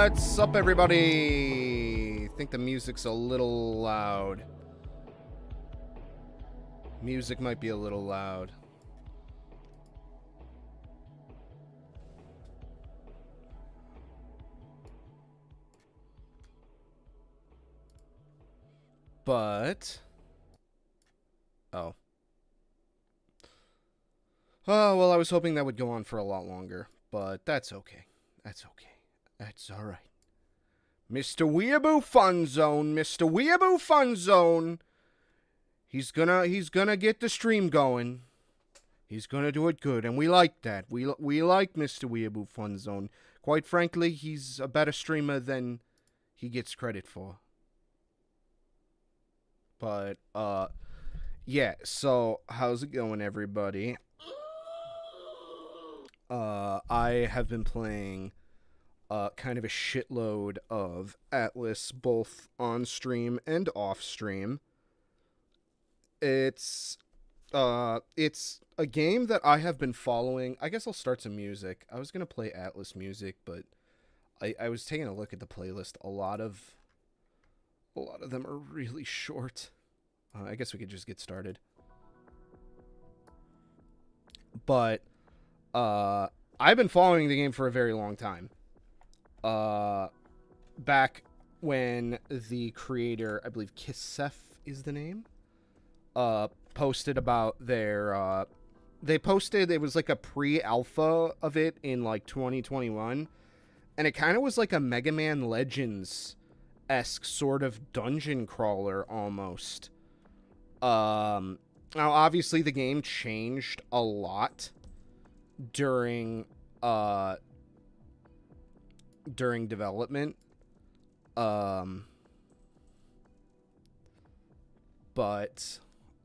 What's up, everybody? I think the music's a little loud. Music might be a little loud. But... Oh. Oh, well, I was hoping that would go on for a lot longer. But that's okay. That's okay. That's alright. Mr. WEEABOO-FUNZONE. Mr. WEEABOO-FUNZONE. He's gonna get the stream going. He's gonna do it good, and we like that. We like Mr. WEEABOO-FUNZONE. Quite frankly, he's a better streamer than he gets credit for. But, yeah, so, how's it going, everybody? I have been playing, kind of a shitload of Atlyss, both on stream and off stream. It's a game that I have been following. I guess I'll start some music. I was gonna play Atlyss music, but I was taking a look at the playlist. A lot of them are really short. I guess we could just get started. But I've been following the game for a very long time. Back when the creator, I believe Kisef is the name, posted about their, they posted, it was like a pre-alpha of it in like 2021, and it kind of was like a Mega Man Legends-esque sort of dungeon crawler almost. Now obviously the game changed a lot during development. But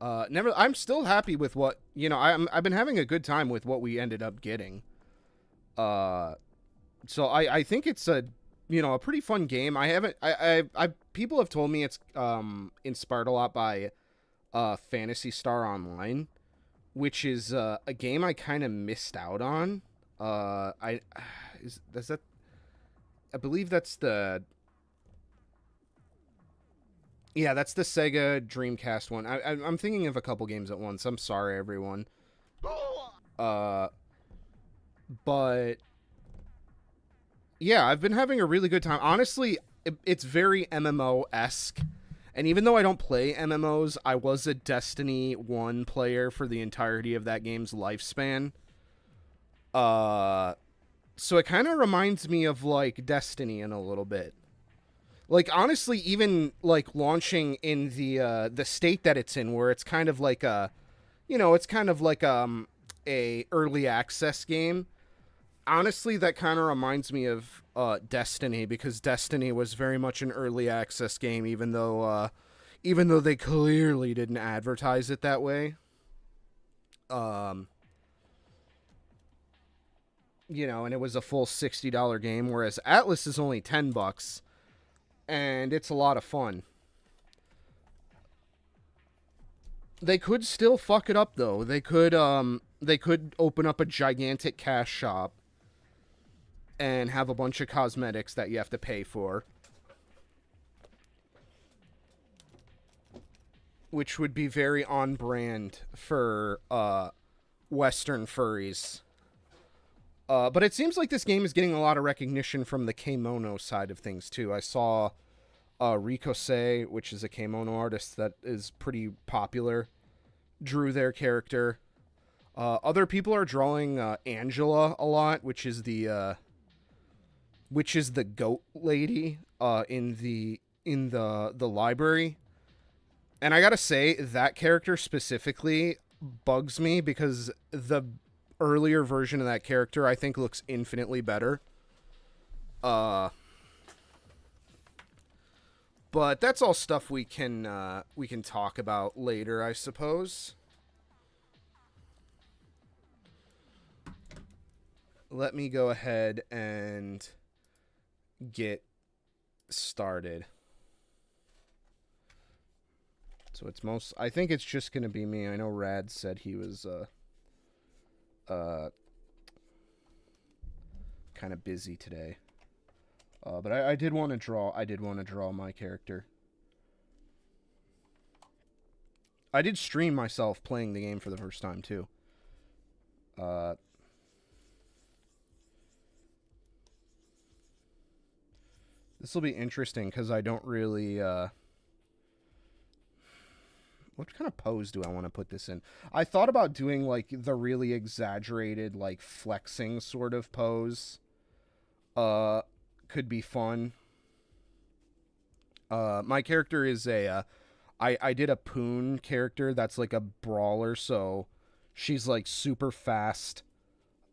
I'm still happy with what, you know, I've been having a good time with what we ended up getting. So I think it's a, you know, a pretty fun game. People have told me it's inspired a lot by Phantasy Star Online, which is a game I kind of missed out on. I believe that's the... Yeah, that's the Sega Dreamcast one. I'm thinking of a couple games at once. I'm sorry, everyone. But... Yeah, I've been having a really good time. Honestly, it's very MMO-esque. And even though I don't play MMOs, I was a Destiny 1 player for the entirety of that game's lifespan. So it kind of reminds me of, like, Destiny in a little bit. Like, honestly, even, like, launching in the state that it's in, where it's kind of like a, you know, it's kind of like a early access game. Honestly, that kind of reminds me of Destiny, because Destiny was very much an early access game, even though they clearly didn't advertise it that way. You know, and it was a full $60 game, whereas Atlyss is only $10, and it's a lot of fun. They could still fuck it up, though. They could open up a gigantic cash shop and have a bunch of cosmetics that you have to pay for, which would be very on brand for Western furries. But it seems like this game is getting a lot of recognition from the Kemono side of things too. I saw Rikose, which is a Kemono artist that is pretty popular, drew their character. Other people are drawing Angela a lot, which is the goat lady in the library. And I gotta say, that character specifically bugs me, because the earlier version of that character I think looks infinitely better. But that's all stuff we can talk about later, I suppose. Let me go ahead and get started. So I think it's just gonna be me. I know Rad said he was kind of busy today. But I did want to draw. I did want to draw my character. I did stream myself playing the game for the first time too. This will be interesting because I don't really. What kind of pose do I want to put this in? I thought about doing, like, the really exaggerated, like, flexing sort of pose. Could be fun. My character is a, I did a Poon character that's, like, a brawler, so she's, like, super fast,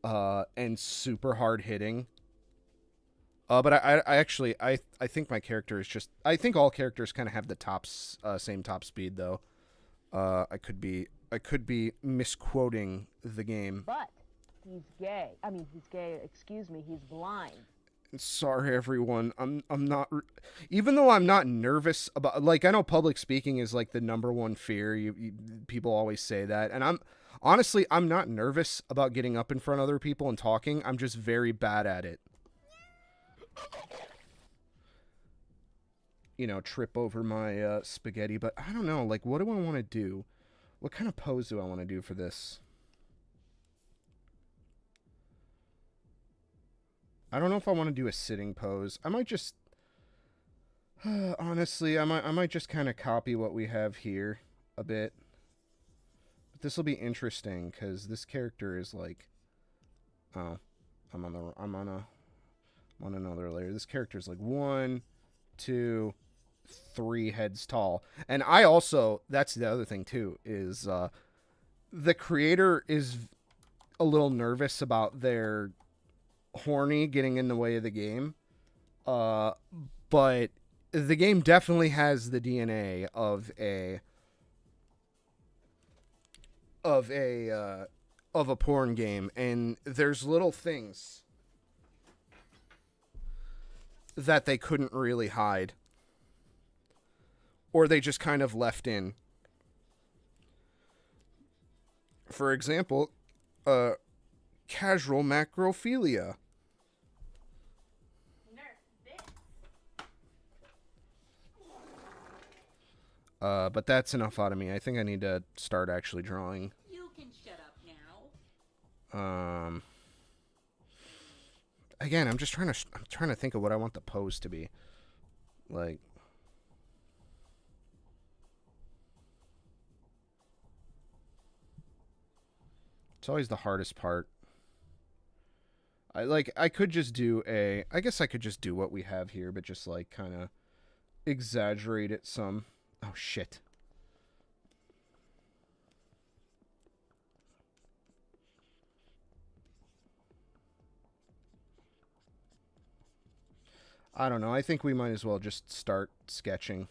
and super hard-hitting. But I actually, I think my character is just, I think all characters kind of have the same top speed, though. I could be misquoting the game. But he's gay. I mean, he's gay. Excuse me. He's blind. Sorry, everyone. I'm not. Even though I'm not nervous about, like, I know public speaking is like the #1 fear. People always say that, and honestly, I'm not nervous about getting up in front of other people and talking. I'm just very bad at it. You know, trip over my spaghetti, but I don't know, like, what do I want to do? What kind of pose do I want to do for this? I don't know if I want to do a sitting pose. I might just, honestly, I might just kind of copy what we have here a bit. But this will be interesting because this character is like, oh, I'm on another layer. This character is like 1, 2, 3 heads tall. And I also, that's the other thing too, is the creator is a little nervous about their horny getting in the way of the game. But the game definitely has the DNA of a porn game, and there's little things that they couldn't really hide, or they just kind of left in. For example, casual macrophilia. But that's enough out of me. I think I need to start actually drawing. You can shut up now. Again, I'm trying to think of what I want the pose to be. Like, it's always the hardest part. I could just do I guess I could just do what we have here, but just like kind of exaggerate it some. Oh shit. I don't know. I think we might as well just start sketching.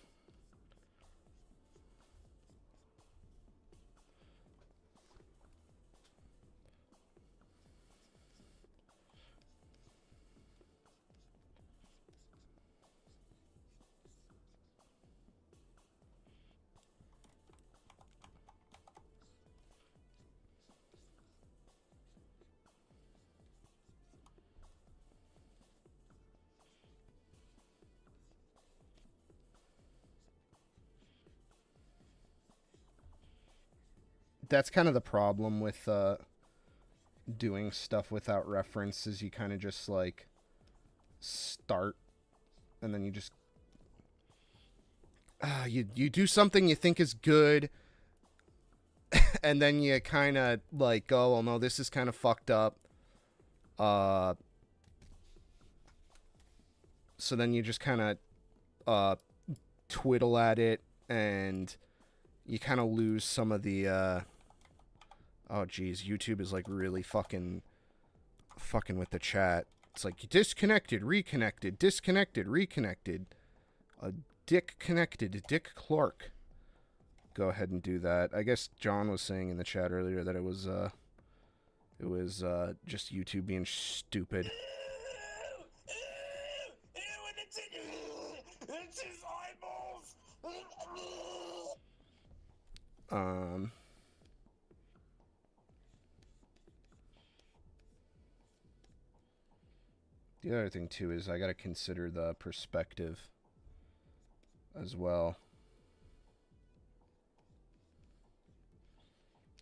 That's kind of the problem with doing stuff without reference, is you kind of just like start and then you just you do something you think is good and then you kind of like go, oh well, no, this is kind of fucked up. So then you just kind of twiddle at it and you kind of lose some of the oh geez, YouTube is like really fucking with the chat. It's like disconnected, reconnected, disconnected, reconnected. Dick connected, Dick Clark. Go ahead and do that. I guess John was saying in the chat earlier that it was just YouTube being stupid. It's his eyeballs. The other thing, too, is I gotta consider the perspective as well.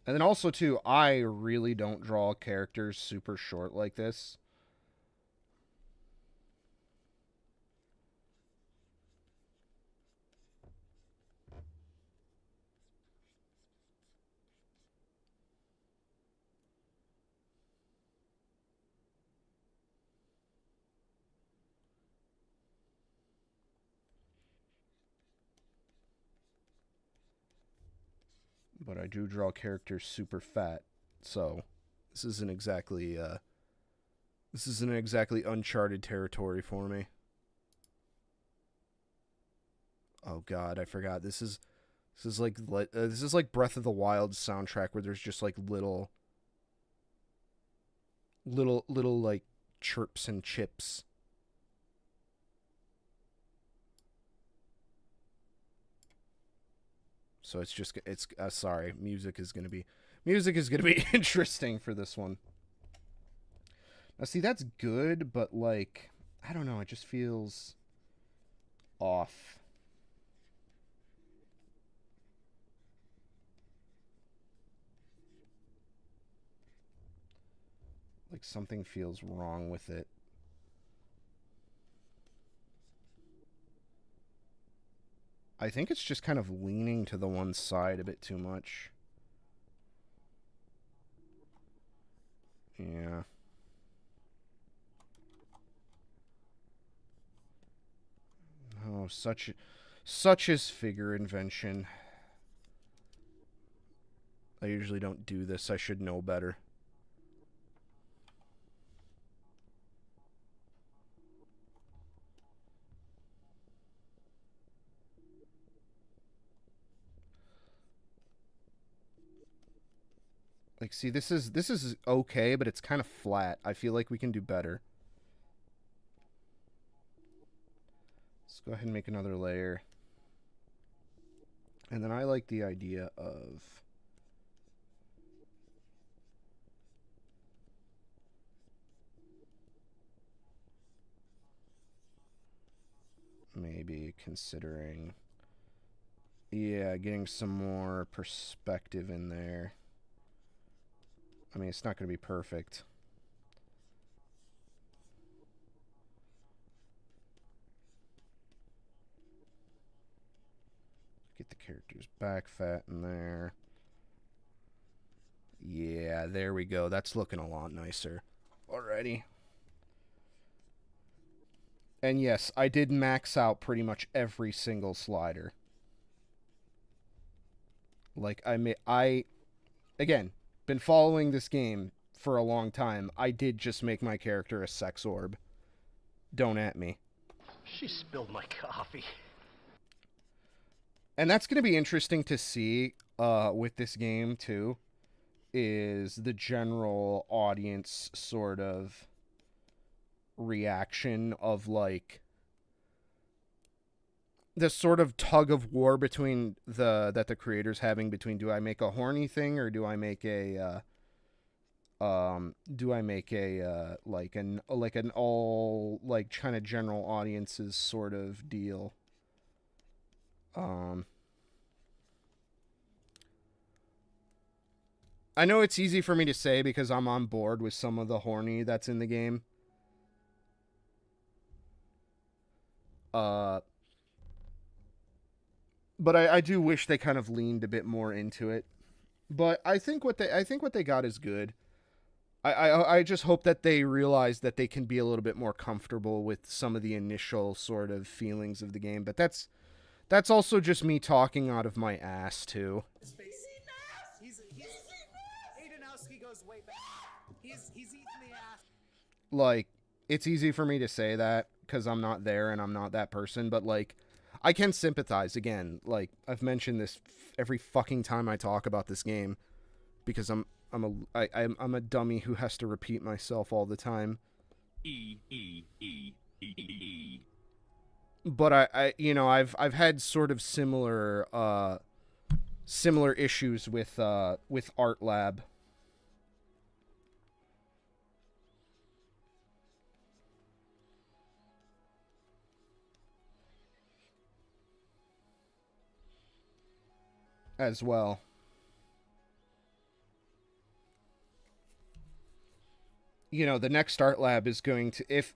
And then also, too, I really don't draw characters super short like this. But I do draw characters super fat, so this isn't exactly uncharted territory for me. Oh God, I forgot. This is like Breath of the Wild soundtrack where there's just like little like chirps and chips. So sorry, music is gonna be interesting for this one. Now see, that's good, but like, I don't know, it just feels off. Like something feels wrong with it. I think it's just kind of leaning to the one side a bit too much. Yeah. Oh, such is figure invention. I usually don't do this. I should know better. Like, see, this is okay, but it's kind of flat. I feel like we can do better. Let's go ahead and make another layer. And then I like the idea of maybe considering, yeah, getting some more perspective in there. I mean, it's not going to be perfect. Get the character's back fat in there. Yeah, there we go. That's looking a lot nicer already. And yes, I did max out pretty much every single slider. Like, again, been following this game for a long time. I did just make my character a sex orb. Don't at me. She spilled my coffee. And that's going to be interesting to see with this game, too, is the general audience sort of reaction of, like, the sort of tug of war between that the creator's having between, do I make a horny thing or do I make a like an all like kind of general audiences sort of deal. I know it's easy for me to say because I'm on board with some of the horny that's in the game. But I do wish they kind of leaned a bit more into it. But I think what they got is good. I just hope that they realize that they can be a little bit more comfortable with some of the initial sort of feelings of the game. But that's also just me talking out of my ass too. He's eating the ass. Like, it's easy for me to say that because I'm not there and I'm not that person, but like, I can sympathize. Again, like, I've mentioned this every fucking time I talk about this game because I'm a dummy who has to repeat myself all the time. But I you know, I've had sort of similar issues with Artlab. as well. You know, the next Artlab is going to, if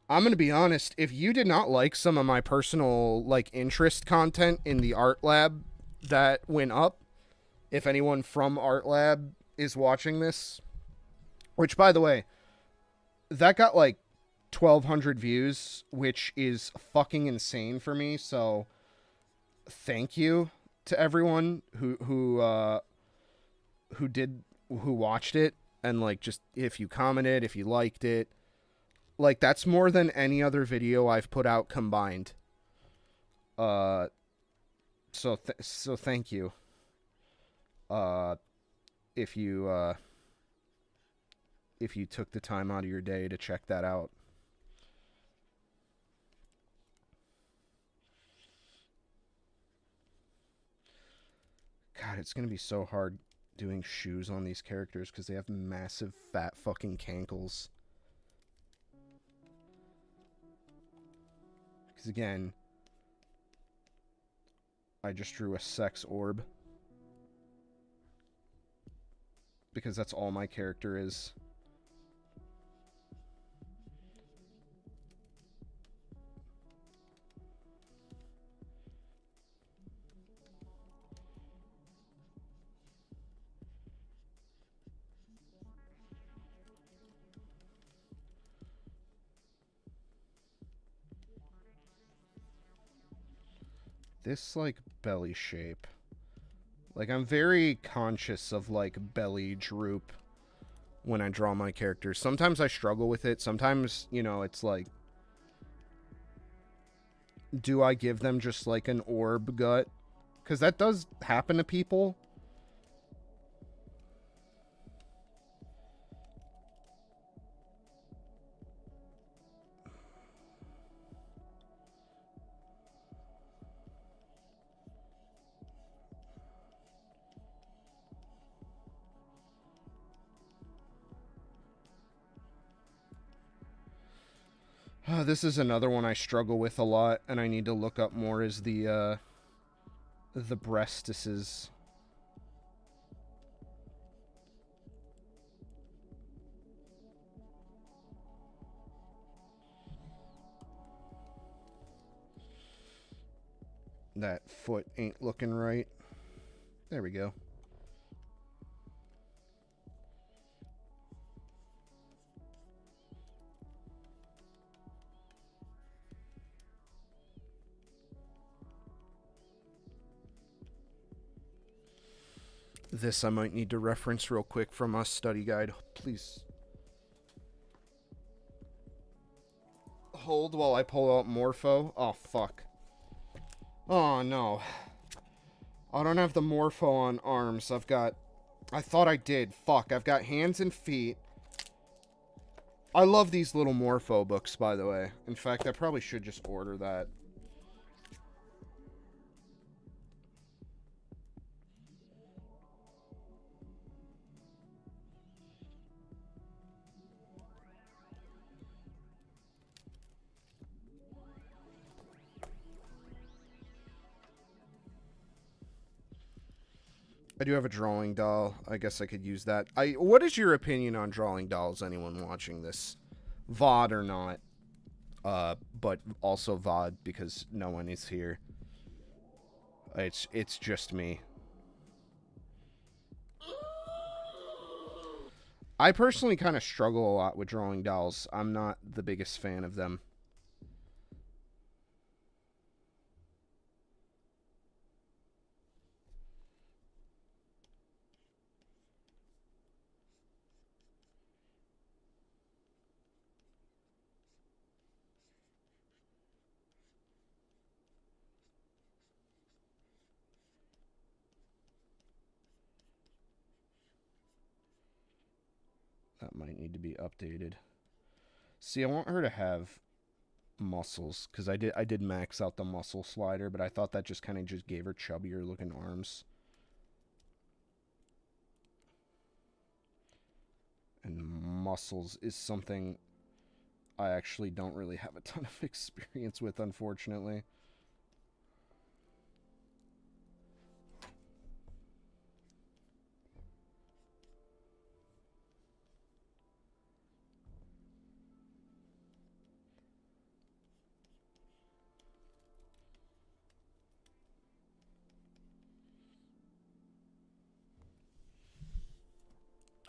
I'm going to be honest, if you did not like some of my personal like interest content in the Artlab that went up, if anyone from Artlab is watching this, which by the way, that got like 1,200 views, which is fucking insane for me. So thank you to everyone who watched it, and like, just if you commented, if you liked it, like that's more than any other video I've put out combined. So thank you. If you took the time out of your day to check that out. God, it's going to be so hard doing shoes on these characters because they have massive fat fucking cankles. Because again, I just drew a sex orb. Because that's all my character is. This, like, belly shape. Like, I'm very conscious of, like, belly droop when I draw my characters. Sometimes I struggle with it. Sometimes, you know, it's like, do I give them just, like, an orb gut? Because that does happen to people. This is another one I struggle with a lot, and I need to look up more, is the breastises. That foot ain't looking right. There we go. This I might need to reference real quick from a study guide. Please hold while I pull out Morpho. Oh, fuck. Oh, no. I don't have the Morpho on arms. I've got... I thought I did. Fuck. I've got hands and feet. I love these little Morpho books, by the way. In fact, I probably should just order that. I do have a drawing doll. I guess I could use that. What is your opinion on drawing dolls, anyone watching this? VOD or not? But also VOD because no one is here. It's just me. I personally kind of struggle a lot with drawing dolls. I'm not the biggest fan of them. That might need to be updated. See, I want her to have muscles because I did max out the muscle slider, but I thought that just kind of just gave her chubbier looking arms. And muscles is something I actually don't really have a ton of experience with, unfortunately.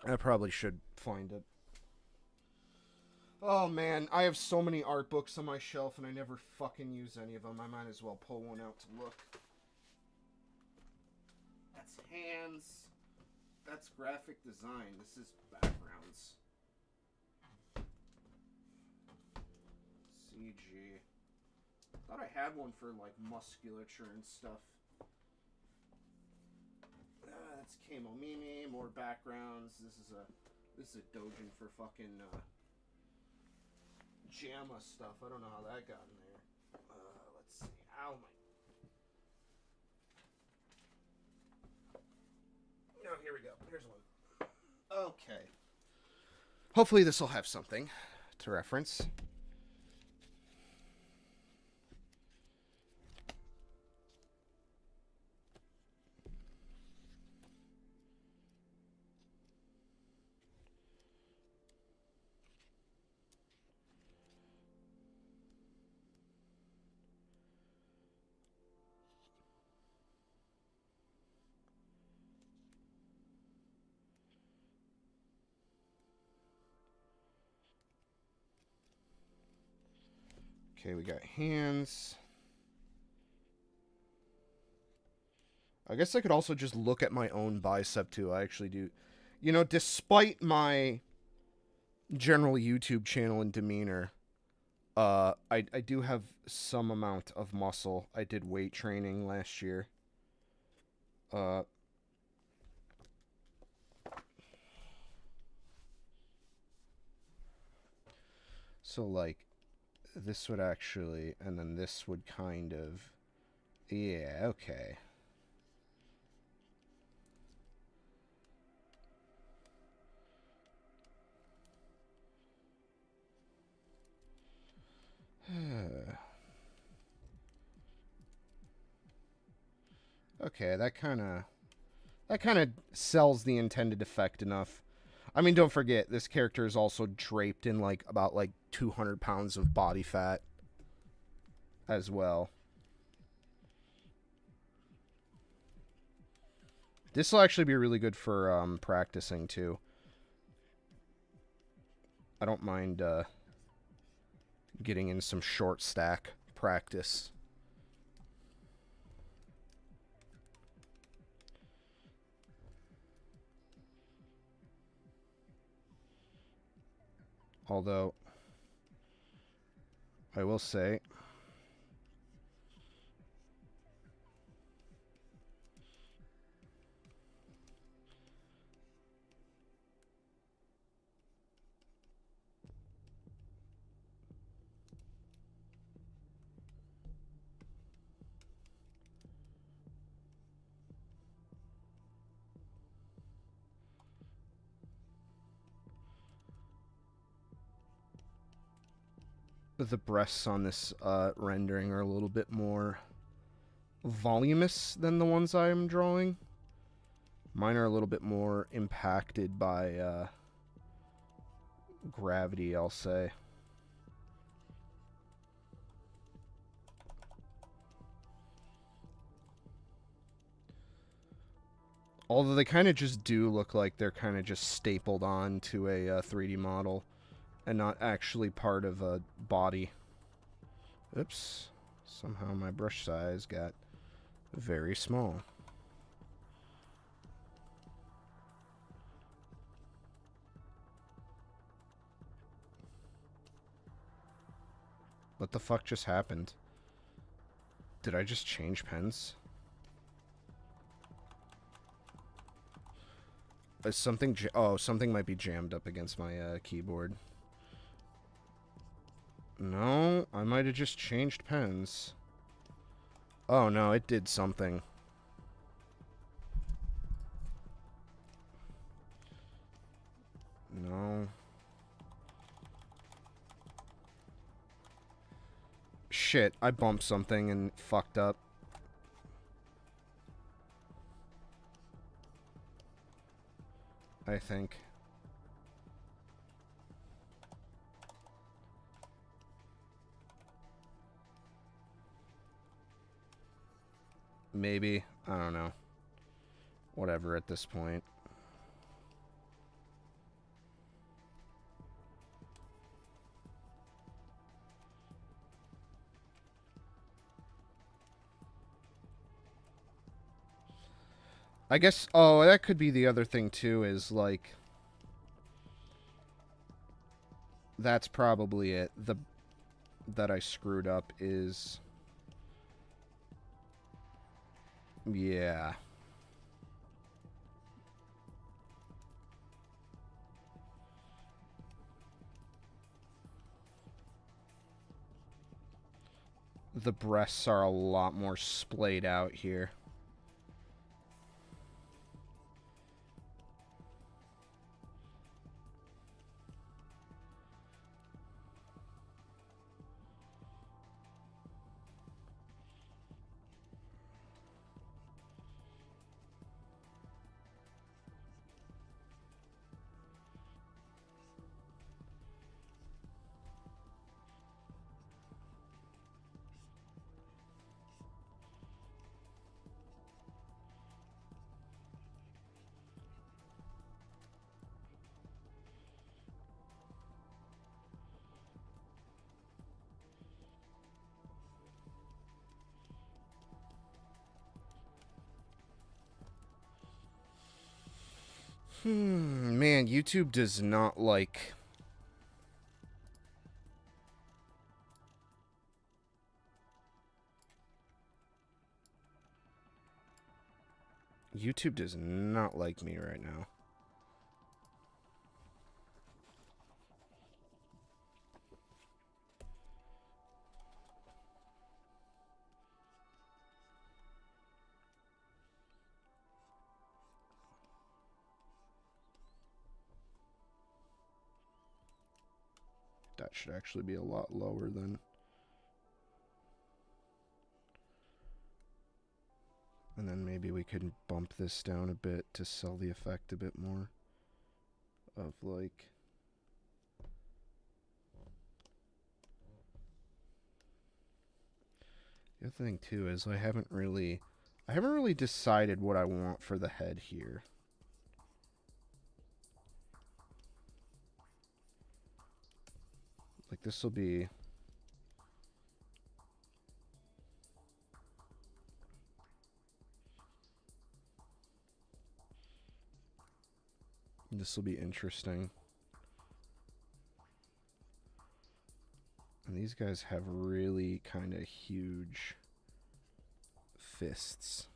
I probably should find it. Oh man, I have so many art books on my shelf and I never fucking use any of them. I might as well pull one out to look. That's hands. That's graphic design. This is backgrounds. CG. Thought I had one for like musculature and stuff. That's Kamomimi, more backgrounds. This is a Dojin for fucking JAMA stuff. I don't know how that got in there. Let's see. Ow, my. Oh, here we go. Here's one. Okay. Hopefully this will have something to reference. Okay, we got hands. I guess I could also just look at my own bicep too. I actually do. You know, despite my general YouTube channel and demeanor, I do have some amount of muscle. I did weight training last year. So like this would actually, and then this would kind of, yeah, okay. Okay, that kind of sells the intended effect enough. I mean, don't forget, this character is also draped in like about like 200 pounds of body fat as well. This will actually be really good for practicing too. I don't mind getting in some short stack practice. Although, I will say, the breasts on this rendering are a little bit more voluminous than the ones I'm drawing. Mine are a little bit more impacted by gravity, I'll say. Although they kind of just do look like they're kind of just stapled on to a 3D model and not actually part of a body. Oops. Somehow my brush size got very small. What the fuck just happened? Did I just change pens? Is something... Oh, something might be jammed up against my keyboard. No, I might have just changed pens. Oh no, it did something. No. Shit, I bumped something and fucked up. I think. Maybe. I don't know. Whatever at this point. I guess, oh, that could be the other thing, too, is, like... That's probably it. That I screwed up is... Yeah. The breasts are a lot more splayed out here. Man, YouTube does not like... YouTube does not like me right now. That should actually be a lot lower than... And then maybe we could bump this down a bit to sell the effect a bit more. Of like... The other thing too is I haven't really decided what I want for the head here. Like this will be... This will be interesting. And these guys have really kind of huge fists.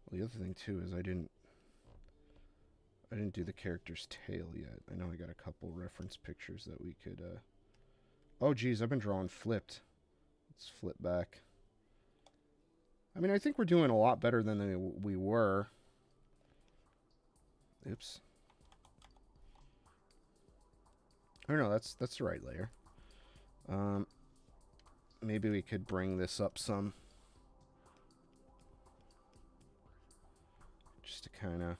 Well, the other thing too is I didn't do the character's tail yet. I know I got a couple reference pictures that we could Oh geez, I've been drawing flipped. Let's flip back. I mean, I think we're doing a lot better than we were. Oops. Oh no, that's the right layer. Maybe we could bring this up some. Just to kind of...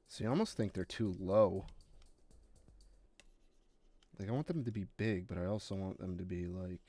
See, I almost think they're too low. Like, I want them to be big, but I also want them to be, like...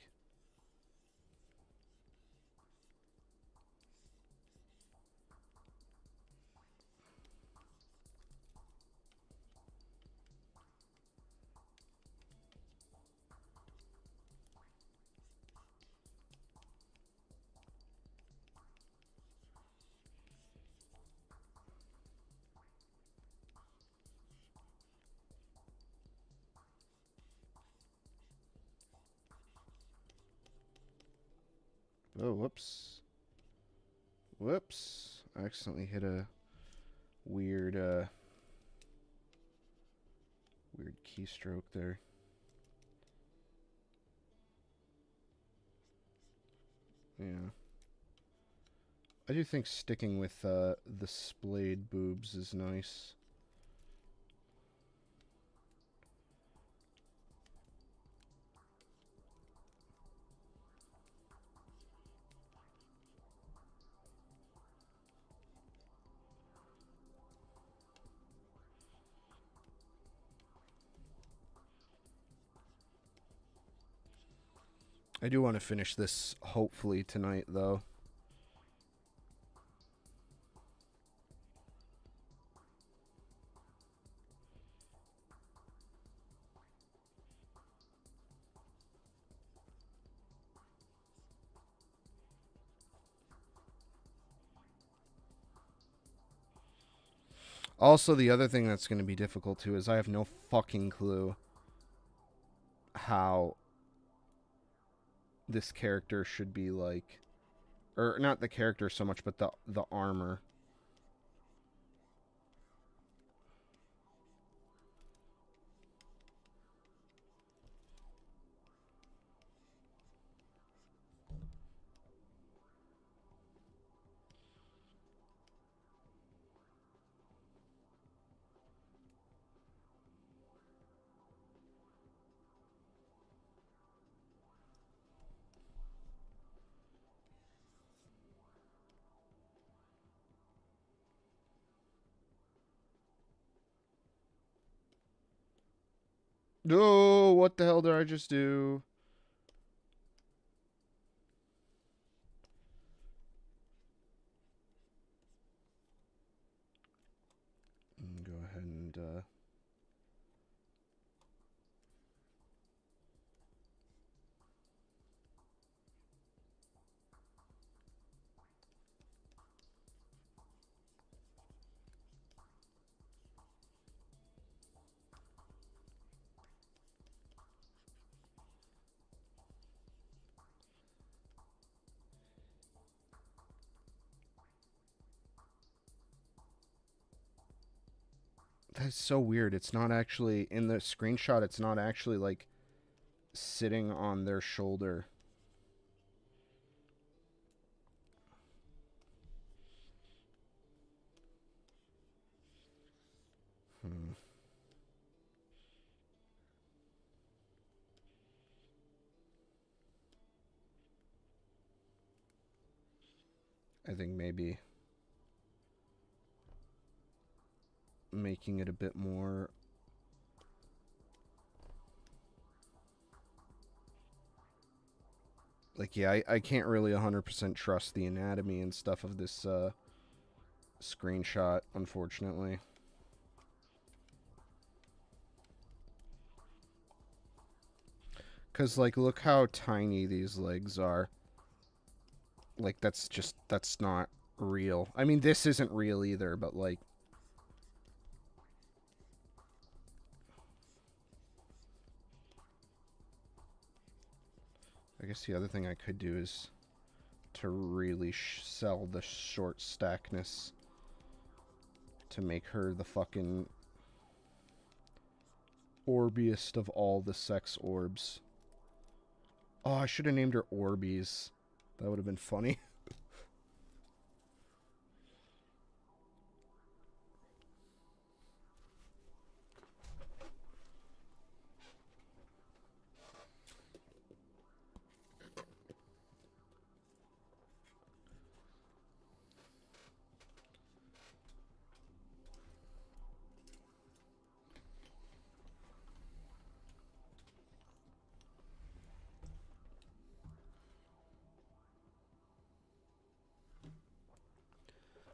Oh, whoops. Whoops. I accidentally hit a weird, weird keystroke there. Yeah. I do think sticking with, the splayed boobs is nice. I do want to finish this, hopefully, tonight, though. Also, the other thing that's going to be difficult, too, is I have no fucking clue how this character should be, like... Or, not the character so much, but the armor. No, what the hell did I just do? Go ahead and, That's so weird. It's not actually, in the screenshot, it's not actually, like, sitting on their shoulder. I think maybe making it a bit more... Like, yeah, I can't really 100% trust the anatomy and stuff of this, screenshot, unfortunately. Because, like, look how tiny these legs are. Like, that's not real. I mean, this isn't real either, but, like... I guess the other thing I could do is to really sell the short stackness to make her the fucking orbiest of all the sex orbs. Oh, I should have named her Orbeez. That would have been funny.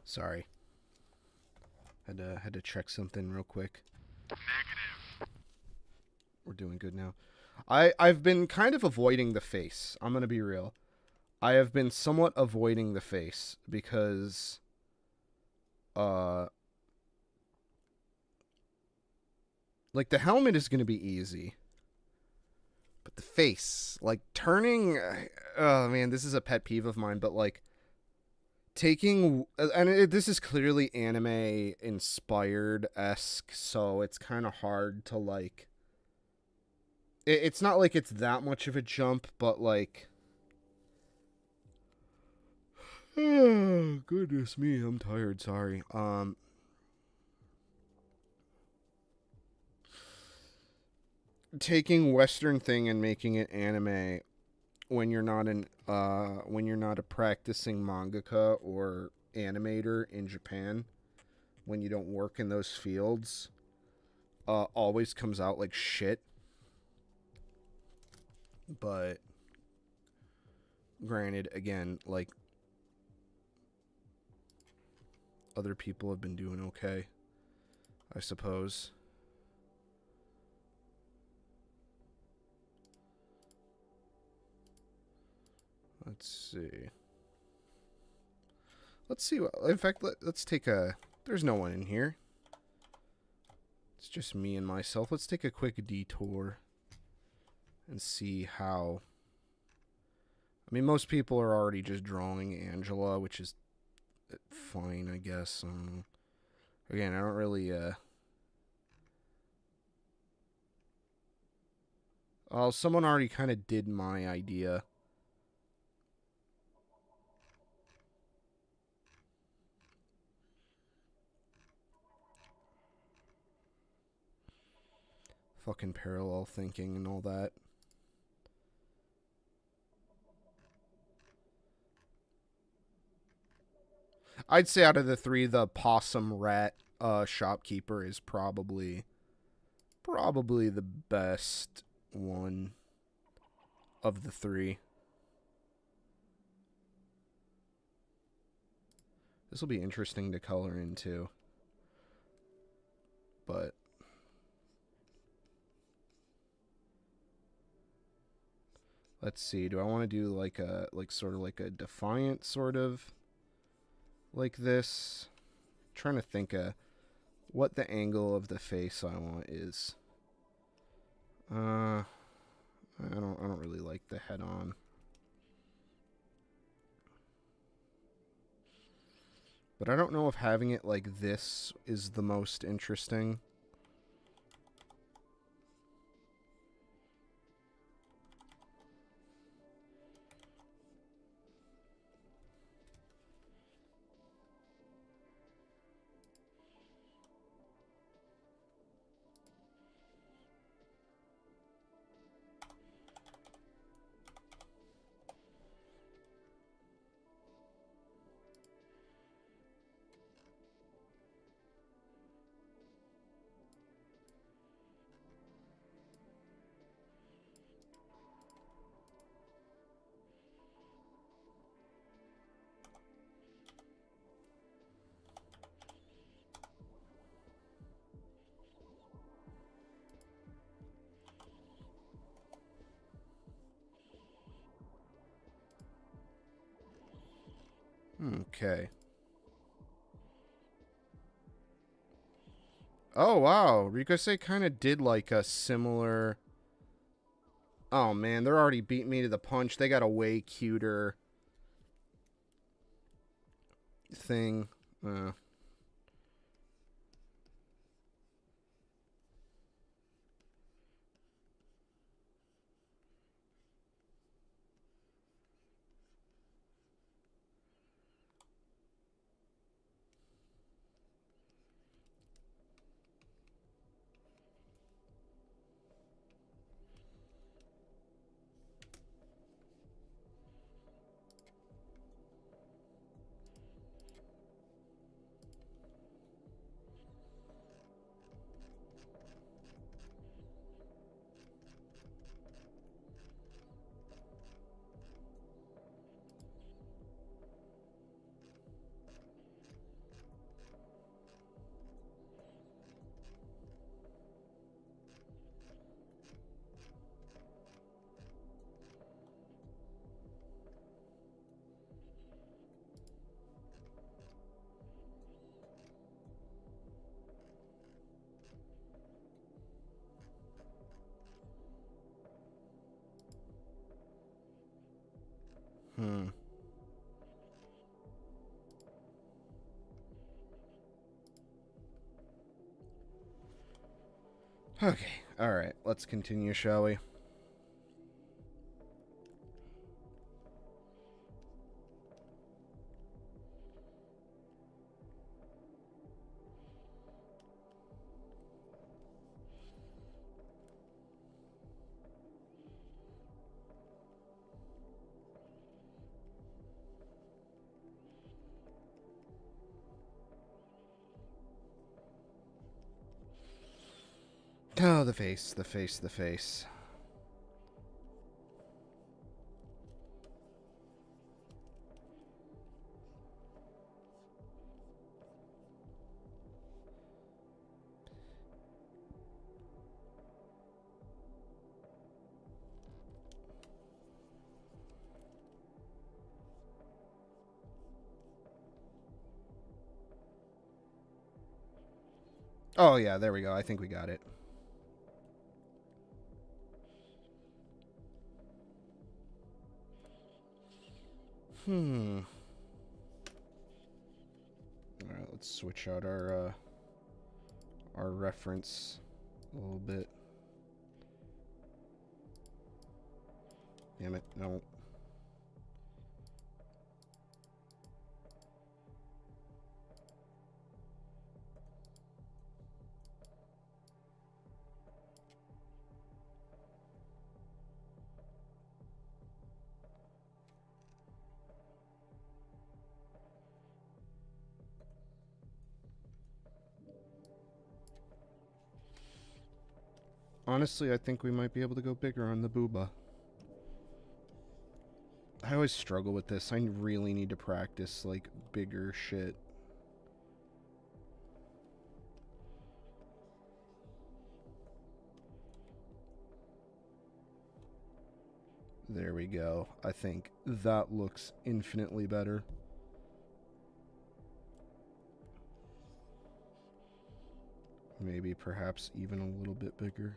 Sorry. Had to check something real quick. Negative. We're doing good now. I've been kind of avoiding the face. I'm gonna be real. I have been somewhat avoiding the face because like the helmet is gonna be easy. But the face, like turning, oh man, this is a pet peeve of mine, but like taking, and this is clearly anime inspired esque, so it's kind of hard to like, it's not like it's that much of a jump, but like, oh, goodness me, I'm tired, sorry. Taking Western thing and making it anime when you're not a practicing mangaka or animator in Japan, when you don't work in those fields, always comes out like shit. But granted, again, like, other people have been doing okay, I suppose. Let's see. Let's see what, in fact, let's take a, there's no one in here. It's just me and myself. Let's take a quick detour and see how, I mean, most people are already just drawing Angela, which is fine, I guess. Again, I don't really, oh, someone already kind of did my idea. Fucking parallel thinking and all that. I'd say out of the three, the possum rat shopkeeper is probably the best one of the three. This will be interesting to color into. But let's see. Do I want to do like a sort of like a defiant sort of like this? I'm trying to think of what the angle of the face I want is. I don't really like the head on. But I don't know if having it like this is the most interesting. Okay. Oh, wow. Ricochet kind of did like a similar... Oh, man. They're already beating me to the punch. They got a way cuter thing. Hmm. Okay. All right. Let's continue, shall we? Oh, the face, the face, the face. Oh, yeah, there we go. I think we got it. Hmm. All right, let's switch out our reference a little bit. Damn it, no. Honestly, I think we might be able to go bigger on the booba. I always struggle with this. I really need to practice, like, bigger shit. There we go. I think that looks infinitely better. Maybe perhaps even a little bit bigger.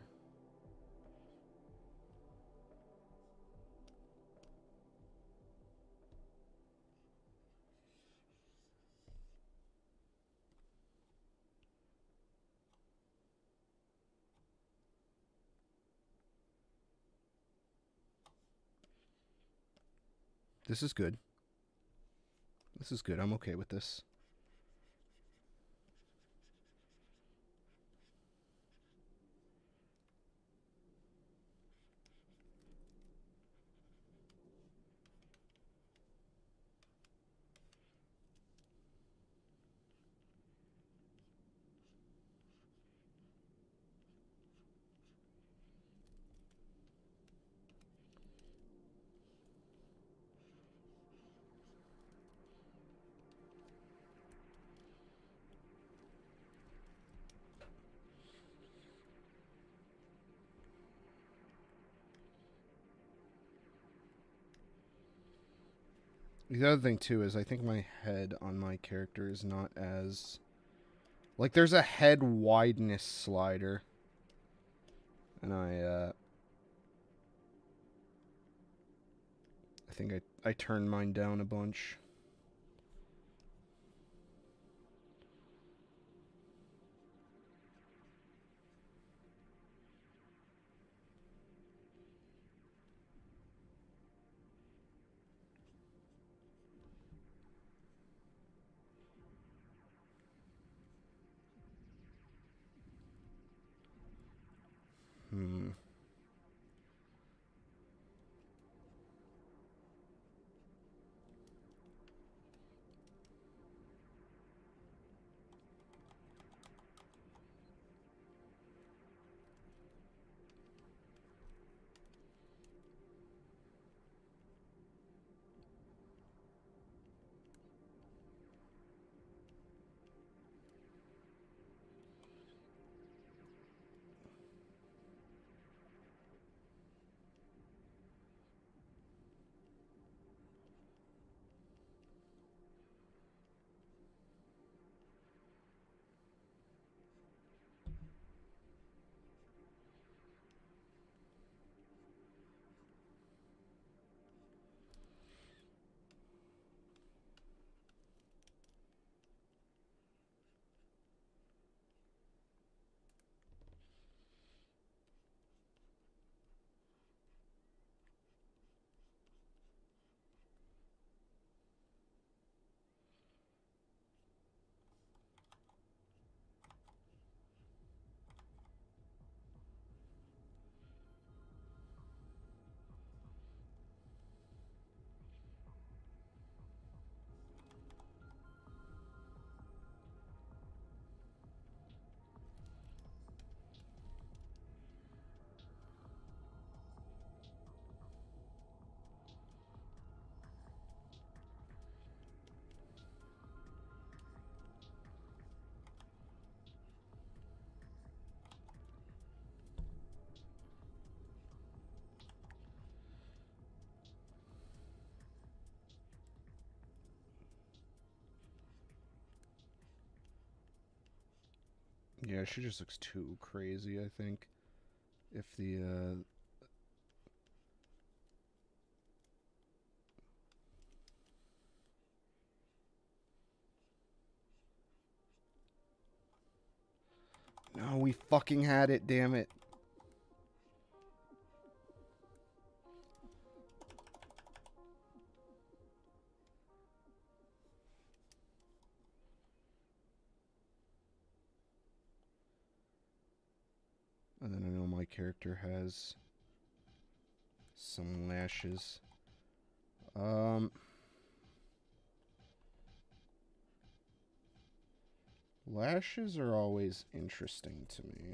This is good. This is good. I'm okay with this. The other thing, too, is I think my head on my character is not as... Like, there's a head wideness slider. And I think I turned mine down a bunch. Hmm. Yeah, she just looks too crazy, I think. If the, No, we fucking had it, damn it. And then I know my character has some lashes. Lashes are always interesting to me.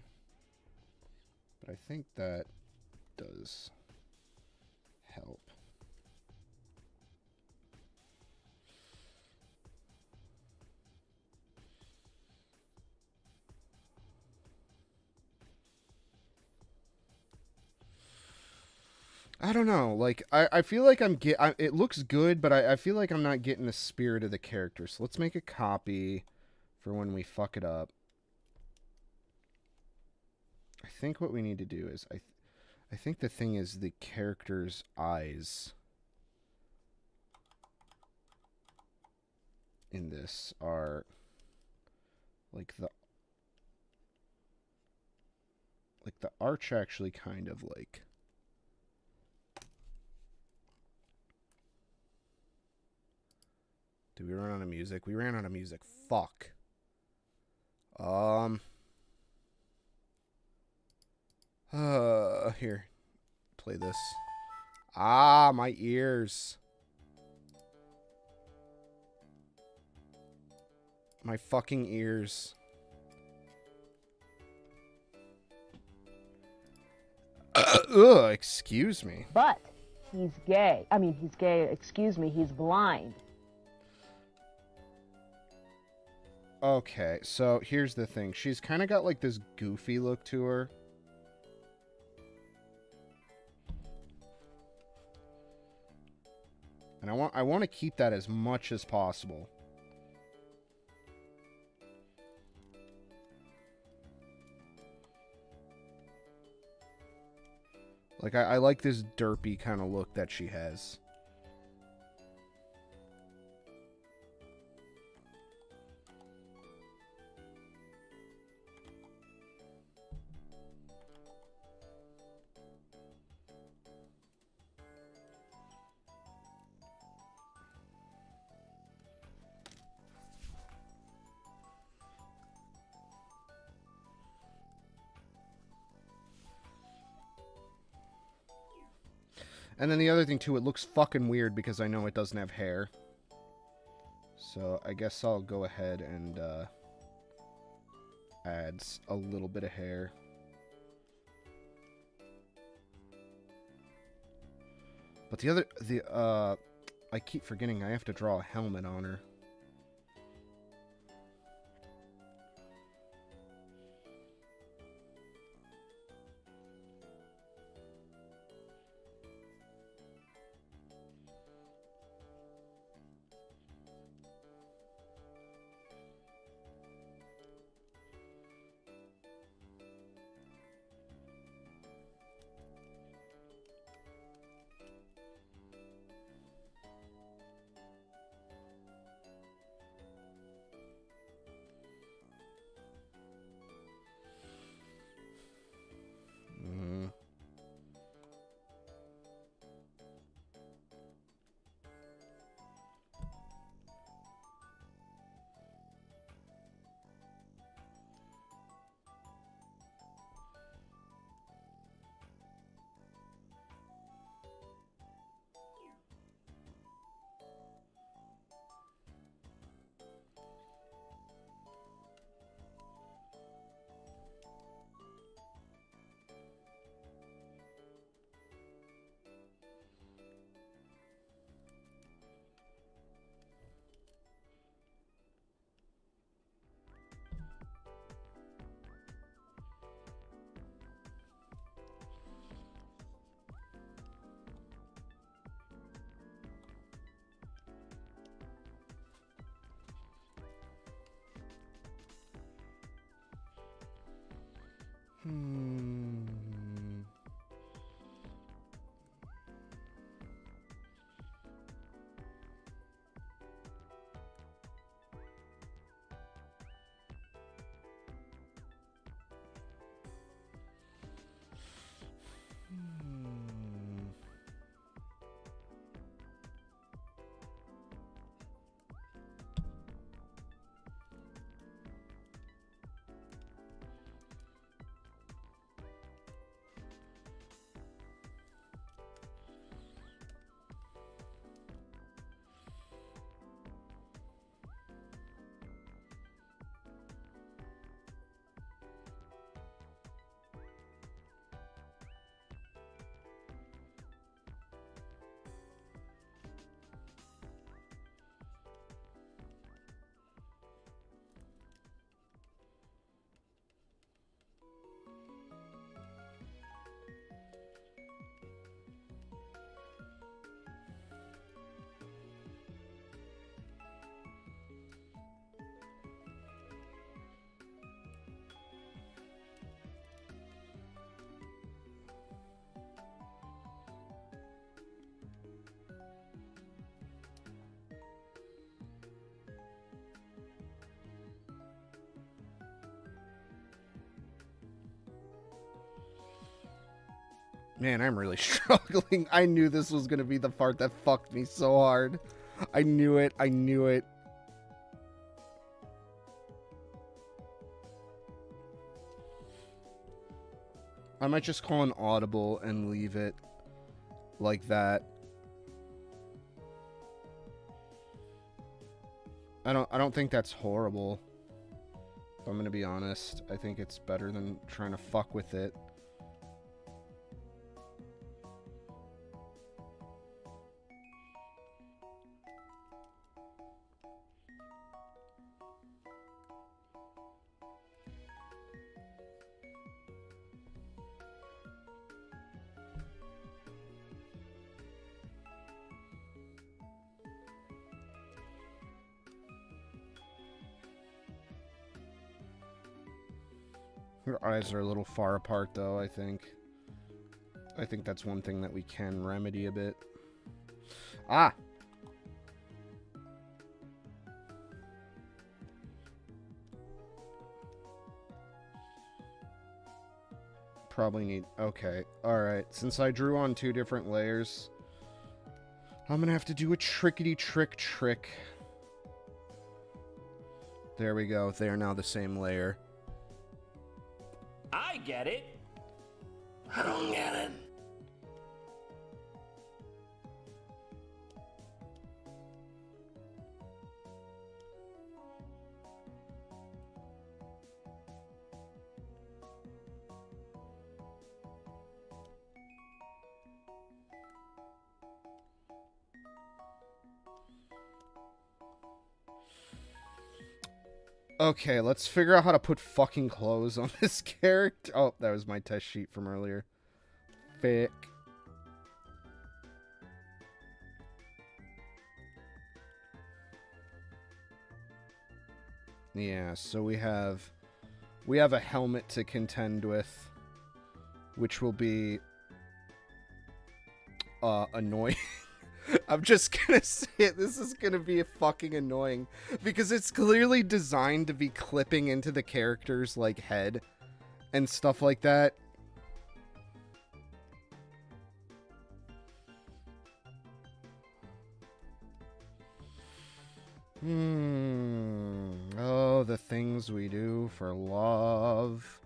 But I think that does help. I don't know. Like, I feel like it looks good, but I feel like I'm not getting the spirit of the character. So let's make a copy for when we fuck it up. I think what we need to do is, I think the thing is the character's eyes in this are like the arch actually kind of like. Did we run out of music? We ran out of music. Fuck. Here. Play this. Ah, my ears. My fucking ears. Ugh, excuse me. But he's gay. I mean, he's gay, excuse me, he's blind. Okay, so here's the thing. She's kind of got like this goofy look to her. And I want to keep that as much as possible. Like I like this derpy kind of look that she has. And then the other thing, too, it looks fucking weird because I know it doesn't have hair. So I guess I'll go ahead and add a little bit of hair. But I keep forgetting I have to draw a helmet on her. Hmm. Man, I'm really struggling. I knew this was going to be the part that fucked me so hard. I knew it. I knew it. I might just call an audible and leave it like that. I don't think that's horrible. If I'm going to be honest. I think it's better than trying to fuck with it. Her eyes are a little far apart, though, I think. I think that's one thing that we can remedy a bit. Ah! Probably need... Okay, alright. Since I drew on 2 different layers, I'm gonna have to do a trick. There we go. They are now the same layer. I get it. I don't get it. Okay, let's figure out how to put fucking clothes on this character. Oh, that was my test sheet from earlier. Fick. Yeah, so we have a helmet to contend with, which will be annoying. I'm just gonna say it. This is gonna be fucking annoying because it's clearly designed to be clipping into the character's like head and stuff like that. Oh, the things we do for love.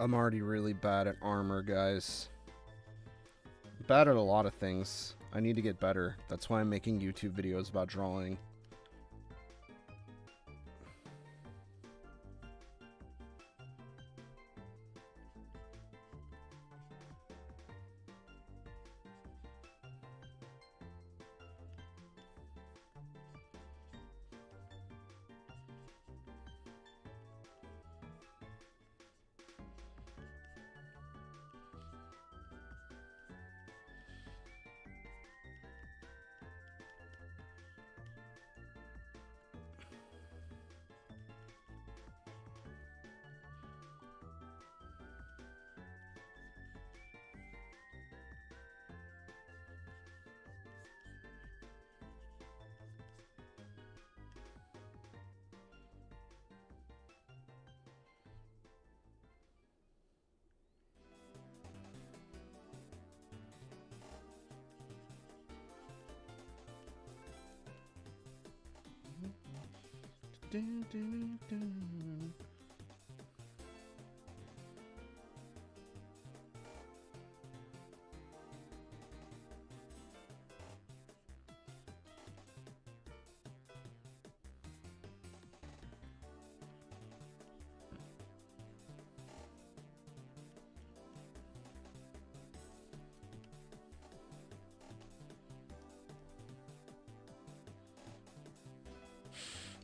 I'm already really bad at armor, guys. Bad at a lot of things. I need to get better. That's why I'm making YouTube videos about drawing.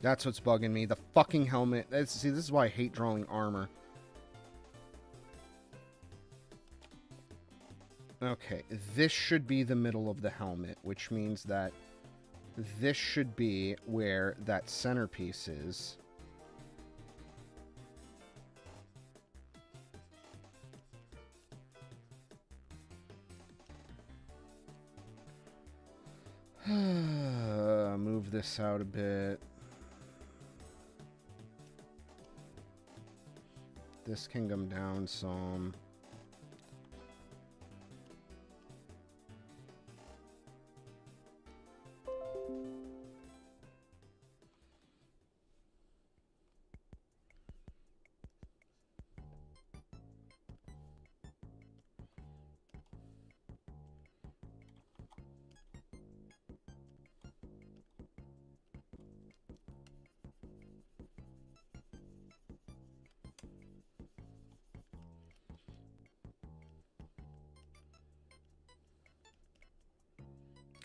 That's what's bugging me. The fucking helmet. See, this is why I hate drawing armor. Okay, this should be the middle of the helmet, which means that this should be where that centerpiece is. Move this out a bit. This can come down some.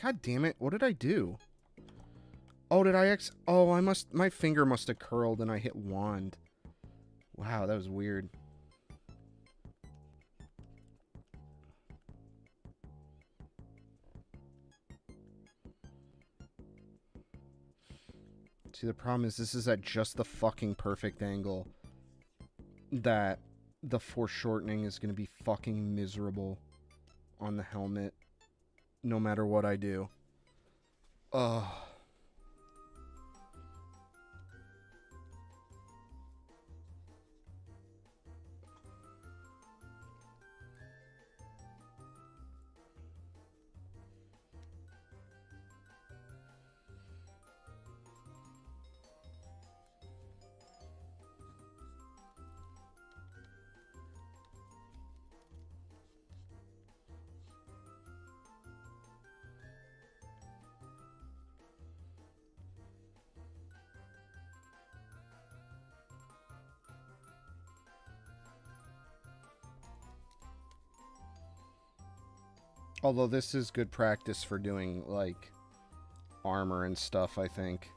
God damn it, what did I do? Oh, did I oh, my finger must have curled and I hit wand. Wow, that was weird. See, the problem is this is at just the fucking perfect angle that the foreshortening is going to be fucking miserable on the helmet. No matter what I do. Ugh. Although this is good practice for doing, like, armor and stuff, I think.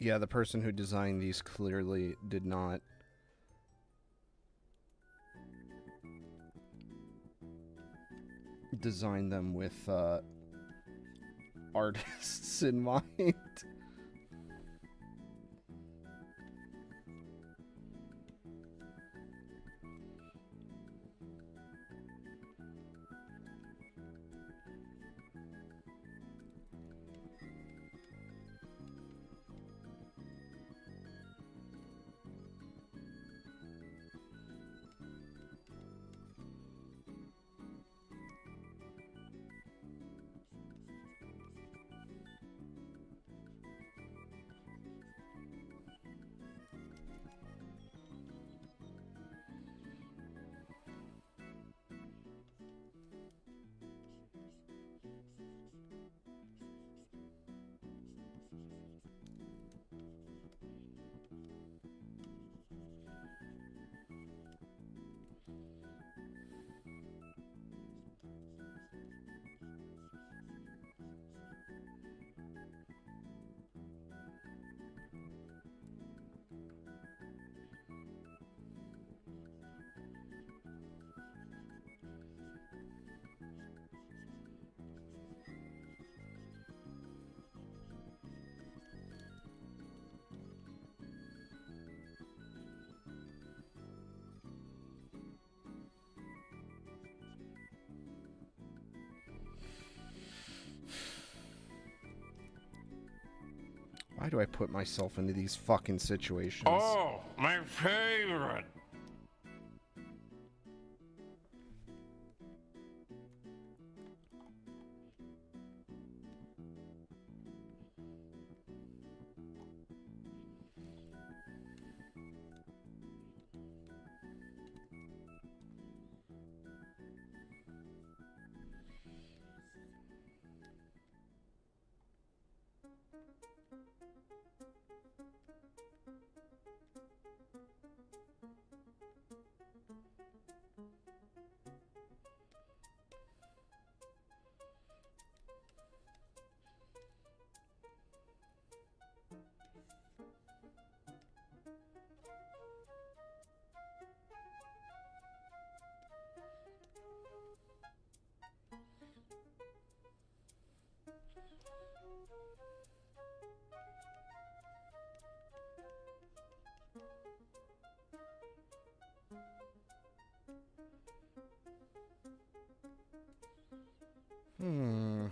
Yeah, the person who designed these clearly did not design them with artists in mind. Why do I put myself into these fucking situations? Oh, my favorite. Hmm.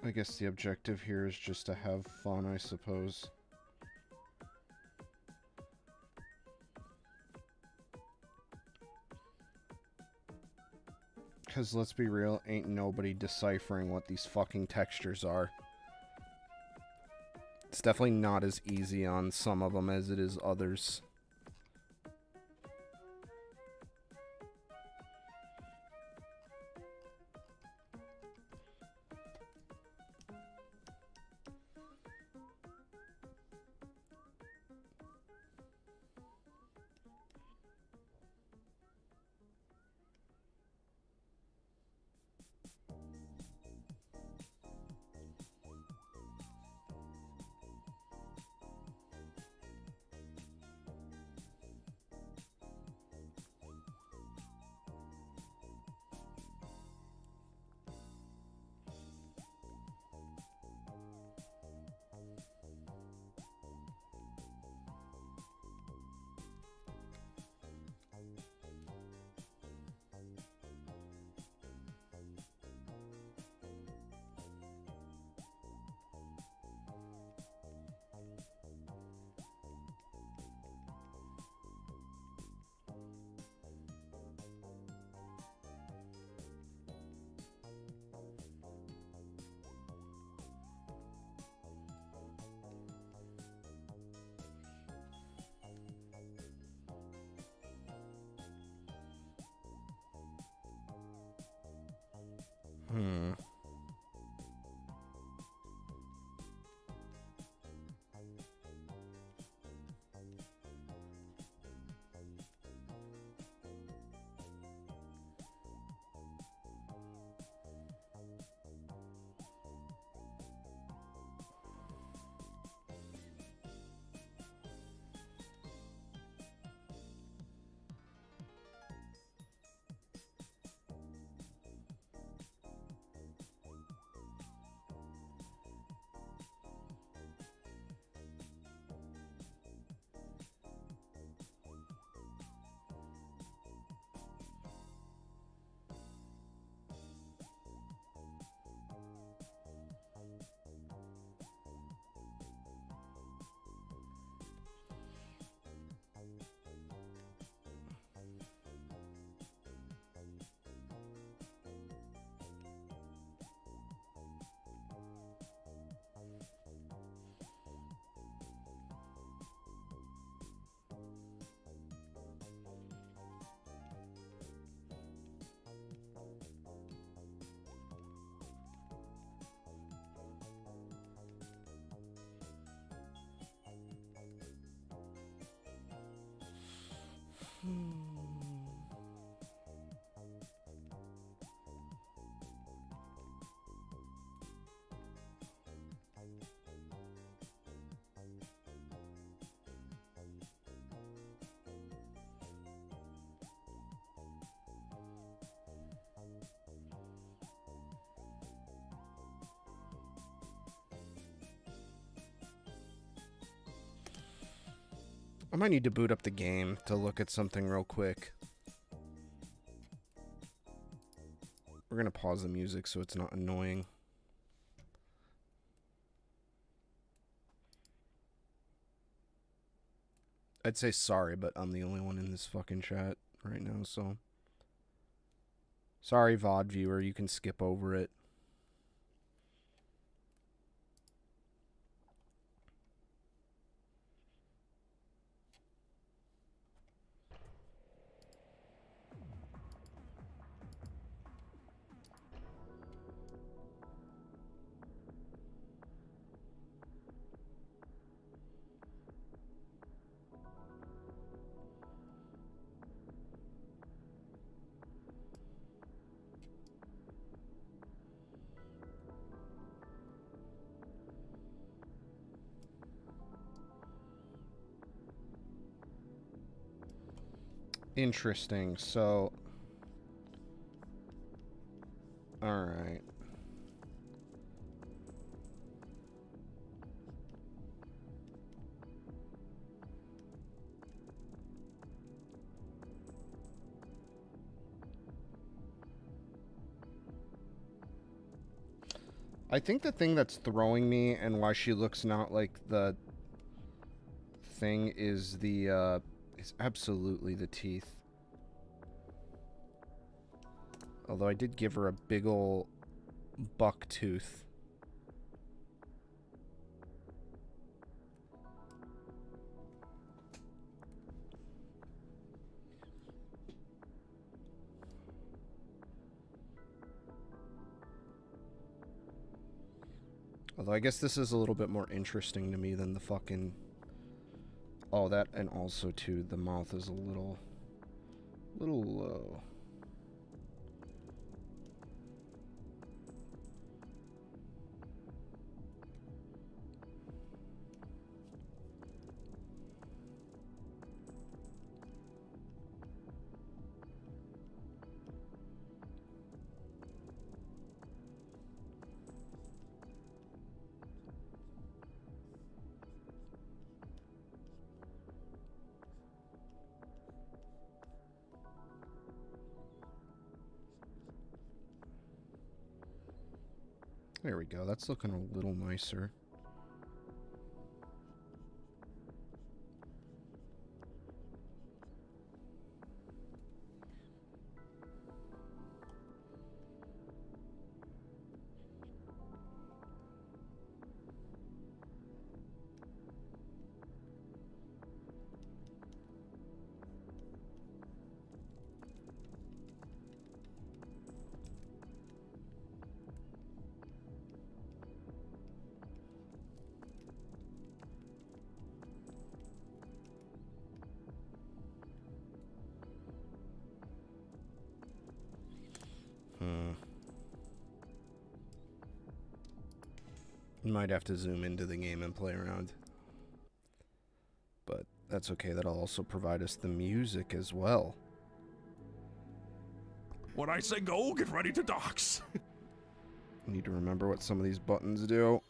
I guess the objective here is just to have fun, I suppose. Because let's be real, ain't nobody deciphering what these fucking textures are. It's definitely not as easy on some of them as it is others. Hmm. I might need to boot up the game to look at something real quick. We're gonna pause the music so it's not annoying. I'd say sorry, but I'm the only one in this fucking chat right now, so... Sorry, VOD viewer, you can skip over it. Interesting, so... Alright. I think the thing that's throwing me and why she looks not like the thing is is absolutely the teeth. Although I did give her a big ol' buck tooth. Although I guess this is a little bit more interesting to me than the fucking... Oh, that, and also, too, the mouth is a little low. There we go. That's looking a little nicer. Might have to zoom into the game and play around. But that's okay. That'll also provide us the music as well. When I say go, get ready to dox. Need to remember what some of these buttons do.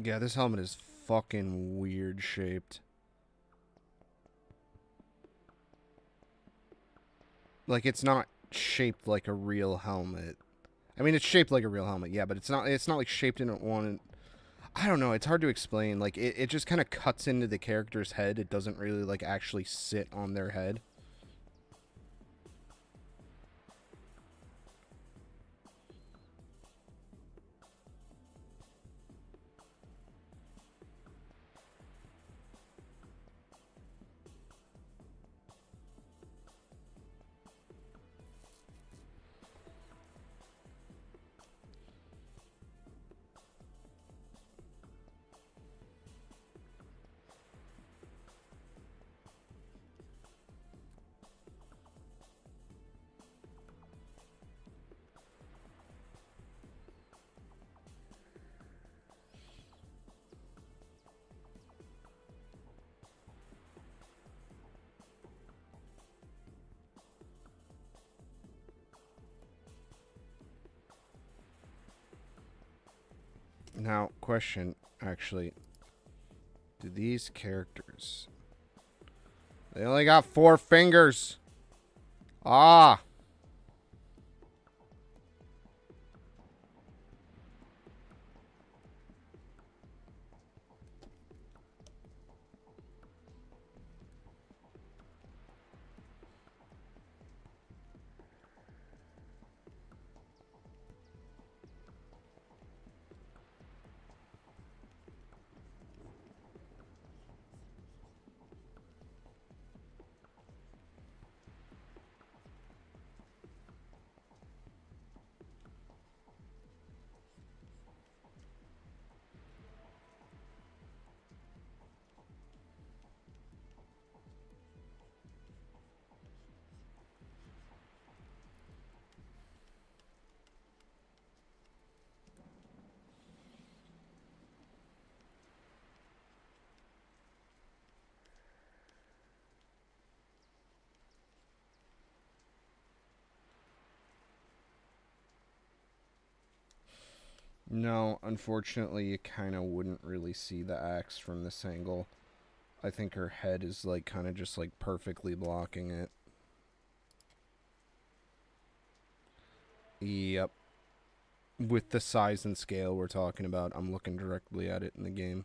Yeah, this helmet is fucking weird shaped. Like, it's not shaped like a real helmet. I mean, it's shaped like a real helmet, yeah, but it's not like shaped in one. I don't know, it's hard to explain. Like, it just kind of cuts into the character's head. It doesn't really, like, actually sit on their head. Now, question, actually. Do these characters... They only got 4 fingers. Ah. No, unfortunately, you kind of wouldn't really see the axe from this angle. I think her head is, like, kind of just, like, perfectly blocking it. Yep. With the size and scale we're talking about, I'm looking directly at it in the game.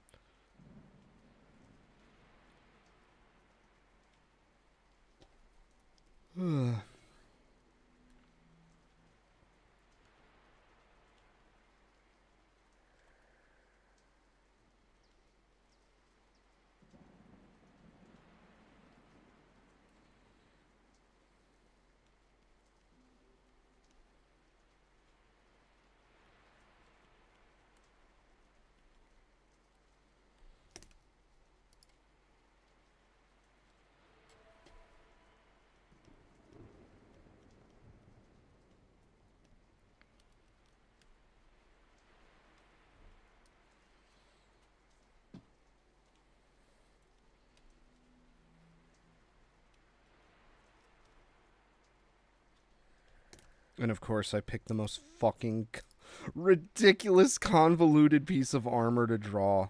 And of course, I picked the most fucking ridiculous, convoluted piece of armor to draw.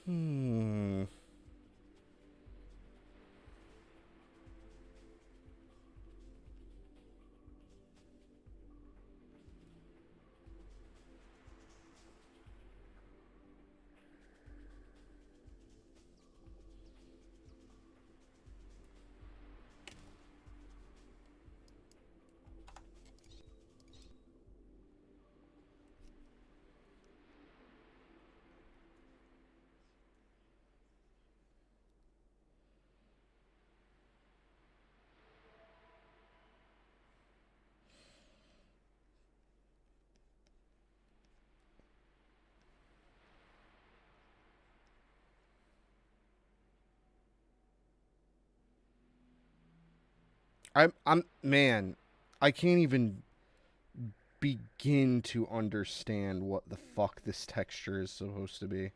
Hmm. Man, I can't even begin to understand what the fuck this texture is supposed to be.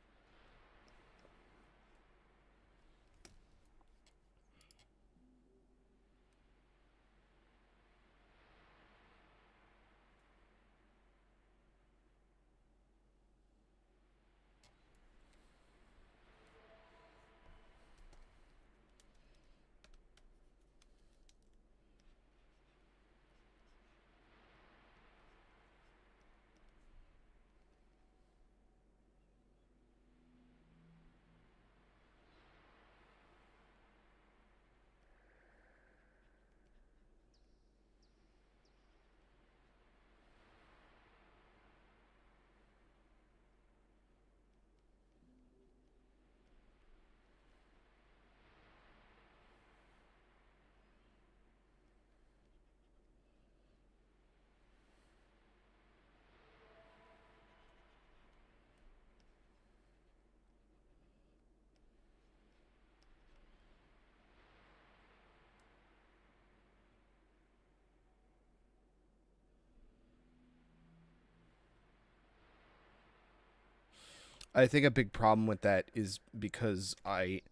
I think a big problem with that is because I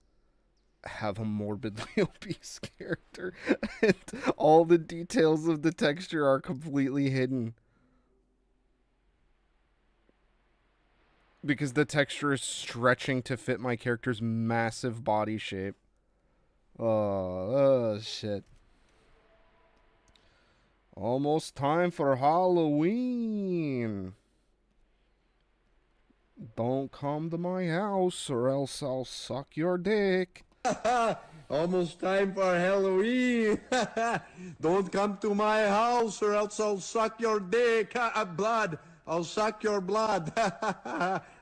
have a morbidly obese character and all the details of the texture are completely hidden. Because the texture is stretching to fit my character's massive body shape. Oh, shit. Almost time for Halloween. Don't come to my house or else I'll suck your dick. Almost time for Halloween. Don't come to my house or else I'll suck your dick. Blood. I'll suck your blood.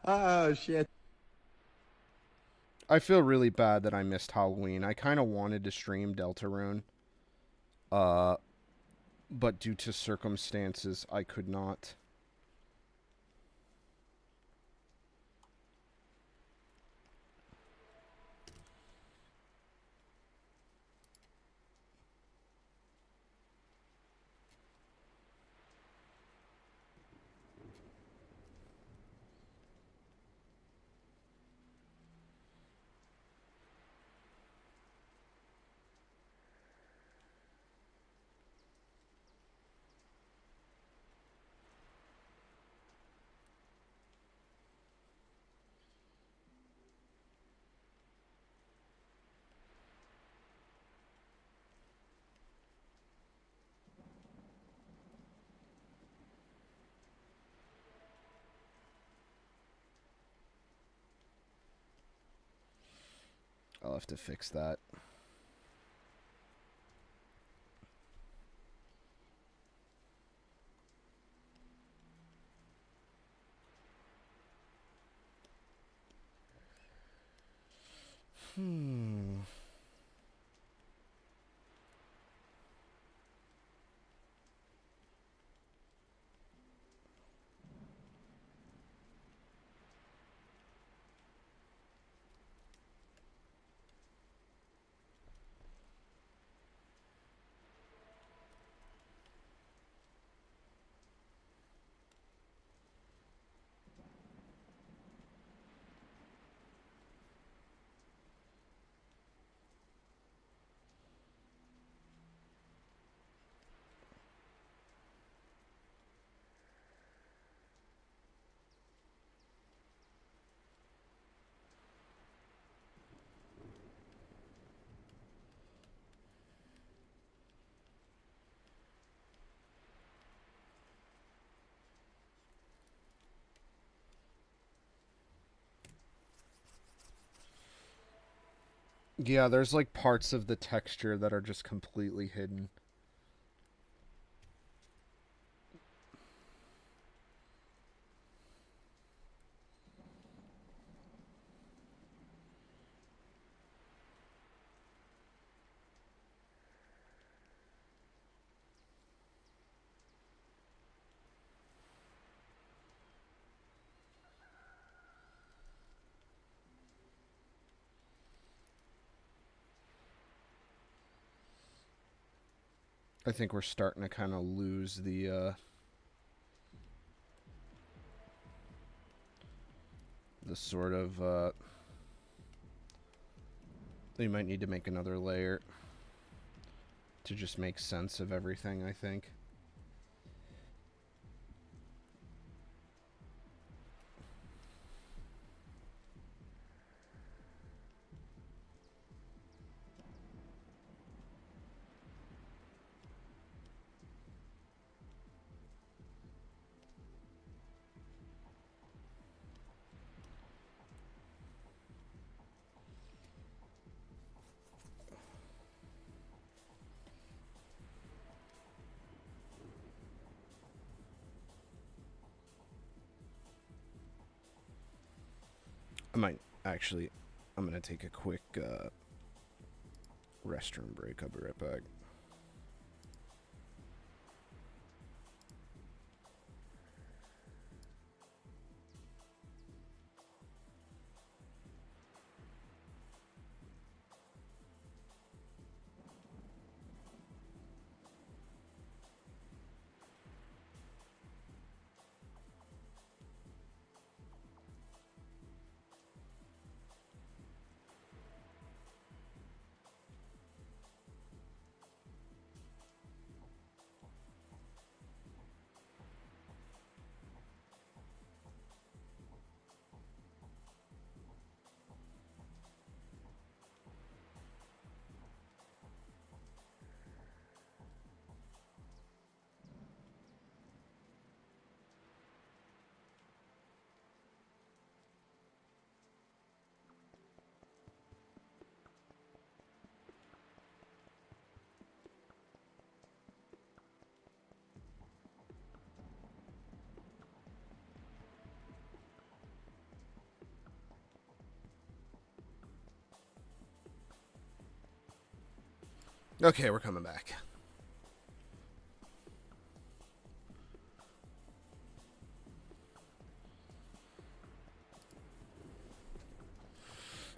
Oh, shit. I feel really bad that I missed Halloween. I kind of wanted to stream Deltarune. But due to circumstances, I could not. I'll have to fix that. Yeah, there's like parts of the texture that are just completely hidden. I think we're starting to kind of lose the sort of, you might need to make another layer to just make sense of everything, I think. I might actually, I'm gonna take a quick restroom break. I'll be right back. Okay, we're coming back.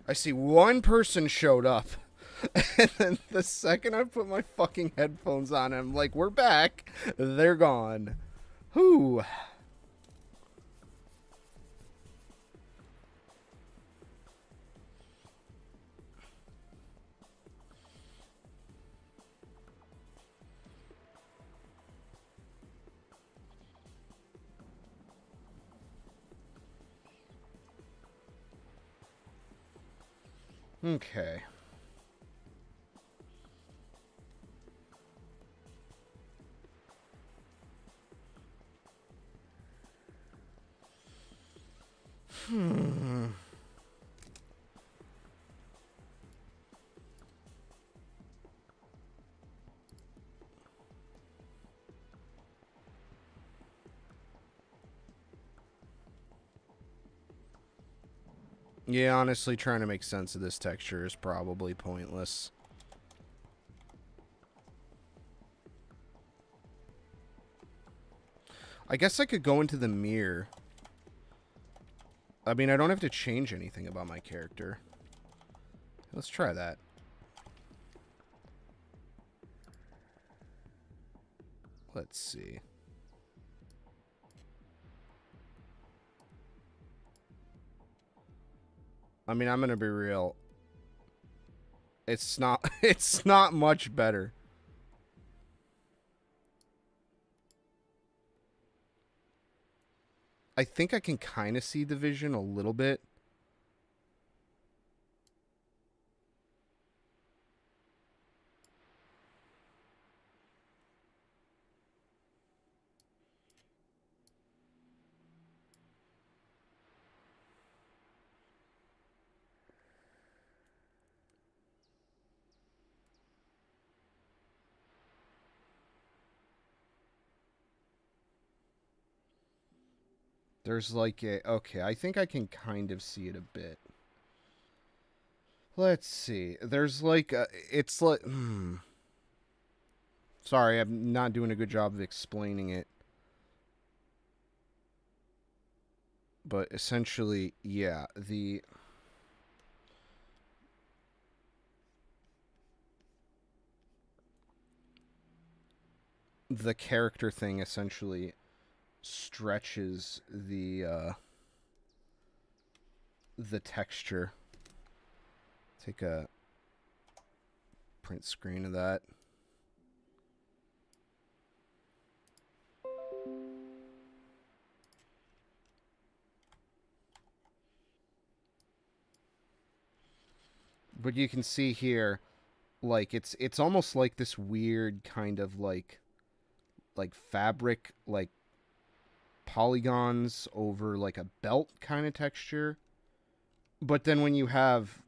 I see one person showed up. And then the second I put my fucking headphones on, I'm like, we're back. They're gone. Whew. Okay. Yeah, honestly, trying to make sense of this texture is probably pointless. I guess I could go into the mirror. I mean, I don't have to change anything about my character. Let's try that. Let's see. I mean, I'm gonna be real. It's not it's not much better. I think I can kind of see the vision a little bit. There's like a... Okay, I think I can kind of see it a bit. Let's see. There's like a... It's like... Sorry, I'm not doing a good job of explaining it. But essentially, yeah, the character thing essentially stretches the texture. Take a print screen of that. But you can see here, like it's almost like this weird kind of like fabric, like polygons over like a belt kind of texture. But then when you have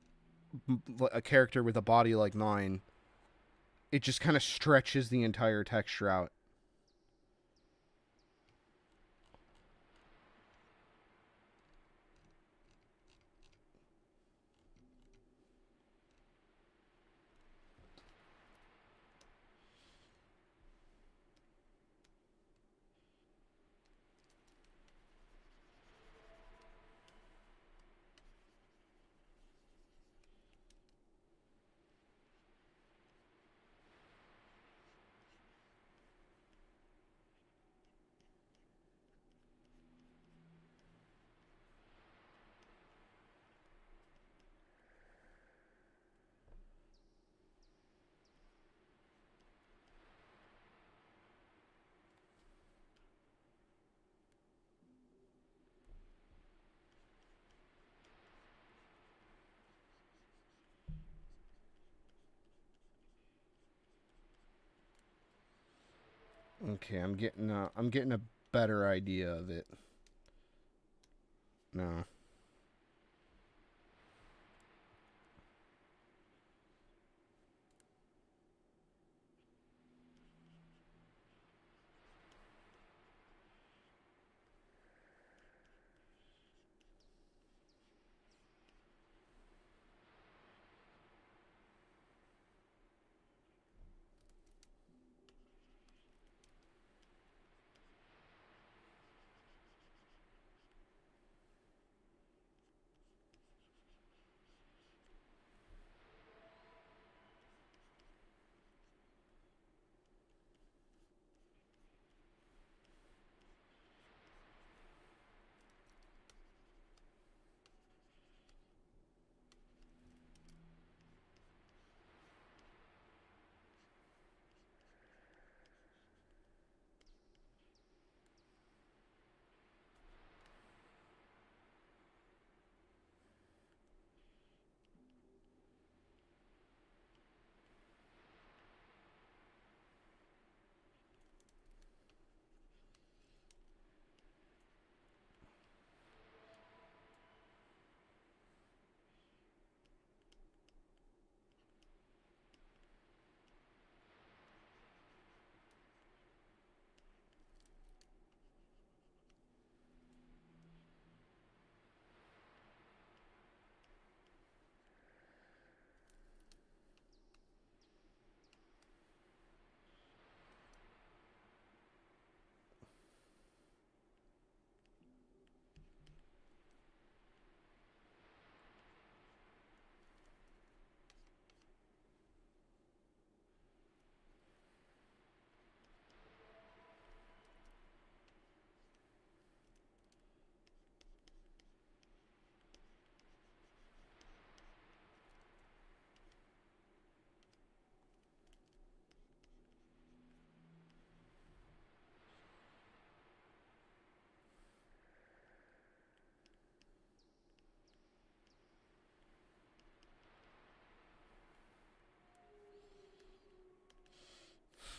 a character with a body like mine, it just kind of stretches the entire texture out. Okay, I'm getting a better idea of it. No.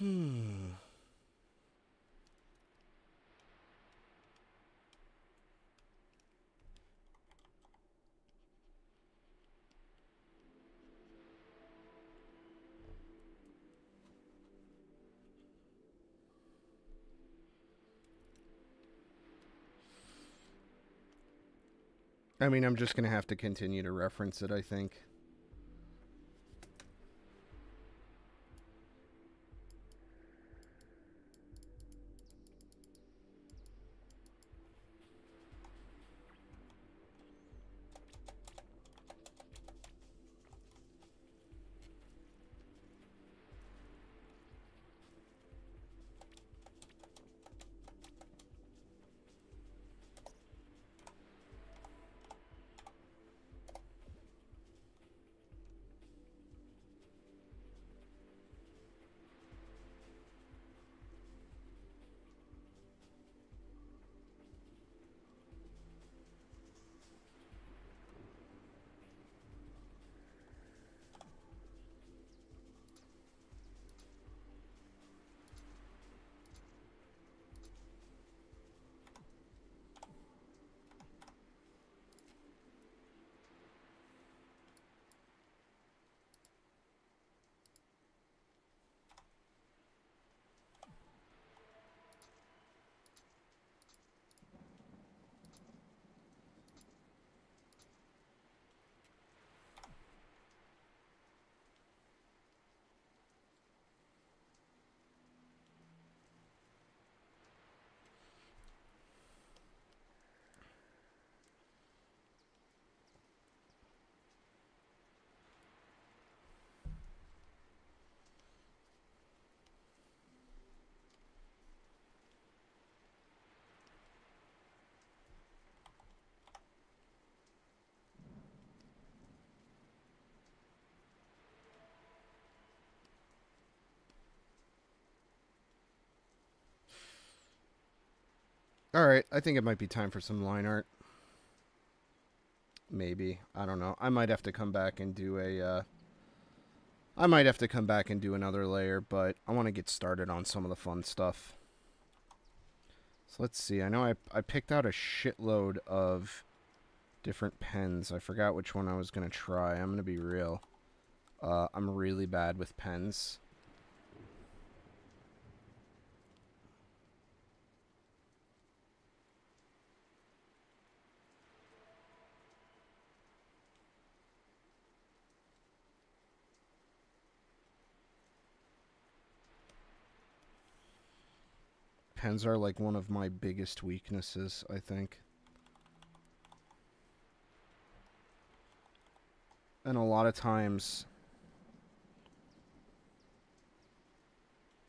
I mean, I'm just going to have to continue to reference it, I think. Alright, I think it might be time for some line art. Maybe. I don't know. I might have to come back and do a, I might have to come back and do another layer, but I want to get started on some of the fun stuff. So let's see. I know I picked out a shitload of different pens. I forgot which one I was going to try. I'm going to be real. I'm really bad with pens. Pens are like one of my biggest weaknesses, I think. And a lot of times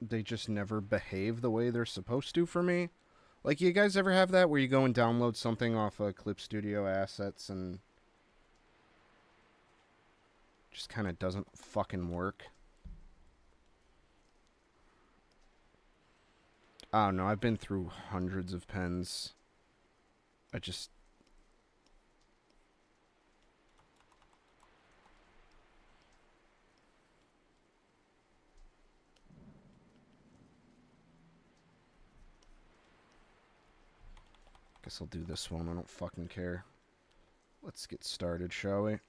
they just never behave the way they're supposed to for me. Like, you guys ever have that where you go and download something off of Clip Studio Assets and just kind of doesn't fucking work? I don't know. I've been through hundreds of pens. I just... guess I'll do this one. I don't fucking care. Let's get started, shall we?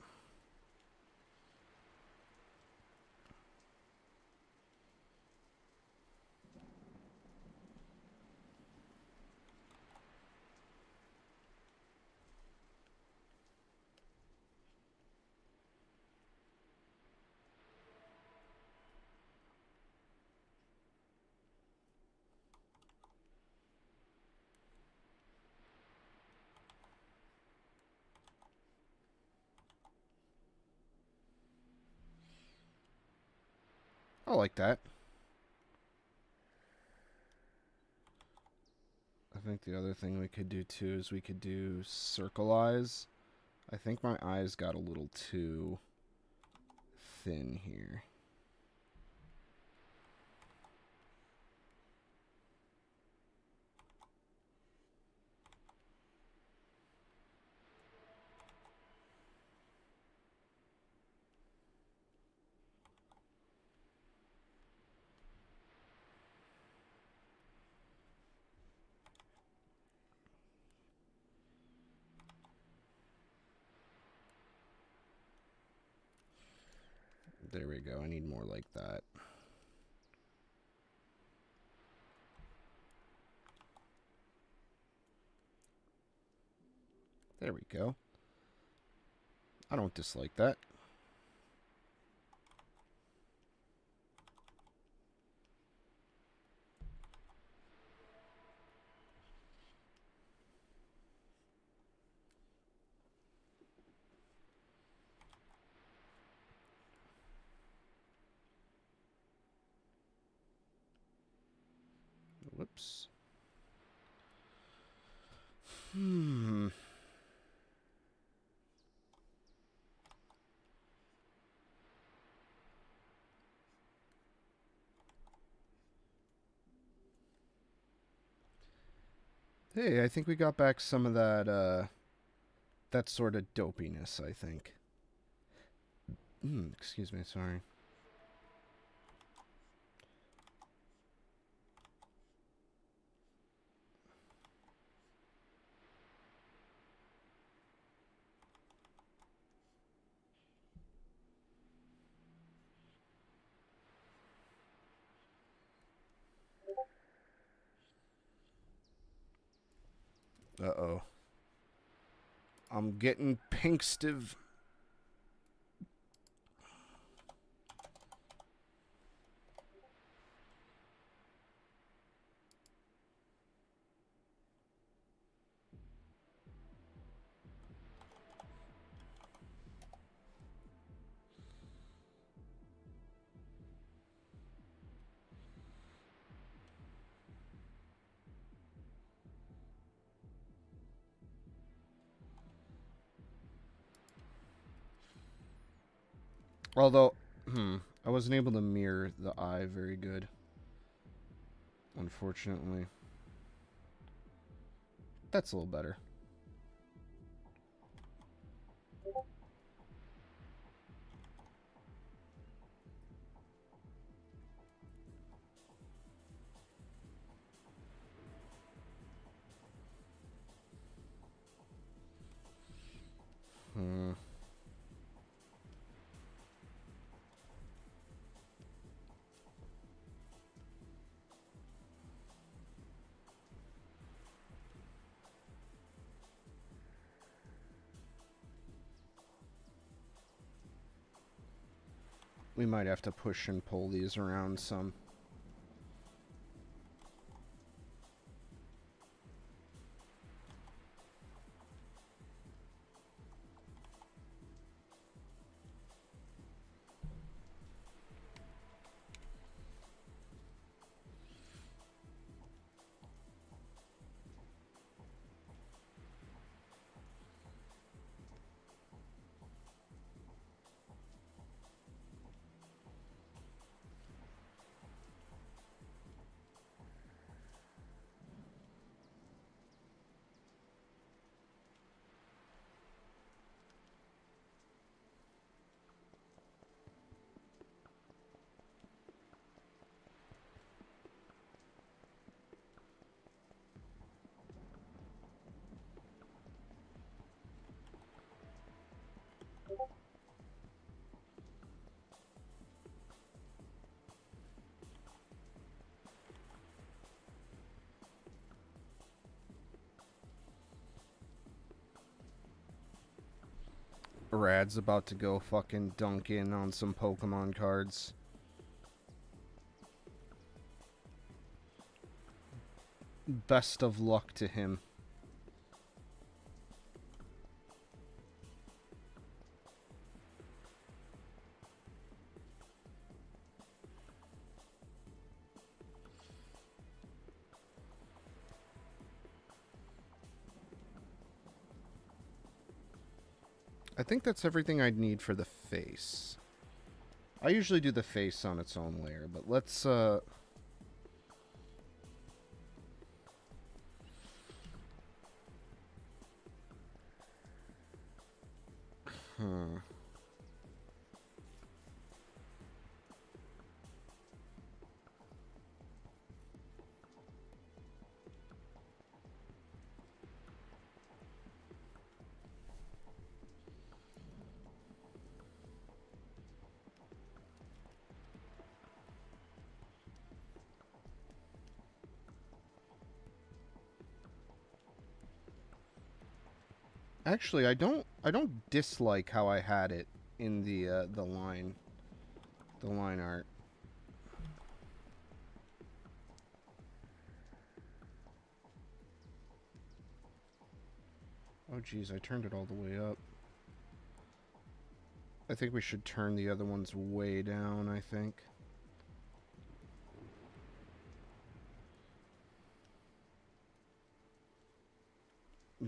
I like that. I think the other thing we could do too is we could do circle eyes. I think my eyes got a little too thin here. There we go. I need more like that. There we go. I don't dislike that. Whoops. Hey, I think we got back some of that, that sort of dopiness, I think. Excuse me, sorry. Uh-oh. I'm getting pinkstive. Although, I wasn't able to mirror the eye very good. Unfortunately. That's a little better. We might have to push and pull these around some. Rad's about to go fucking dunk in on some Pokemon cards. Best of luck to him. I think that's everything I'd need for the face. I usually do the face on its own layer, but let's, Actually, I don't dislike how I had it in the line art. Oh geez, I turned it all the way up. I think we should turn the other ones way down, I think.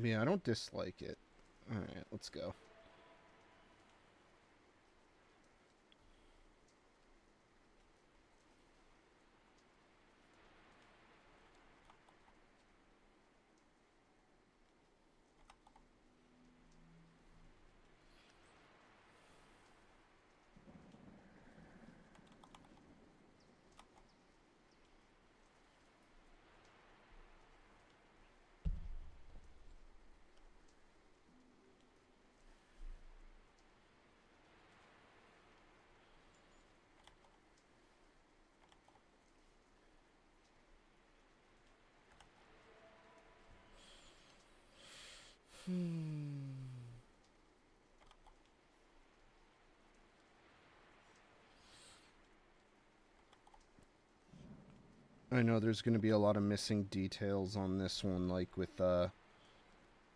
Yeah, I don't dislike it. Alright, let's go. I know there's going to be a lot of missing details on this one, like with I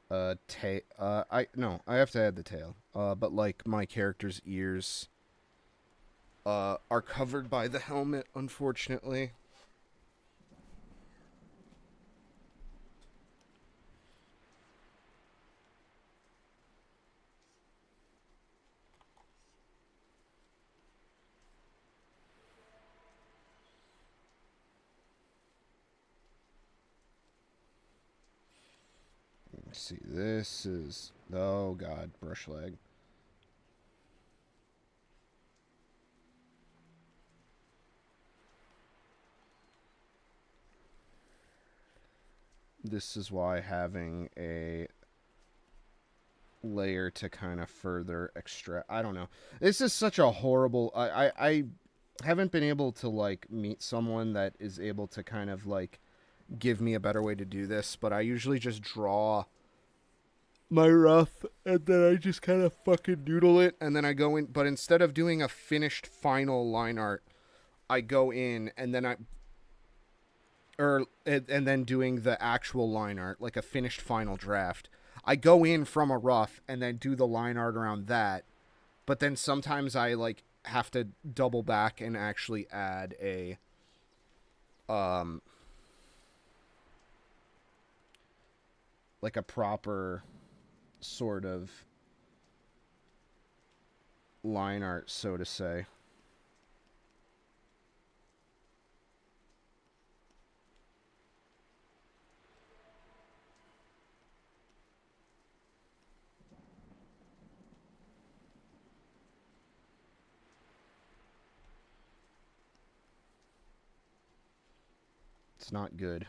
have to add the tail. But like my character's ears are covered by the helmet, unfortunately. Let's see, this is, oh god, brush lag. This is why having a layer to kind of further extract, I don't know. This is such a horrible, I haven't been able to like meet someone that is able to kind of like give me a better way to do this, but I usually just draw my rough and then I just kind of fucking doodle it and then I go in, but instead of doing a finished final line art, I go in and then and then doing the actual line art, like a finished final draft. I go in from a rough and then do the line art around that, but then sometimes I like have to double back and actually add a like a proper sort of line art, so to say. It's not good.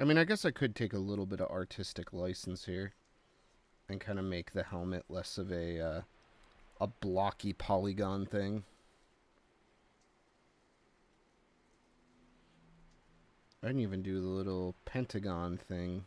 I mean, I guess I could take a little bit of artistic license here and kind of make the helmet less of a blocky polygon thing. I didn't even do the little pentagon thing.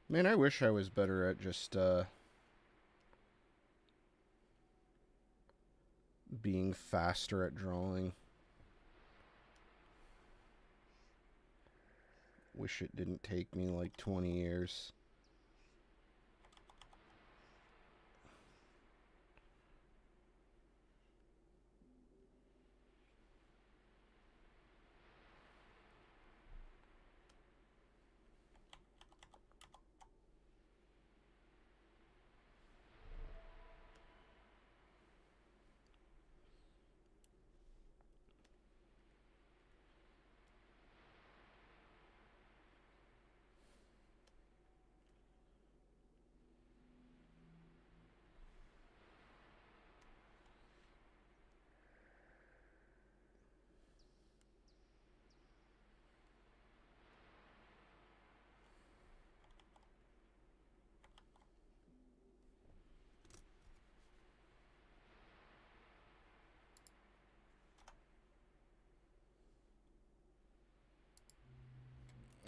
Man, I wish I was better at just, being faster at drawing. Wish it didn't take me like 20 years.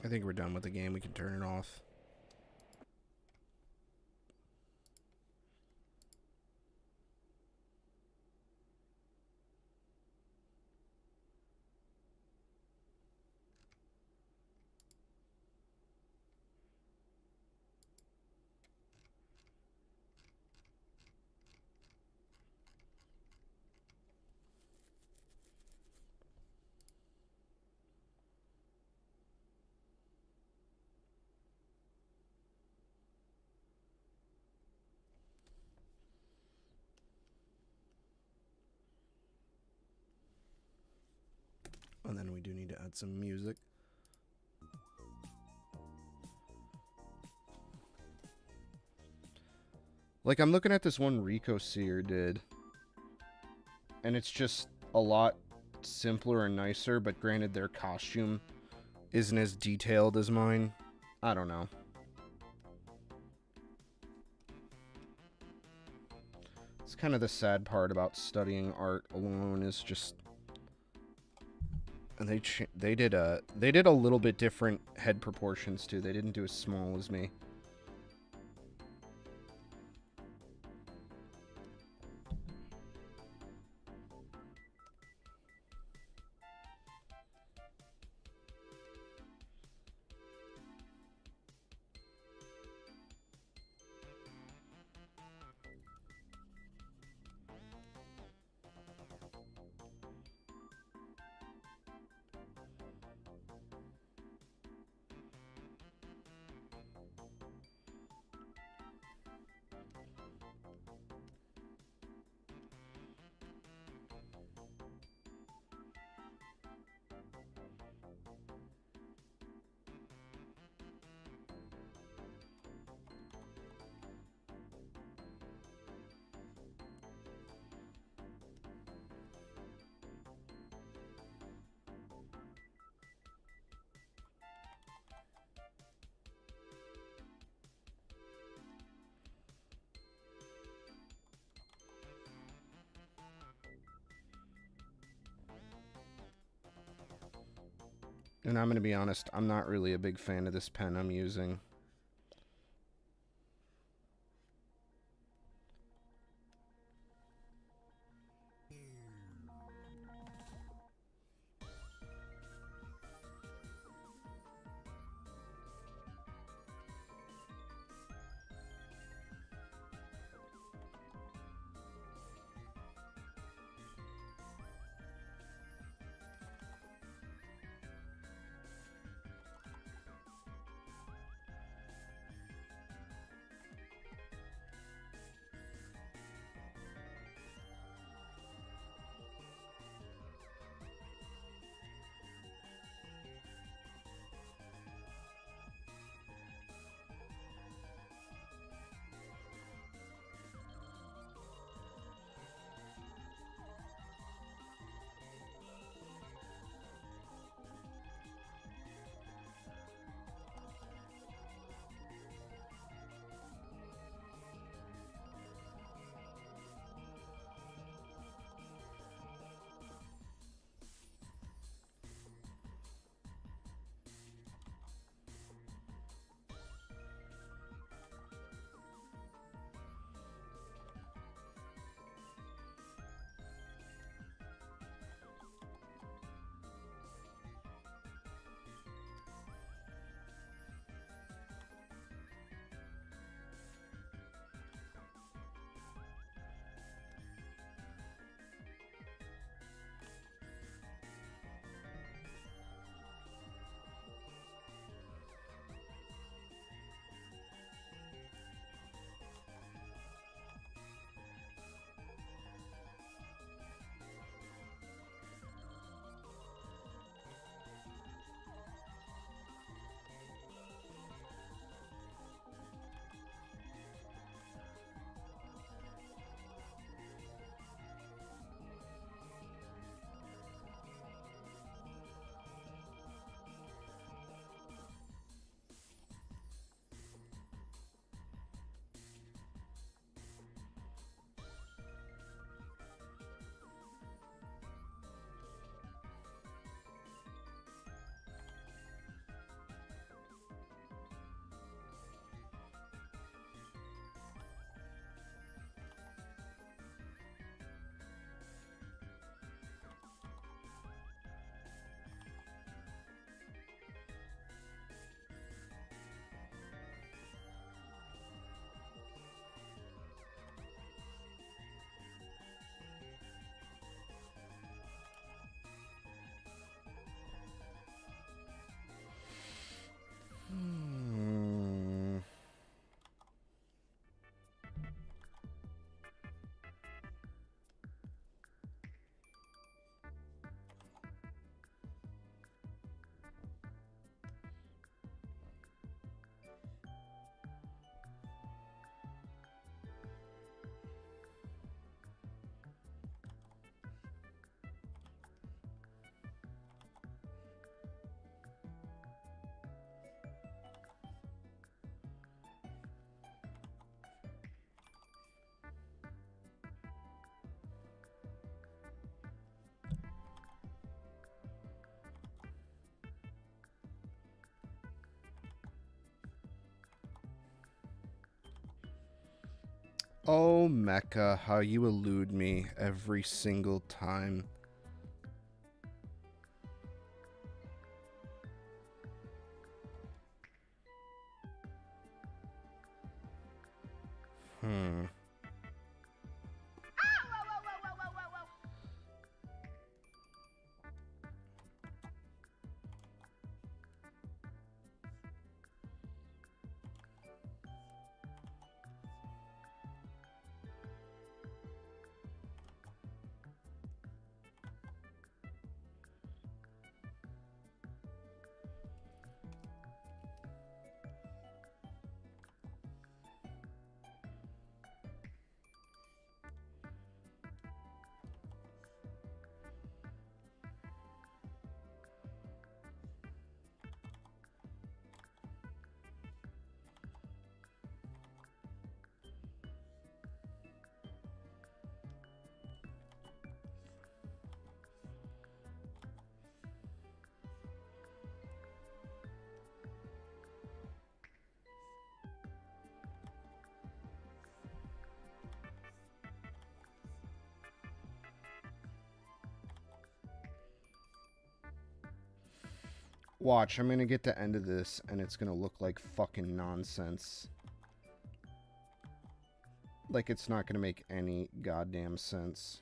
I think we're done with the game. We can turn it off. And then we do need to add some music. Like, I'm looking at this one Rico Seer did, and it's just a lot simpler and nicer, but granted their costume isn't as detailed as mine. I don't know. It's kind of the sad part about studying art alone is just, and they did a little bit different head proportions too. They didn't do as small as me. And I'm going to be honest, I'm not really a big fan of this pen I'm using. Oh, Mecca, how you elude me every single time. Watch, I'm gonna get the end of this, and it's gonna look like fucking nonsense. Like it's not gonna make any goddamn sense.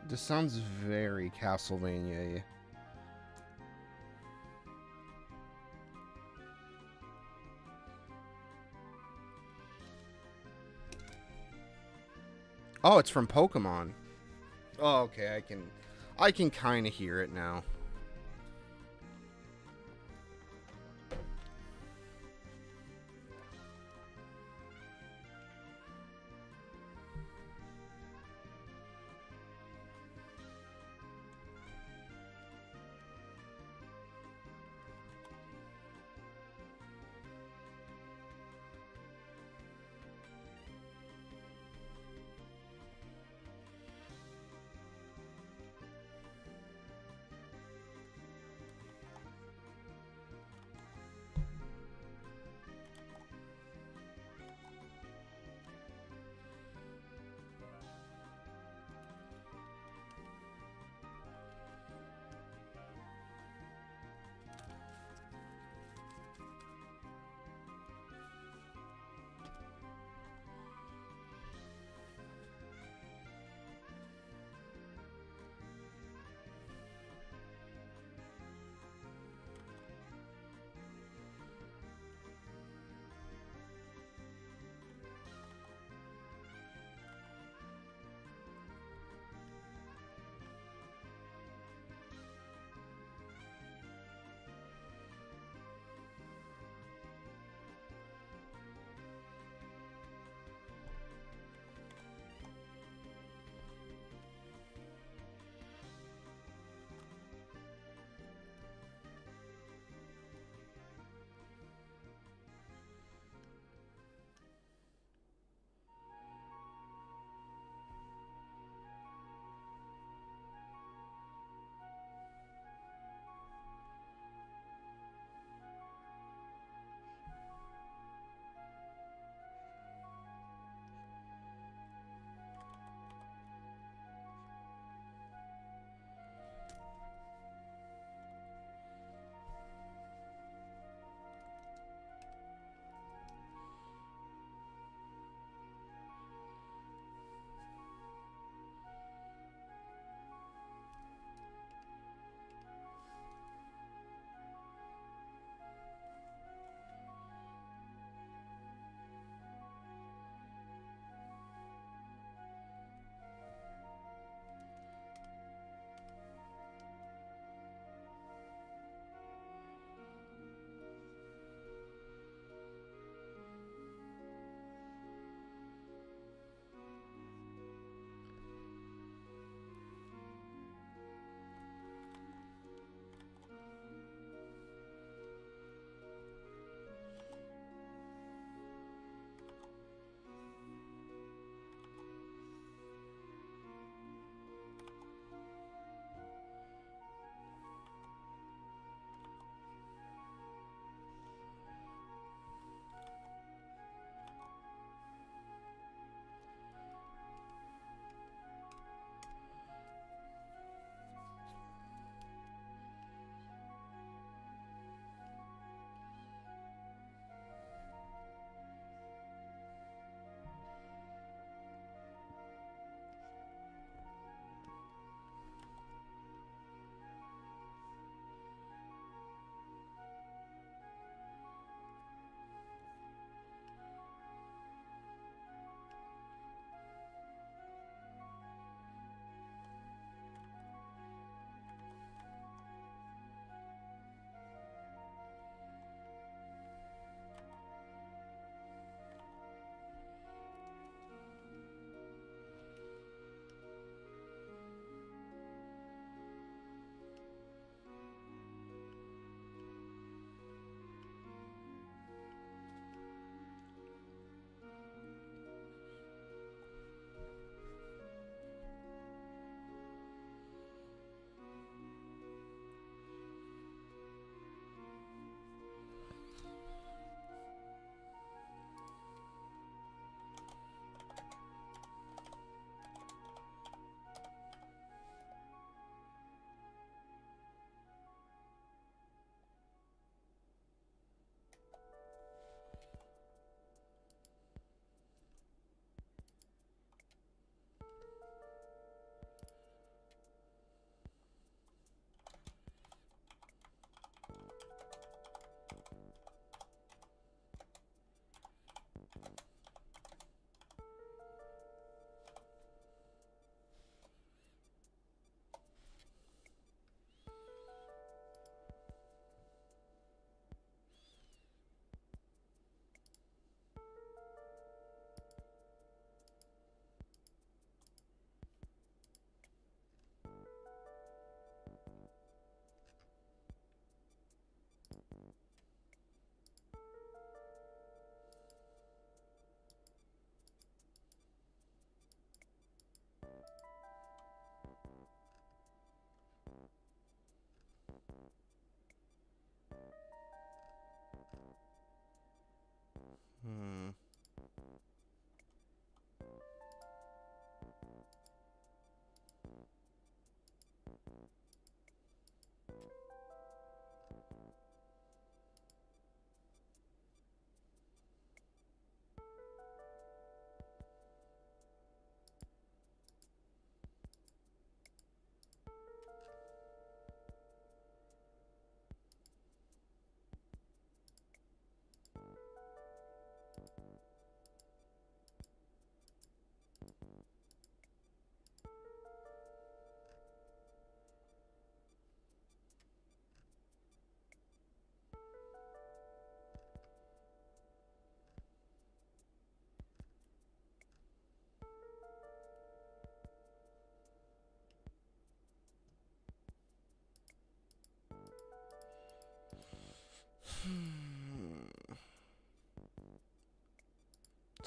This sounds very Castlevania-y. Oh, it's from Pokemon. Oh, okay, I can kind of hear it now.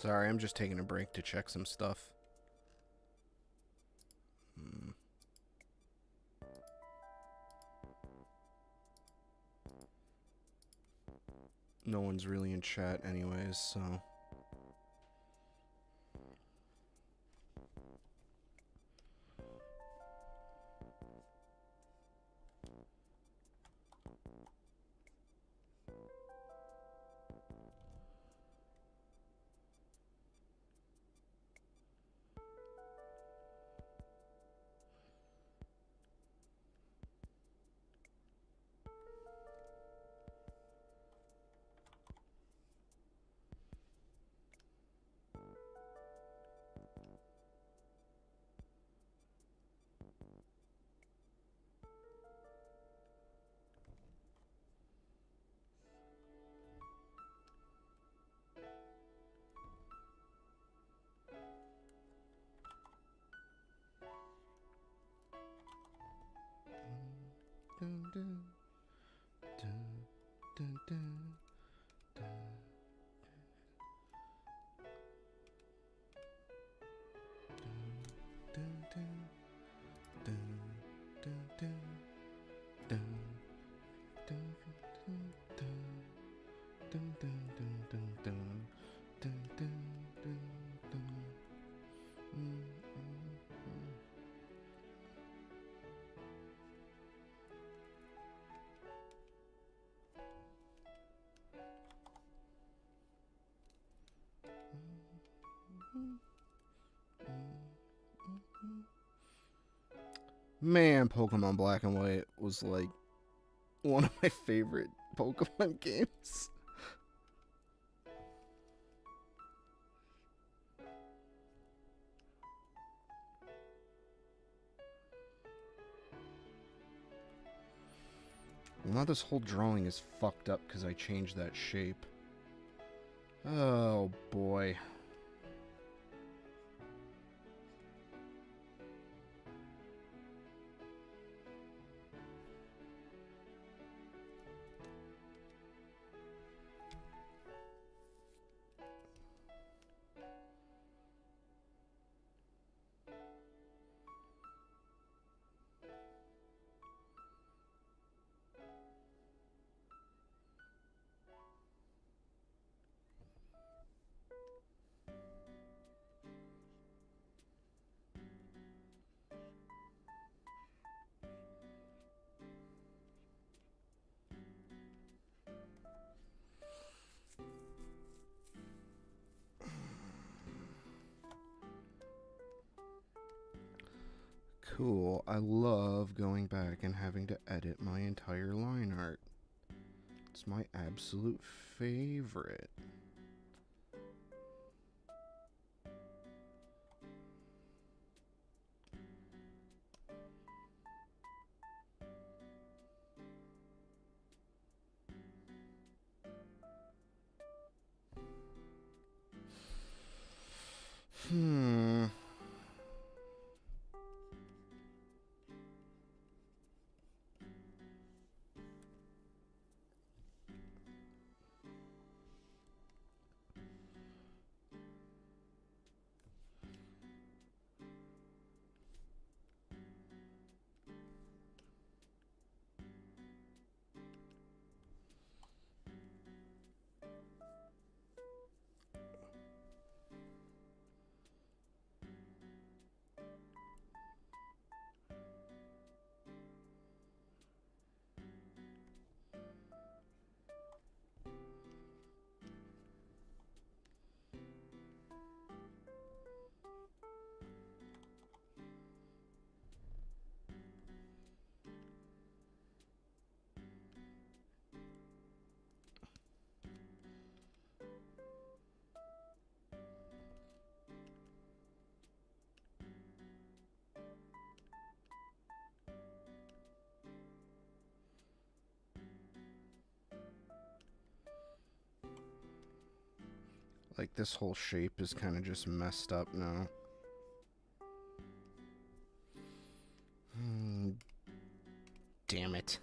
Sorry, I'm just taking a break to check some stuff. No one's really in chat anyways, so... Dun, dun, dun, dun, dun, dun. Dun, dun, dun, dun, dun, dun, dun, dun, dun, dun, dun, dun, dun, dun, dun, dun. Man, Pokemon Black and White was like one of my favorite Pokemon games. Well, now this whole drawing is fucked up because I changed that shape. Oh boy. Cool. I love going back and having to edit my entire line art. It's my absolute favorite. Like, this whole shape is kind of just messed up now. Damn it.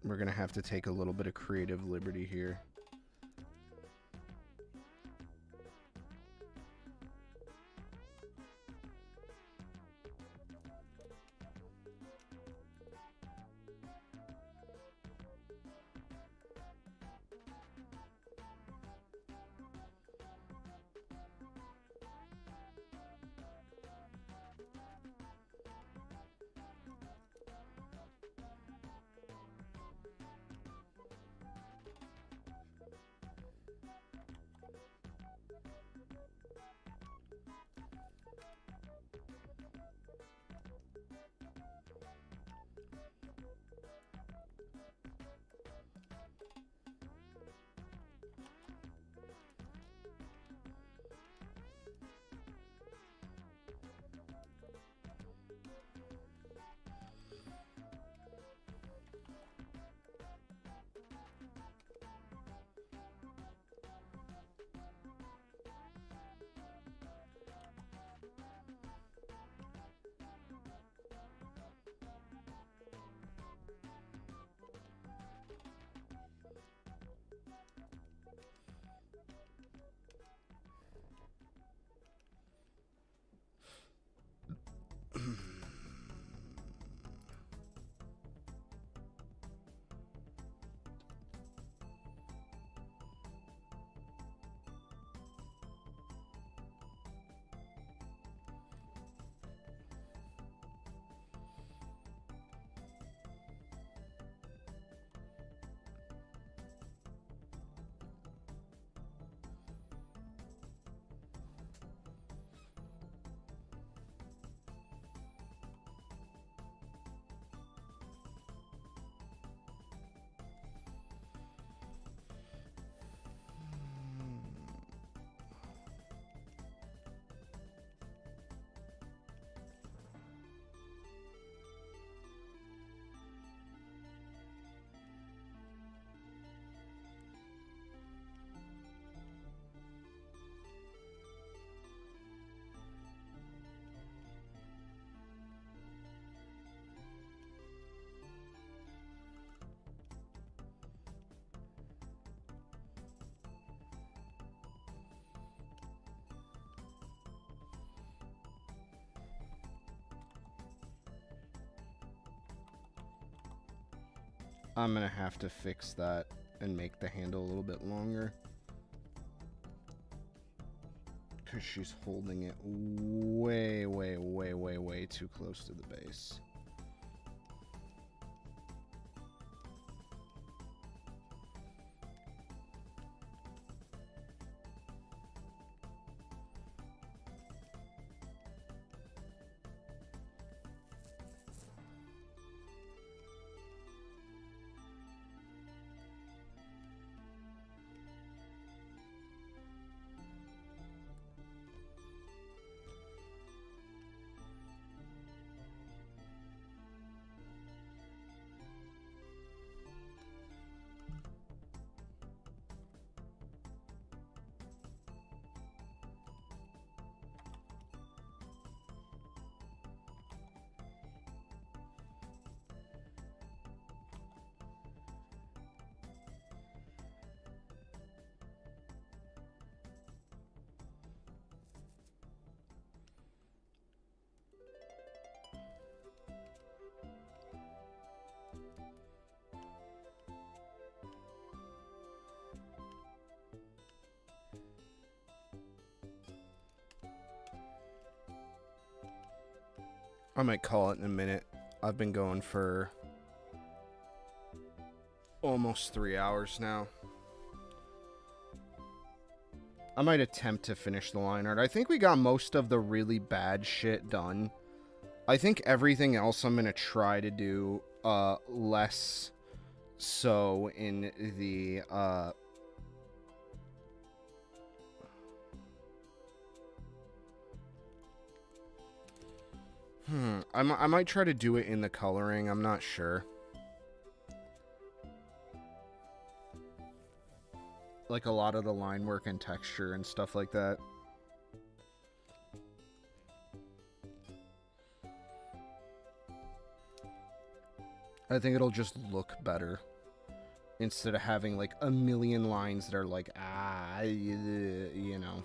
We're gonna have to take a little bit of creative liberty here. I'm gonna have to fix that and make the handle a little bit longer. Because she's holding it way, way, way, way, way too close to the base. I might call it in a minute. I've been going for almost 3 hours now. I might attempt to finish the line art. I think we got most of the really bad shit done. I think everything else I'm going to try to do less so in the I might try to do it in the coloring. I'm not sure. Like a lot of the line work and texture and stuff like that. I think it'll just look better. instead of having like a million lines that are like, you know.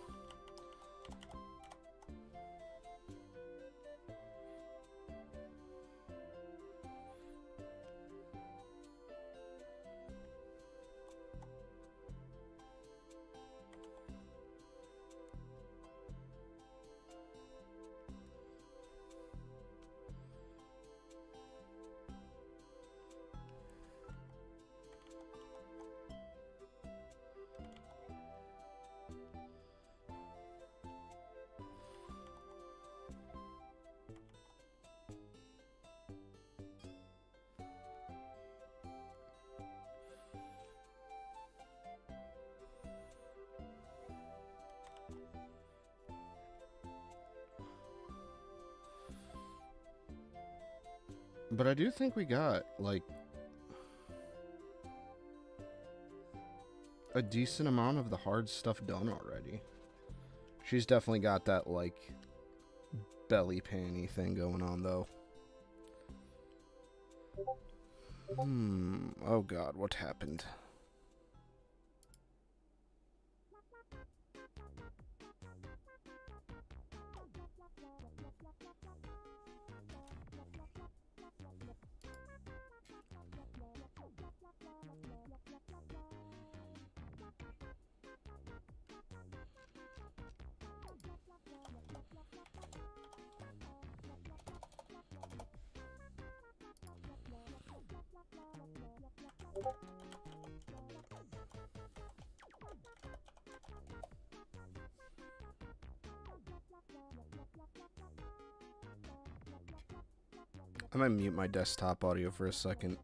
But I do think we got, like, a decent amount of the hard stuff done already. She's definitely got that, like, belly panty thing going on, though. Oh god, what happened? I might mute my desktop audio for a second.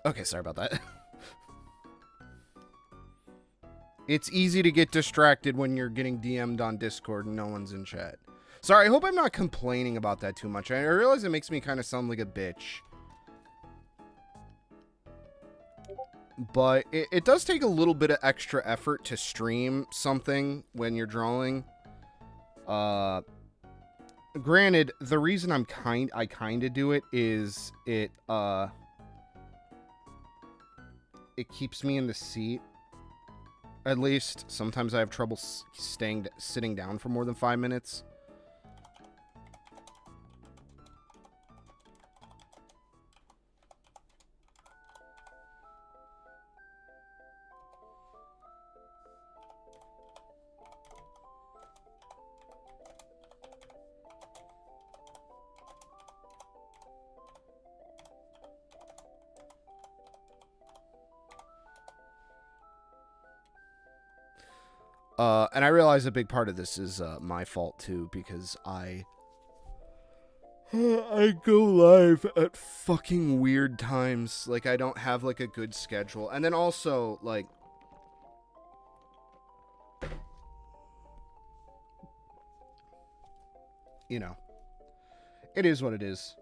Okay, sorry about that. It's easy to get distracted when you're getting DM'd on Discord and no one's in chat. Sorry, I hope I'm not complaining about that too much. I realize it makes me kind of sound like a bitch. But it does take a little bit of extra effort to stream something when you're drawing. Granted, the reason I kind of do it is it keeps me in the seat. At least sometimes I have trouble sitting down for more than 5 minutes. And I realize a big part of this is my fault too, because I go live at fucking weird times. Like, I don't have like a good schedule. And then also, like, you know, it is what it is.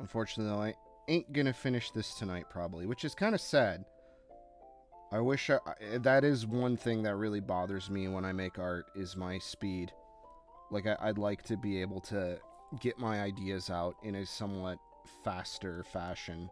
Unfortunately, though, I ain't gonna finish this tonight, probably, which is kind of sad. I wish that is one thing that really bothers me when I make art, is my speed. Like, I'd like to be able to get my ideas out in a somewhat faster fashion.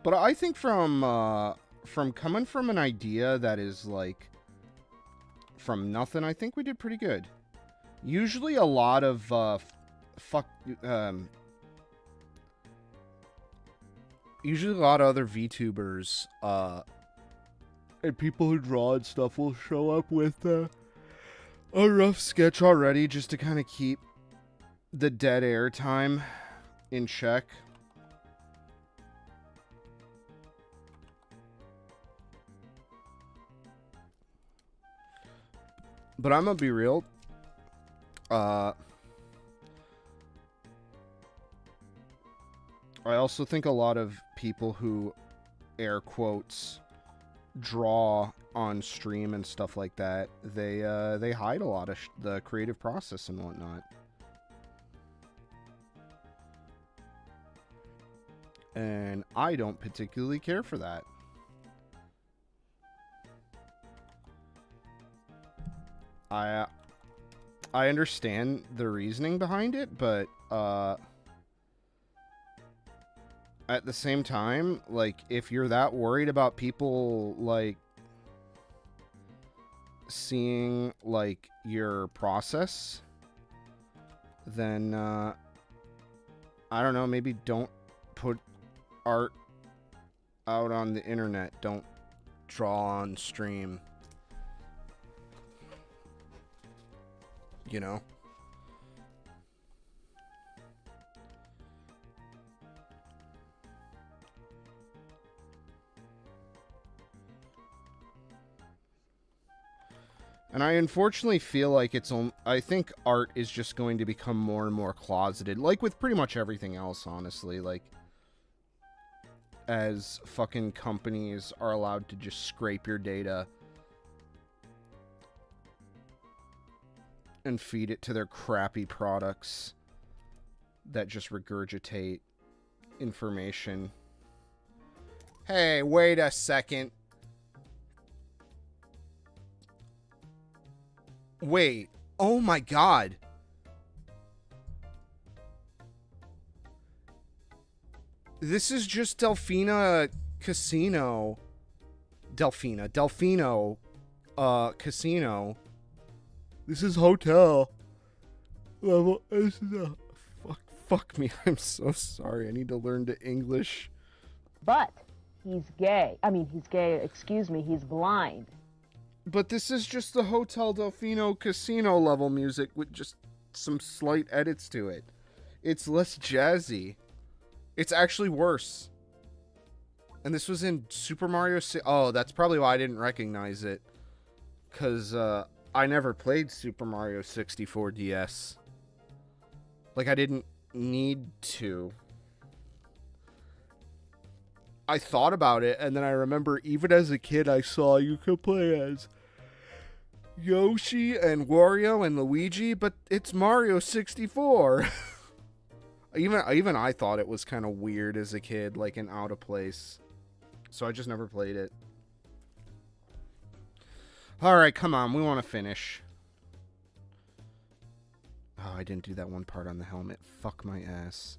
But I think from coming from an idea that is like from nothing, I think we did pretty good. Usually a lot of usually a lot of other VTubers and people who draw and stuff will show up with a rough sketch already just to kind of keep the dead air time in check. But I'm gonna be real. I also think a lot of people who, air quotes, draw on stream and stuff like that, they hide a lot of the creative process and whatnot. And I don't particularly care for that. I understand the reasoning behind it, but at the same time, like, if you're that worried about people like seeing like your process, then I don't know, maybe don't put art out on the internet. Don't draw on stream. You know? And I unfortunately feel like I think art is just going to become more and more closeted, like with pretty much everything else, honestly. Like, as fucking companies are allowed to just scrape your data and feed it to their crappy products that just regurgitate information. Hey, wait a second. Wait. Oh my god. This is just Delfino Casino. This is hotel level. This is a fuck me. I'm so sorry. I need to learn the English. But he's gay. I mean, he's gay. Excuse me. He's blind. But this is just the Hotel Delfino Casino level music with just some slight edits to it. It's less jazzy. It's actually worse. And this was in Super Mario 6. Oh, that's probably why I didn't recognize it. Because I never played Super Mario 64 DS. Like, I didn't need to. I thought about it, and then I remember even as a kid I saw you could play as Yoshi and Wario and Luigi, but it's Mario 64. Even I thought it was kind of weird as a kid, like and out of place. So I just never played it. Alright, come on, we want to finish. Oh, I didn't do that one part on the helmet. Fuck my ass.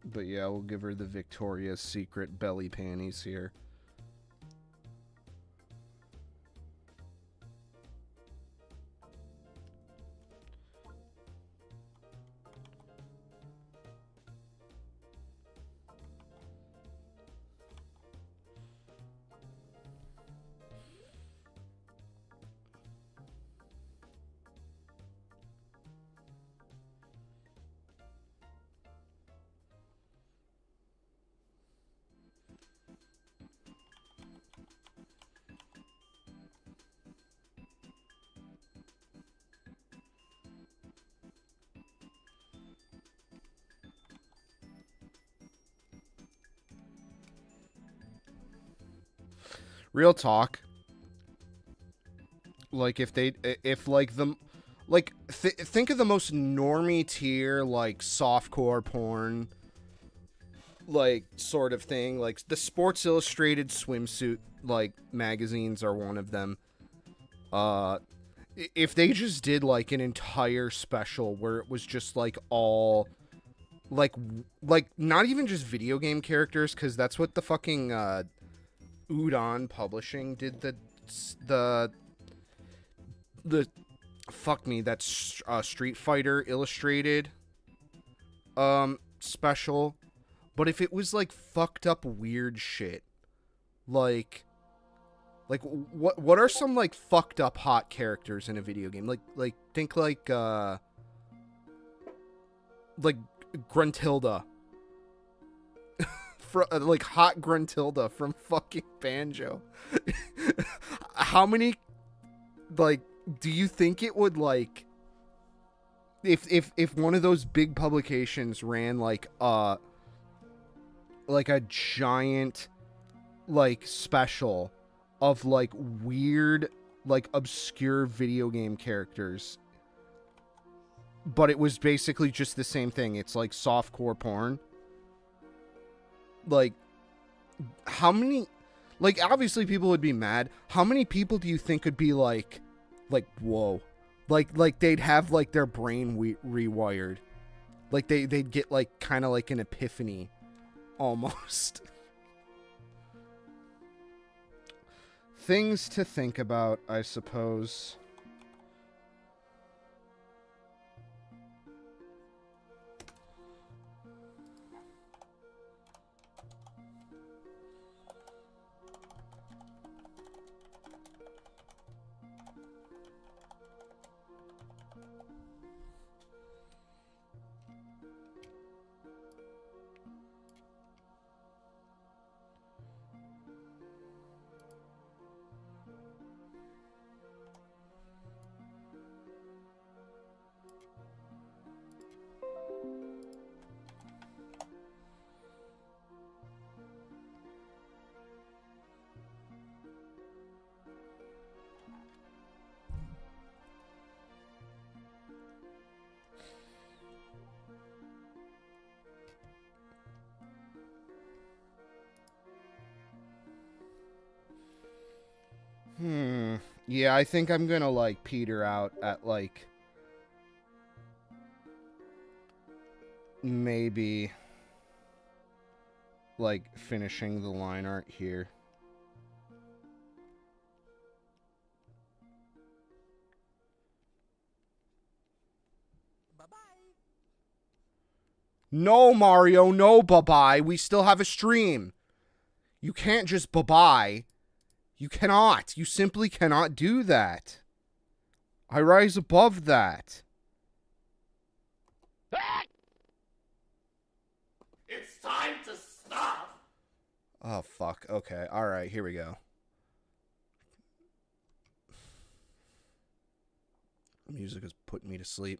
But yeah, we'll give her the Victoria's Secret belly panties here. Real talk. Like, think of the most normie tier, like, softcore porn, like, sort of thing. Like, the Sports Illustrated swimsuit, like, magazines are one of them. If they just did, like, an entire special where it was just, like, all, like not even just video game characters, because that's what the fucking Udon Publishing did. The fuck me, that's Street Fighter Illustrated special. But if it was like fucked up weird shit, like what are some like fucked up hot characters in a video game? Like think like Gruntilda. Like hot Gruntilda from fucking Banjo. How many, like, do you think it would, like, if one of those big publications ran like a giant like special of like weird, like obscure video game characters, but it was basically just the same thing. It's like softcore porn. Like, how many, like, obviously people would be mad. How many people do you think would be like, whoa, like they'd have like their brain rewired, like they'd get like kind of like an epiphany, almost. Things to think about, I suppose. Yeah, I think I'm gonna, like, peter out at, like, maybe, like, finishing the line art here. Bye-bye. No, Mario, no bye-bye. We still have a stream. You can't just bye-bye. You cannot. You simply cannot do that. I rise above that. It's time to stop! Oh, fuck. Okay. All right. Here we go. Music is putting me to sleep.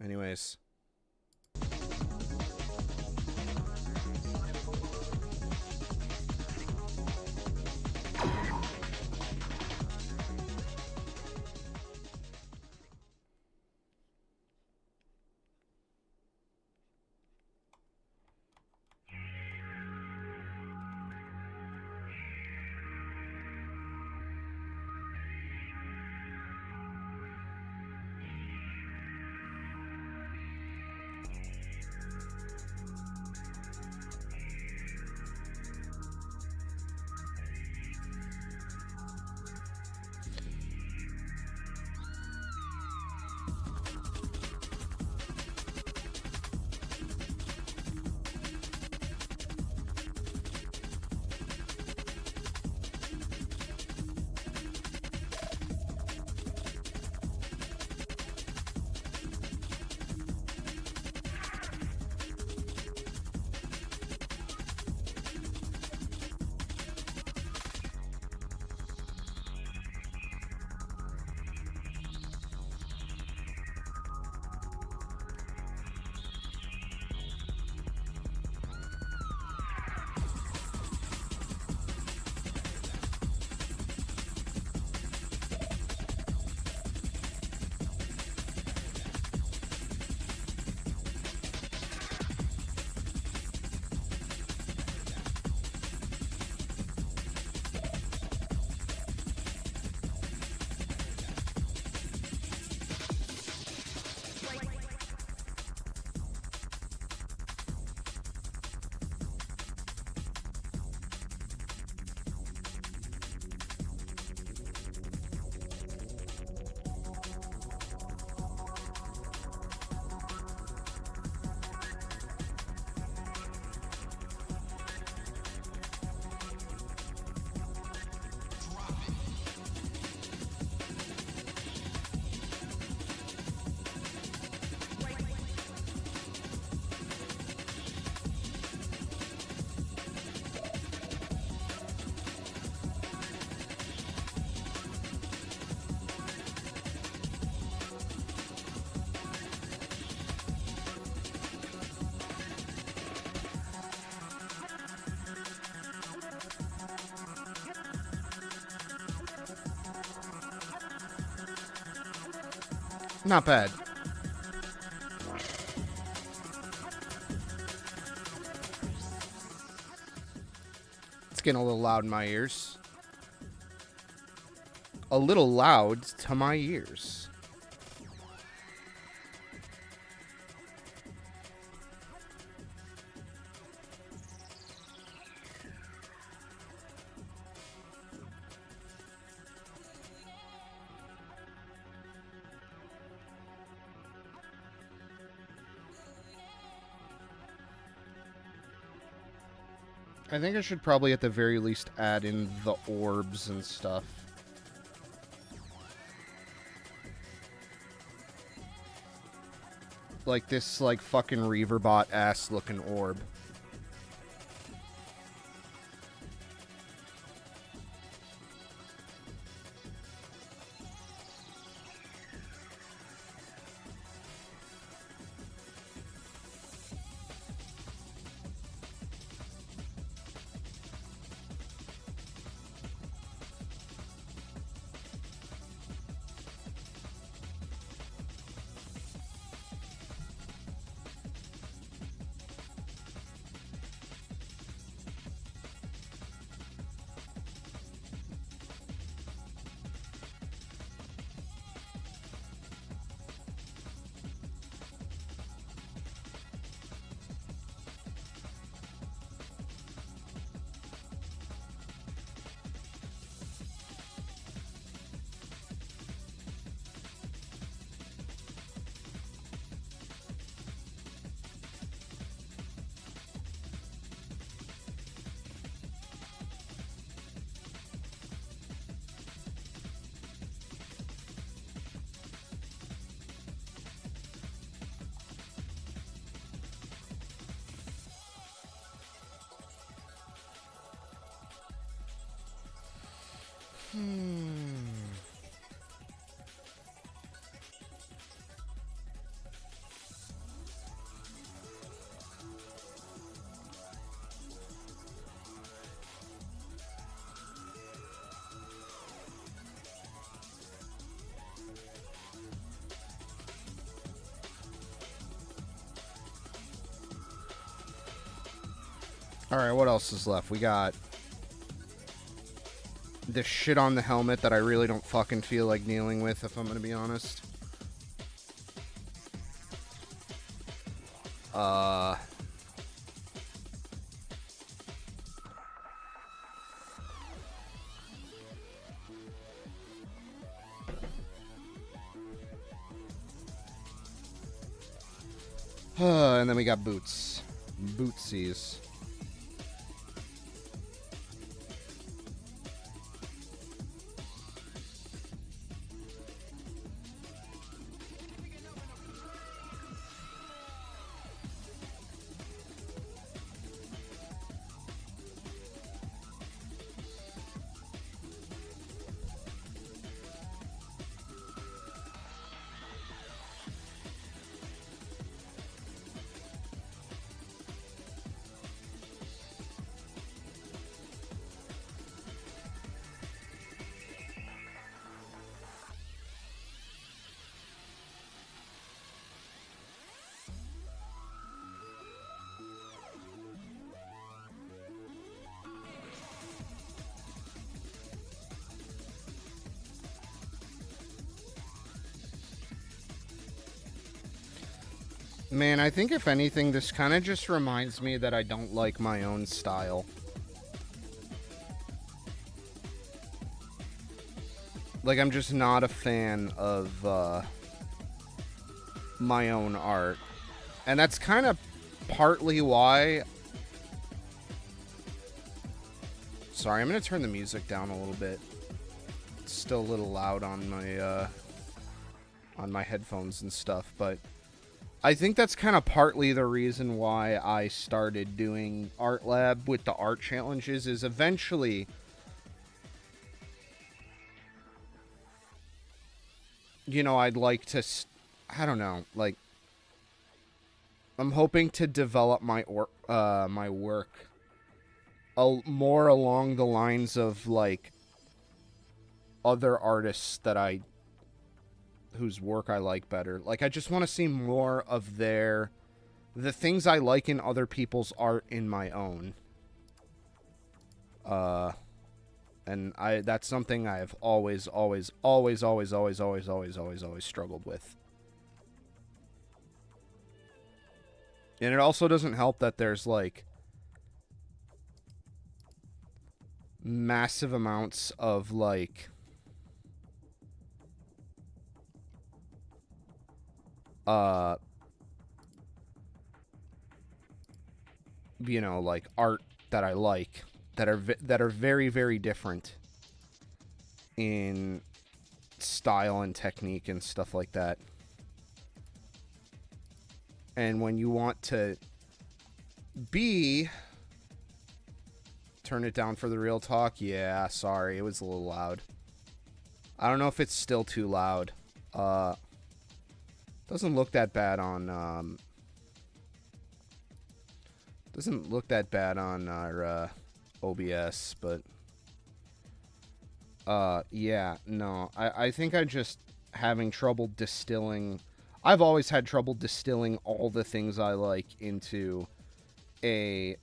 Anyways. Not bad. It's getting a little loud in my ears. A little loud to my ears. I think I should probably at the very least add in the orbs and stuff. Like this, like, fucking Reaverbot ass looking orb. Alright, what else is left? We got this shit on the helmet that I really don't fucking feel like dealing with, if I'm gonna be honest. And then we got boots. Bootsies. Man, I think if anything, this kind of just reminds me that I don't like my own style. Like, I'm just not a fan of my own art. And that's kind of partly why... Sorry, I'm going to turn the music down a little bit. It's still a little loud on my headphones and stuff, but... I think that's kind of partly the reason why I started doing Artlab with the art challenges, is eventually, you know, I'd like to, I don't know, like, I'm hoping to develop my my work more along the lines of, like, other artists that I whose work I like better. Like, I just want to see more of the things I like in other people's art in my own. And that's something I have always struggled with. And it also doesn't help that there's, like, massive amounts of, like, you know, like, art that I like that are very, very different in style and technique and stuff like that. And when you want to turn it down for the real talk, yeah, sorry, it was a little loud. I don't know if it's still too loud. Doesn't look that bad on our OBS, but yeah, no, I think I'm just having trouble distilling. I've always had trouble distilling all the things I like into a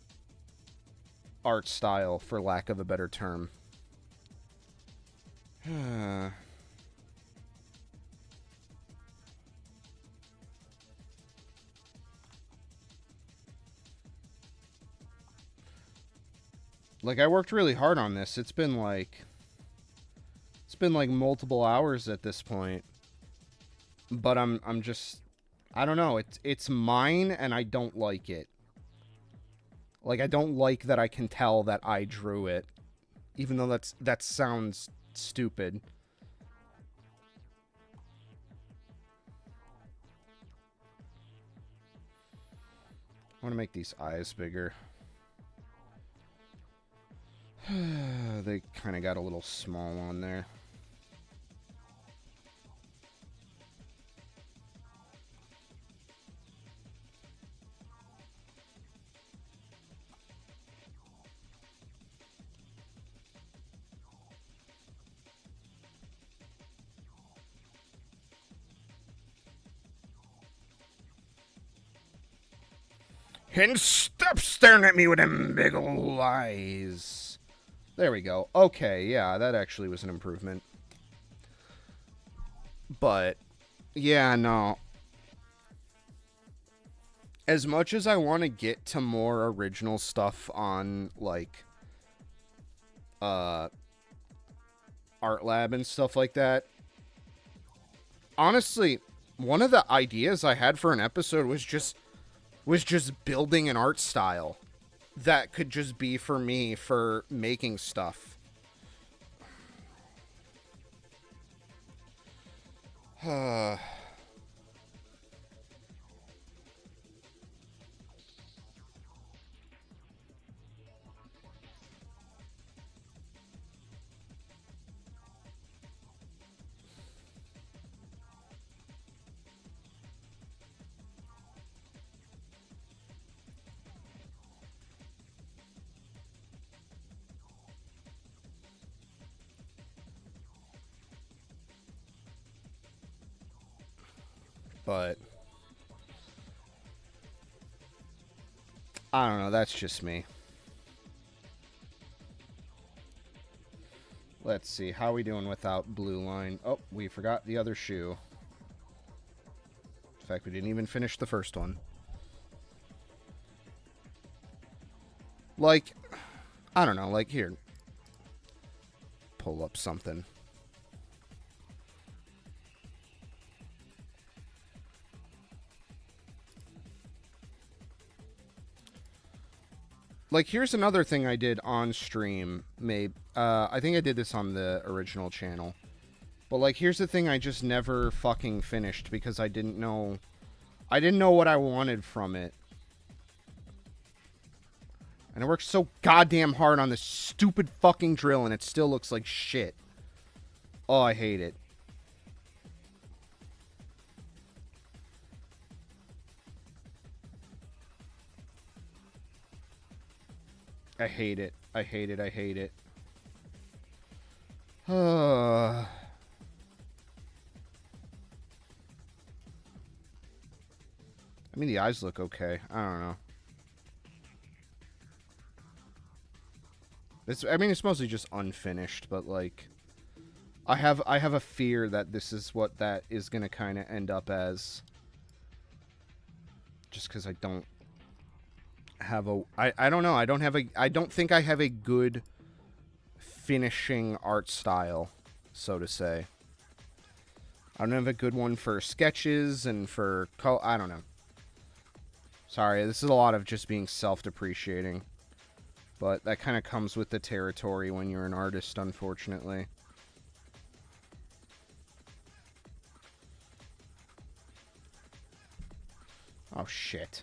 art style, for lack of a better term. Like, I worked really hard on this. It's been like multiple hours at this point. But I'm just, I don't know. It's mine, and I don't like it. Like, I don't like that I can tell that I drew it, even though that sounds stupid. I want to make these eyes bigger. They kind of got a little small on there. And stop staring at me with them big ol' eyes. There we go. Okay, yeah, that actually was an improvement. But, yeah, no. As much as I want to get to more original stuff on, like, Artlab and stuff like that, honestly, one of the ideas I had for an episode was just building an art style that could just be for me for making stuff. But I don't know, that's just me. Let's see, how are we doing without blue line? Oh, we forgot the other shoe. In fact, we didn't even finish the first one. Like, I don't know, like, here. Pull up something. Like, here's another thing I did on stream. I think I did this on the original channel. But, like, here's the thing I just never fucking finished because I didn't know what I wanted from it. And I worked so goddamn hard on this stupid fucking drill and it still looks like shit. Oh, I hate it. I hate it. I hate it. I hate it. I mean, the eyes look okay. I don't know. I mean, it's mostly just unfinished, but like, I have a fear that this is what that is gonna kind of end up as. Just because I don't have a, I don't know. I don't think I have a good finishing art style, so to say. I don't have a good one for sketches and for I don't know. Sorry, this is a lot of just being self-depreciating. But that kind of comes with the territory when you're an artist, unfortunately. Oh, shit.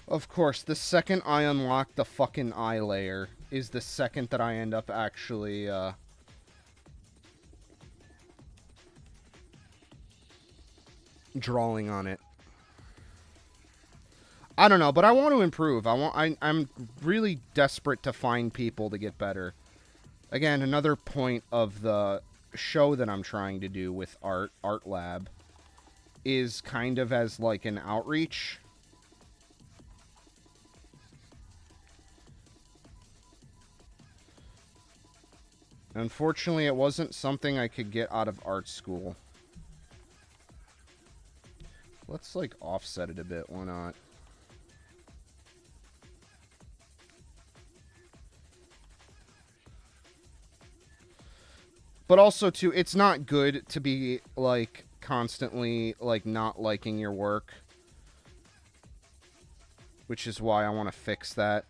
Of course, the second I unlock the fucking eye layer is the second that I end up actually, drawing on it. I don't know, but I want to improve. I'm really desperate to find people to get better. Again, another point of the show that I'm trying to do with Artlab is kind of as like an outreach. Unfortunately, it wasn't something I could get out of art school. Let's, like, offset it a bit. Why not? But also, too, it's not good to be, like, constantly, like, not liking your work. Which is why I want to fix that.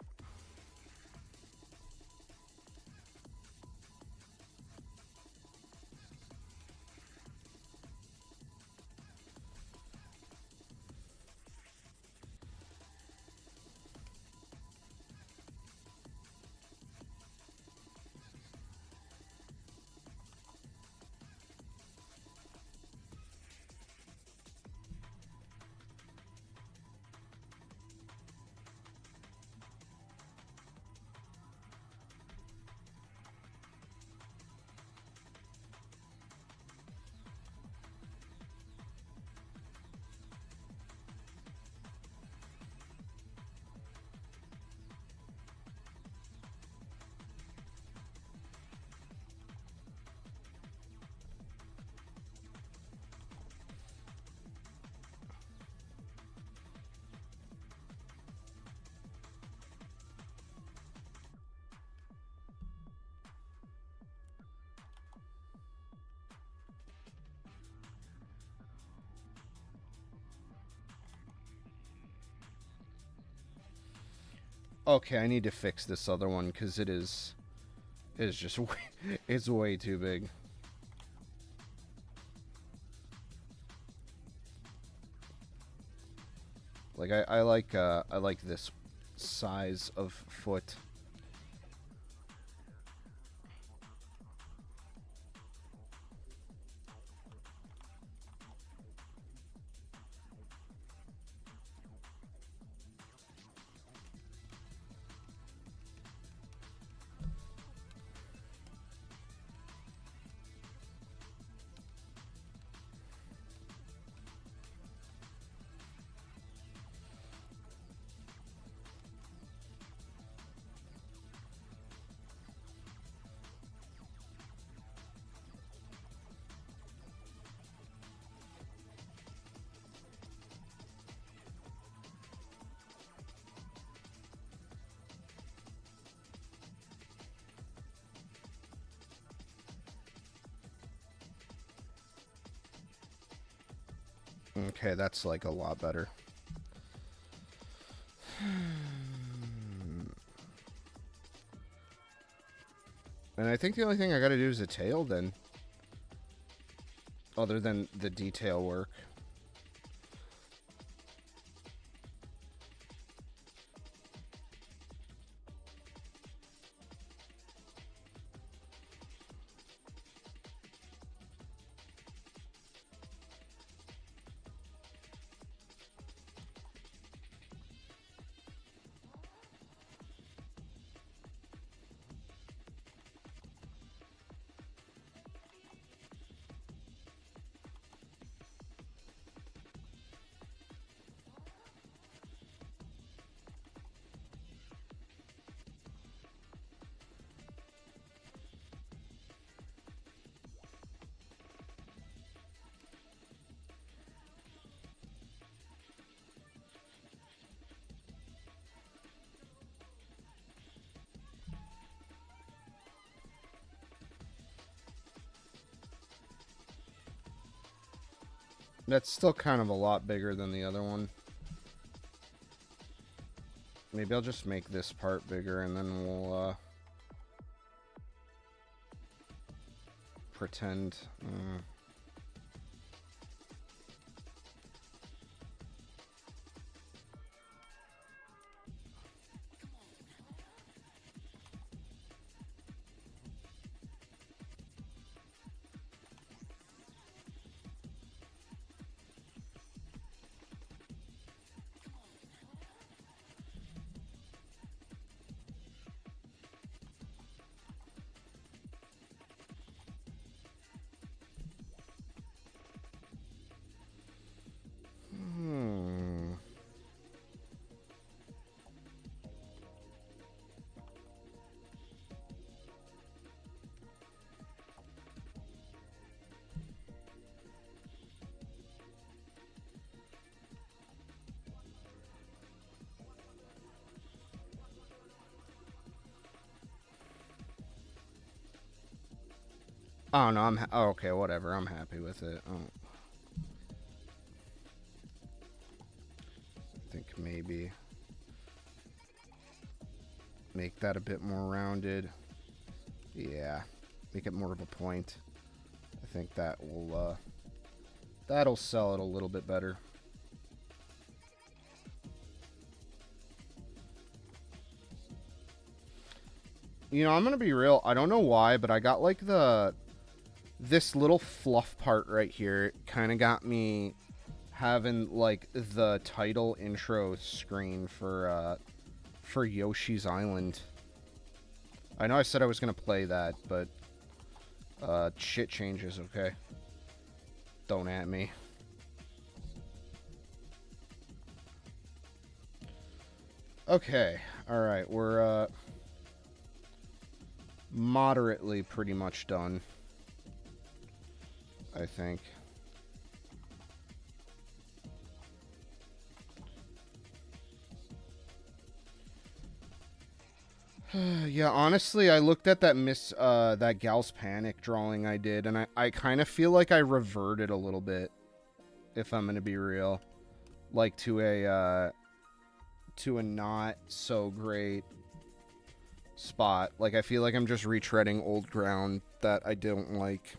Okay, I need to fix this other one because it is just it's way too big. Like I like this size of foot. Okay, that's like a lot better. And I think the only thing I gotta do is a tail then. Other than the detail work. That's still kind of a lot bigger than the other one. Maybe I'll just make this part bigger and then we'll pretend. Oh no, oh, okay, whatever. I'm happy with it. Oh. I think maybe make that a bit more rounded. Yeah, make it more of a point. I think that will that'll sell it a little bit better. You know, I'm gonna be real. I don't know why, but I got like this little fluff part right here kind of got me having like the title intro screen for Yoshi's Island. I know I said I was gonna play that, but shit changes, okay? Don't at me. Okay, alright, we're moderately pretty much done, I think. Yeah, honestly, I looked at that that Gal's Panic drawing I did, and I kind of feel like I reverted a little bit, if I'm gonna be real, like to a not so great spot. Like I feel like I'm just retreading old ground that I don't like.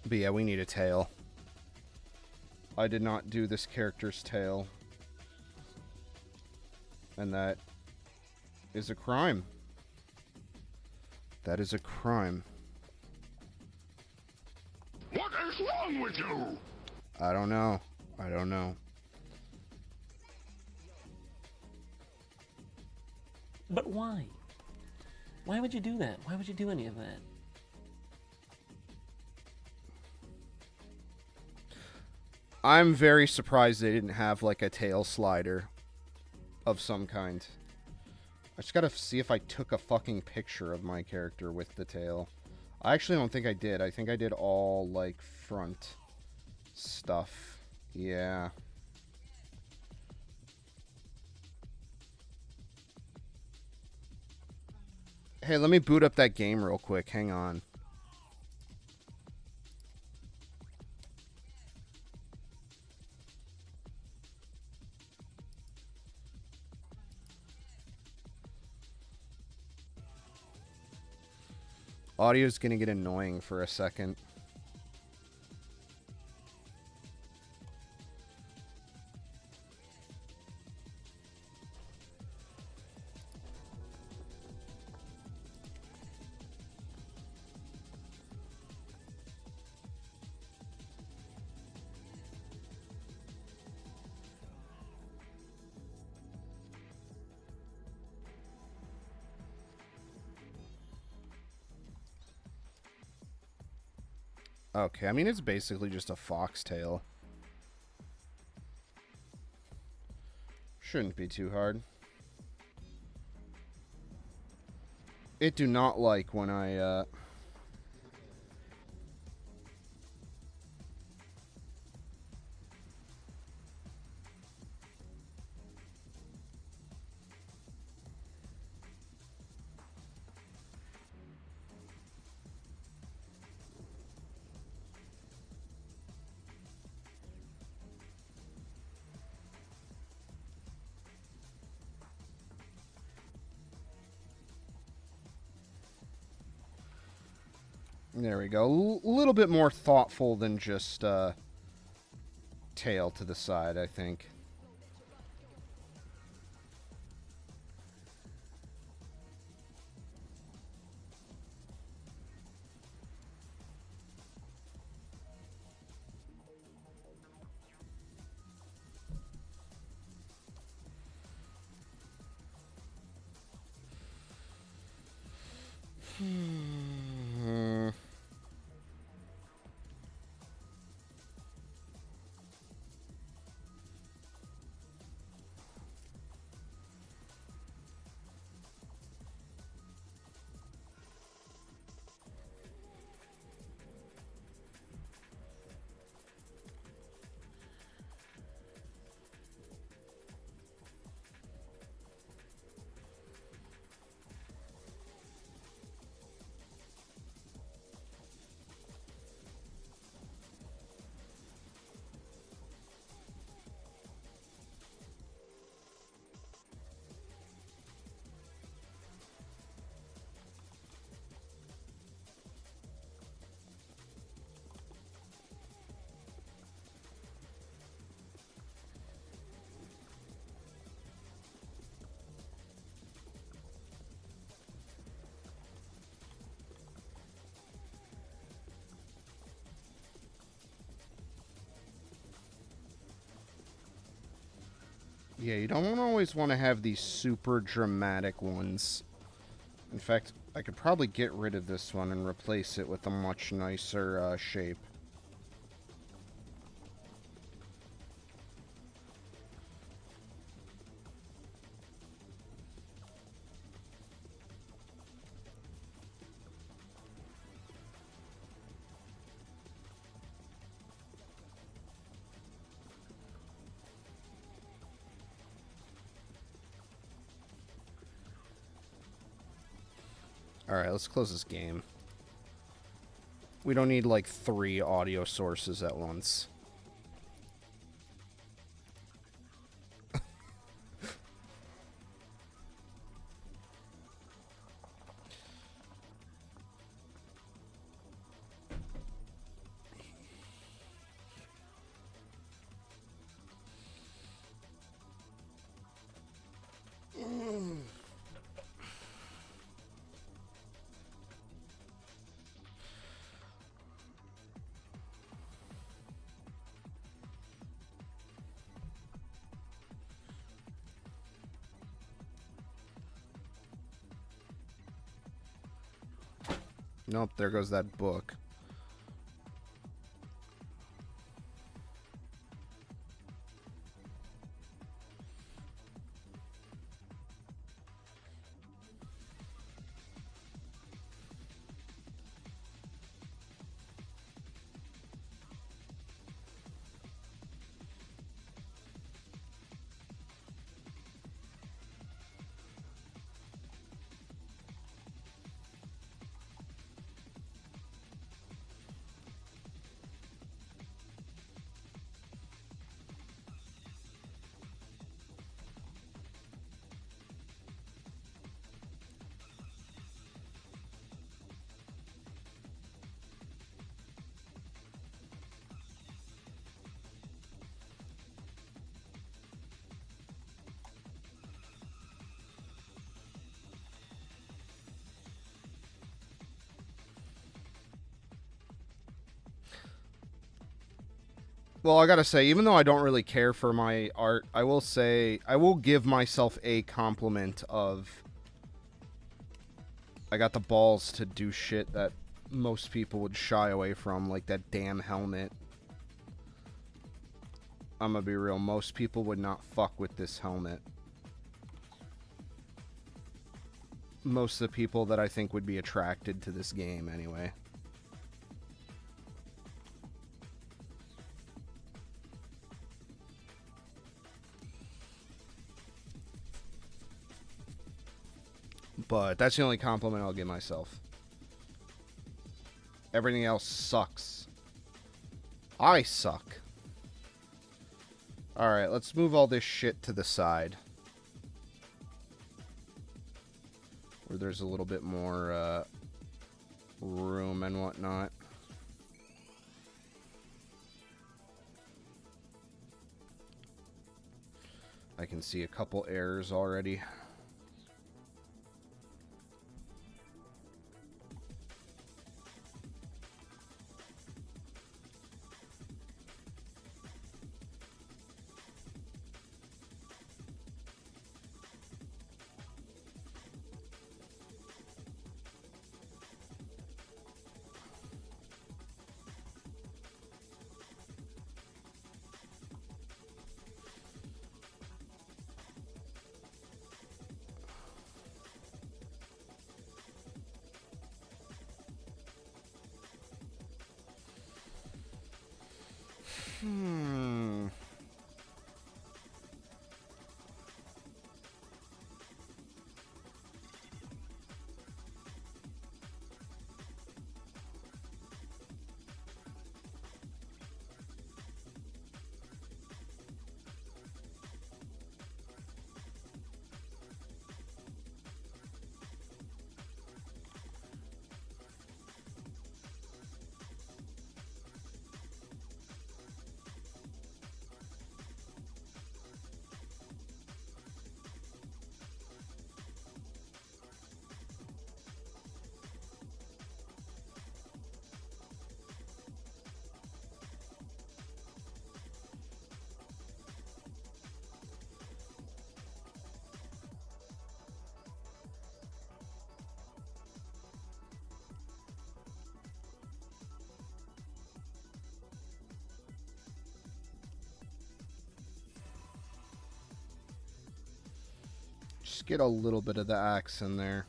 But yeah, we need a tail. I did not do this character's tail. And that is a crime. That is a crime. What is wrong with you? I don't know. I don't know. But why? Why would you do that? Why would you do any of that? I'm very surprised they didn't have like a tail slider of some kind. I just gotta see if I took a fucking picture of my character with the tail. I actually don't think I did. I think I did all like front stuff. Yeah. Hey, let me boot up that game real quick. Hang on. Audio's gonna get annoying for a second. Okay, I mean, it's basically just a foxtail. Shouldn't be too hard. It do not like when I, There we go. A little bit more thoughtful than just, tail to the side, I think. Yeah, you don't always want to have these super dramatic ones. In fact, I could probably get rid of this one and replace it with a much nicer shape. Alright, let's close this game. We don't need like 3 audio sources at once. Nope, there goes that book. Well, I gotta say, even though I don't really care for my art, I will say, I will give myself a compliment of I got the balls to do shit that most people would shy away from, like that damn helmet. I'm gonna be real, most people would not fuck with this helmet. Most of the people that I think would be attracted to this game, anyway. But that's the only compliment I'll give myself. Everything else sucks. I suck. Alright, let's move all this shit to the side. Where there's a little bit more room and whatnot. I can see a couple errors already. Just get a little bit of the axe in there.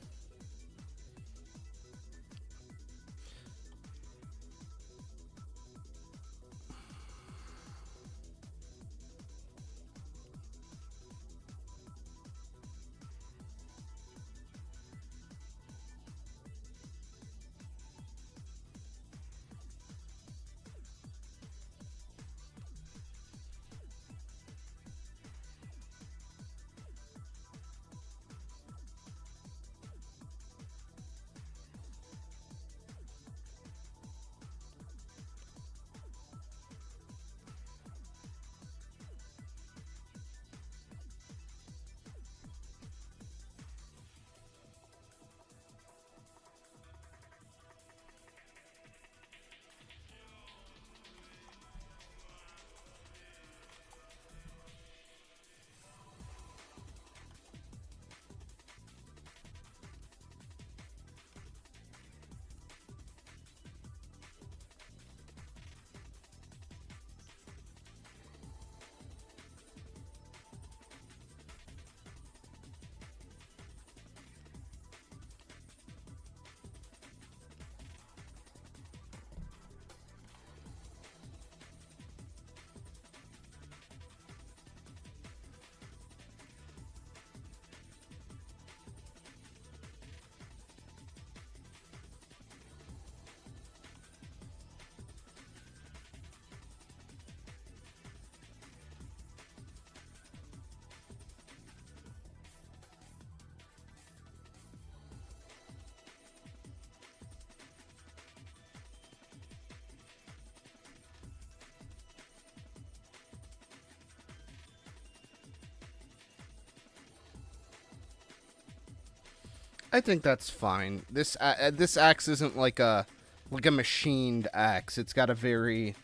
I think that's fine. This axe isn't like a machined axe. It's got a very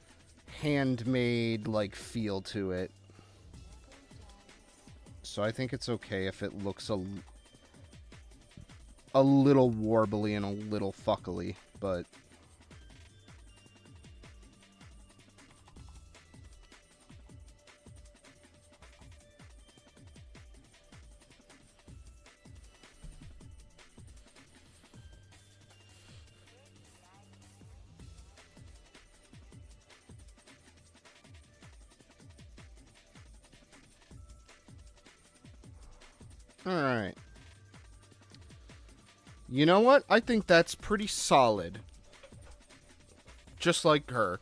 handmade like feel to it. So I think it's okay if it looks a little warbly and a little fuckily, but Alright. You know what? I think that's pretty solid. Just like her.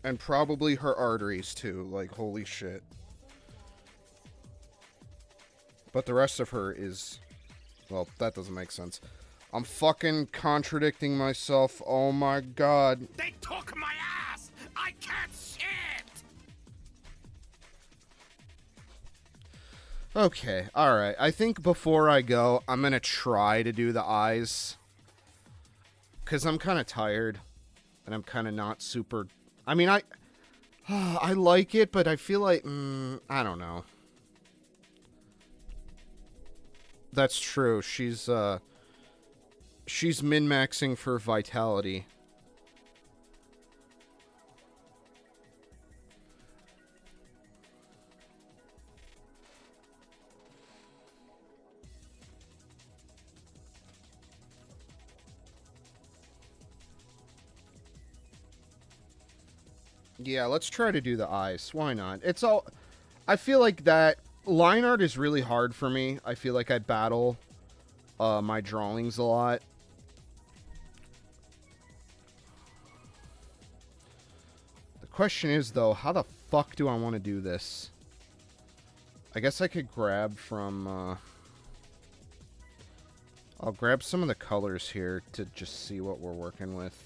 And probably her arteries, too. Like, holy shit. But the rest of her is... Well, that doesn't make sense. I'm fucking contradicting myself. Oh my god. They took my ass! I can't shit! Okay, alright. I think before I go, I'm gonna try to do the eyes. Because I'm kind of tired. And I'm kind of not super... I mean, I like it, but I feel like... I don't know. That's true. She's min-maxing for vitality. Yeah, let's try to do the eyes. Why not? It's all... I feel like that... Line art is really hard for me. I feel like I battle my drawings a lot. The question is, though, how the fuck do I want to do this? I guess I could grab from... I'll grab some of the colors here to just see what we're working with.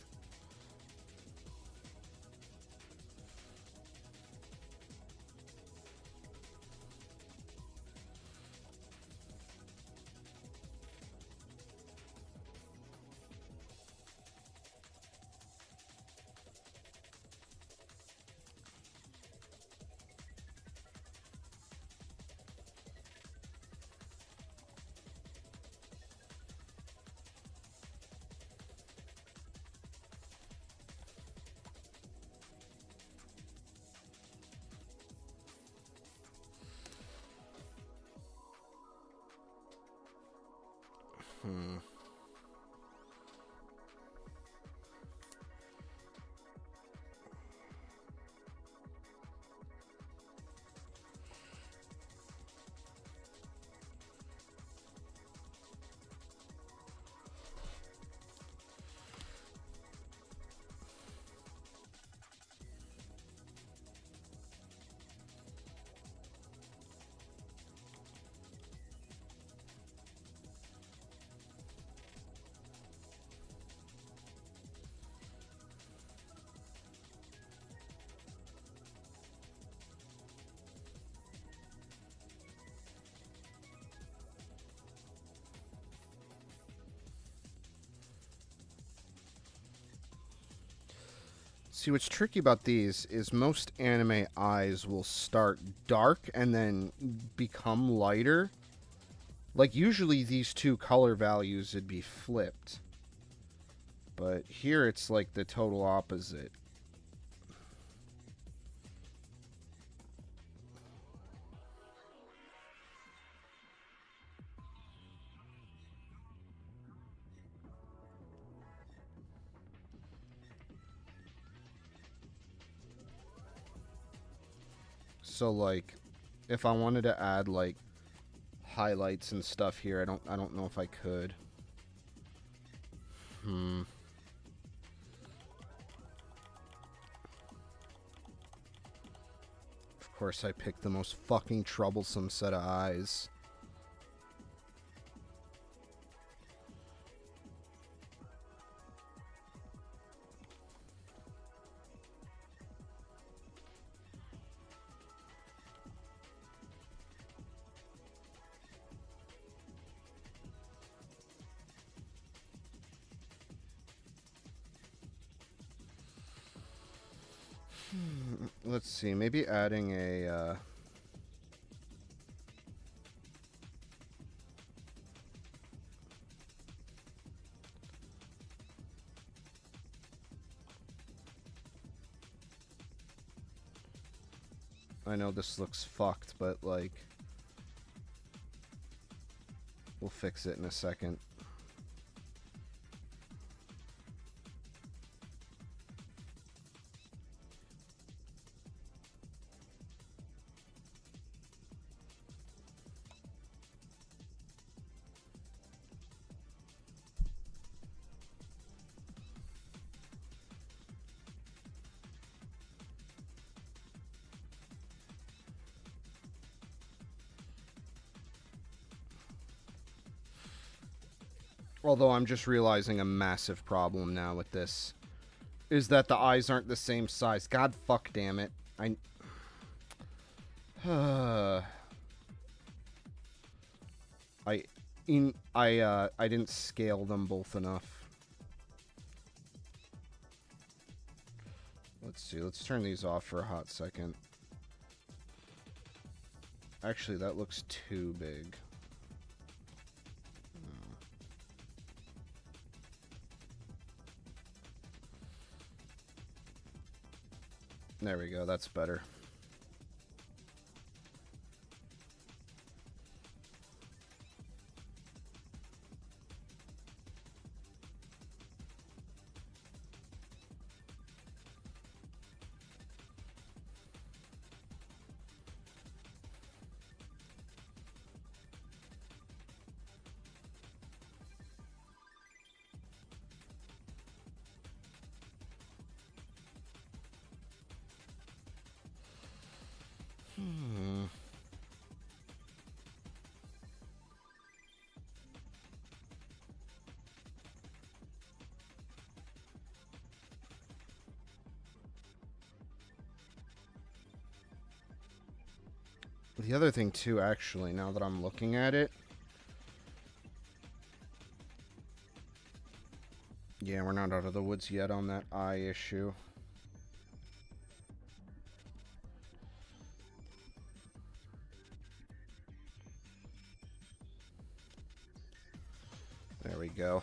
See, what's tricky about these is most anime eyes will start dark and then become lighter. Like, usually these two color values would be flipped. But here it's like the total opposite. So, like, if I wanted to add, like, highlights and stuff here, I don't know if I could. Of course, I picked the most fucking troublesome set of eyes. Let's see, maybe adding a, I know this looks fucked, but, like, we'll fix it in a second. Although I'm just realizing a massive problem now with this is that the eyes aren't the same size. God fuck damn it. I didn't scale them both enough. Let's see. Let's turn these off for a hot second. Actually, that looks too big. There we go. That's better. The other thing, too, actually, now that I'm looking at it... Yeah, we're not out of the woods yet on that eye issue. There we go.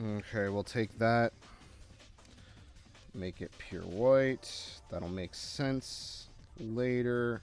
Okay, we'll take that. Make it pure white. That'll make sense later.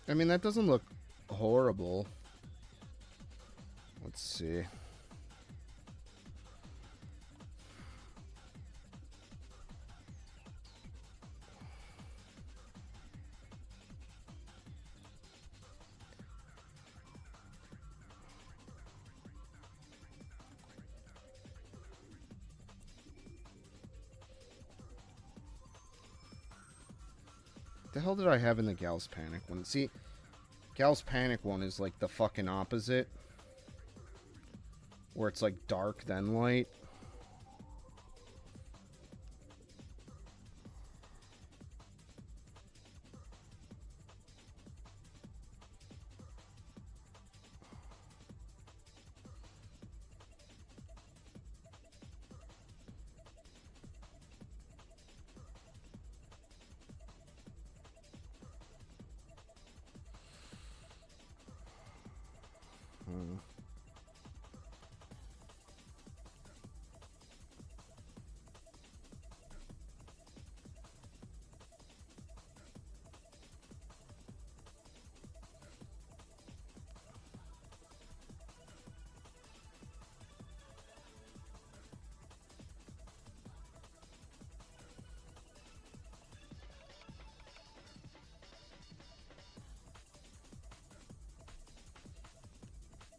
I mean, that doesn't look horrible. Let's see. The hell did I have in the Gal's Panic one? See, Gal's Panic one is like the fucking opposite. Where it's like dark, then light.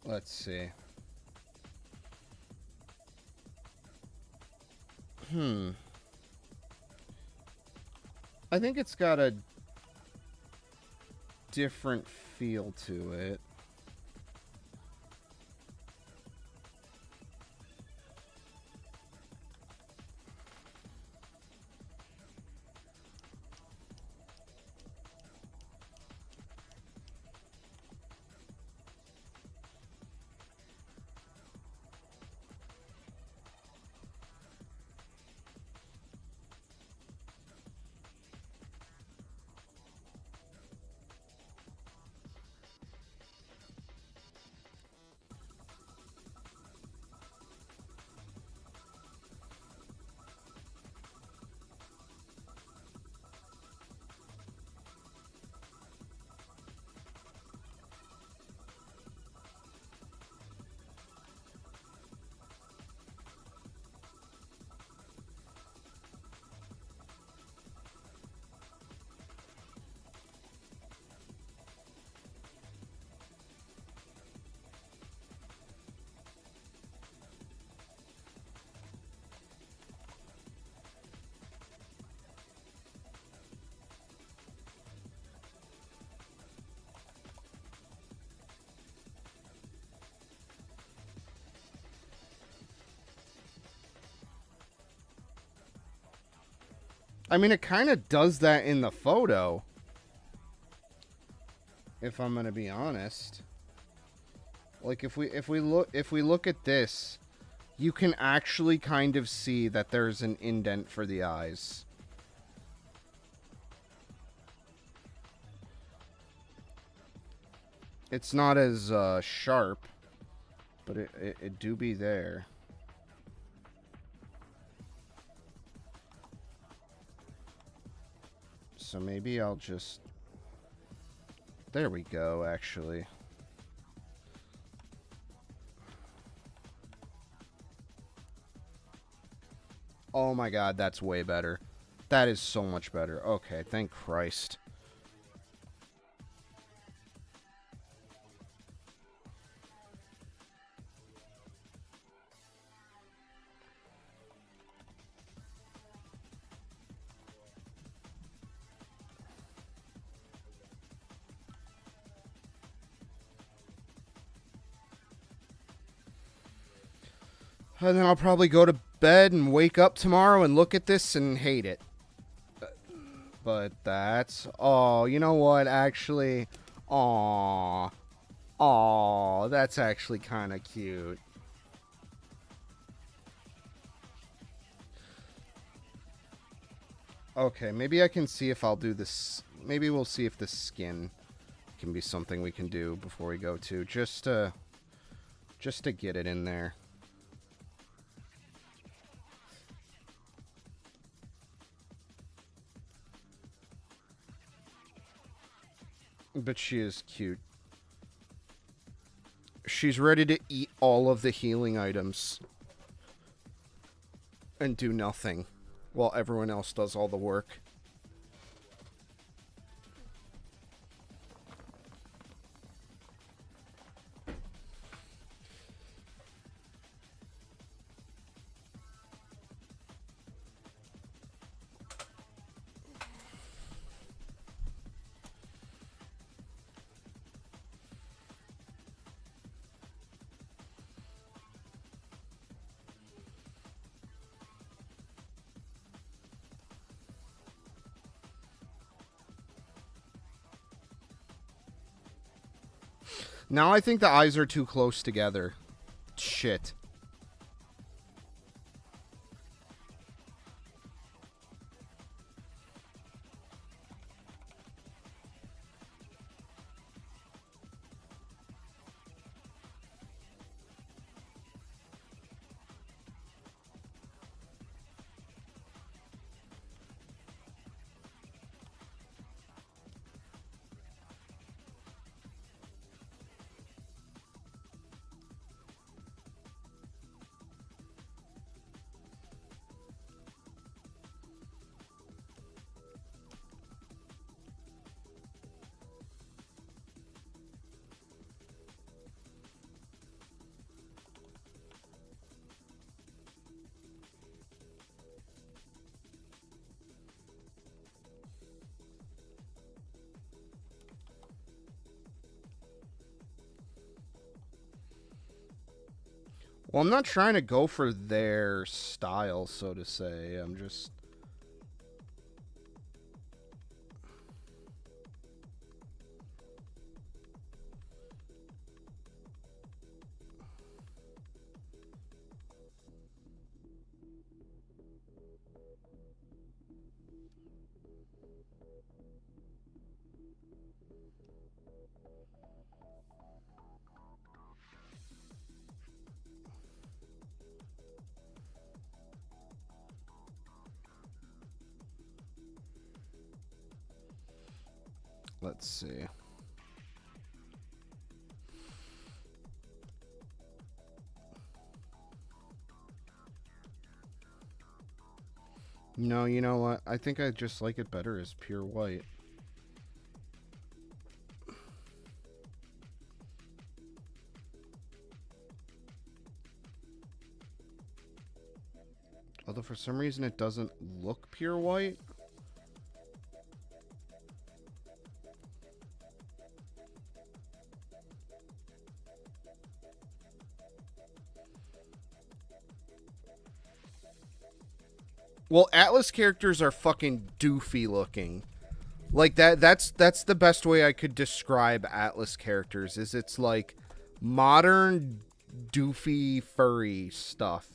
Let's see. I think it's got a different feel to it. I mean, it kind of does that in the photo. If I'm gonna be honest. Like if we look at this, you can actually kind of see that there's an indent for the eyes. It's not as sharp, but it do be there. So maybe I'll just... There we go, actually. Oh my god, that's way better. That is so much better. Okay, thank Christ. And then I'll probably go to bed and wake up tomorrow and look at this and hate it. But that's... Oh, you know what? Actually... Aww. Aww, that's actually kind of cute. Okay, maybe I can see if I'll do this... Maybe we'll see if the skin can be something we can do before we go to. Just to get it in there. But she is cute. She's ready to eat all of the healing items. And do nothing. While everyone else does all the work. Now I think the eyes are too close together. Shit. Well, I'm not trying to go for their style, so to say. I'm just... Let's see. No, you know what? I think I just like it better as pure white. Although for some reason it doesn't look pure white. Well, Atlyss characters are fucking doofy looking. Like that's the best way I could describe Atlyss characters is it's like modern doofy furry stuff.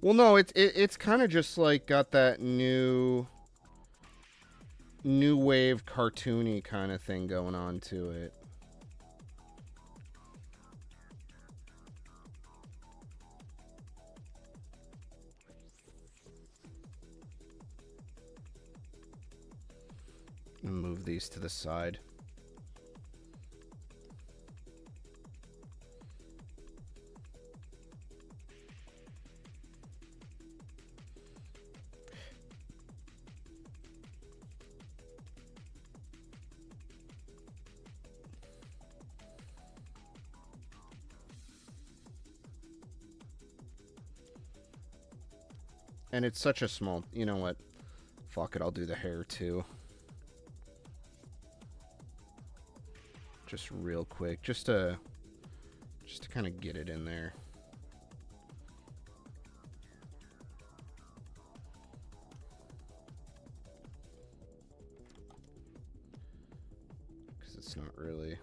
Well, no, it's kind of just like got that new wave cartoony kind of thing going on to it. Move these to the side. And it's such a small, you know what? Fuck it, I'll do the hair too. Just real quick, just to kind of get it in there. Because it's not really...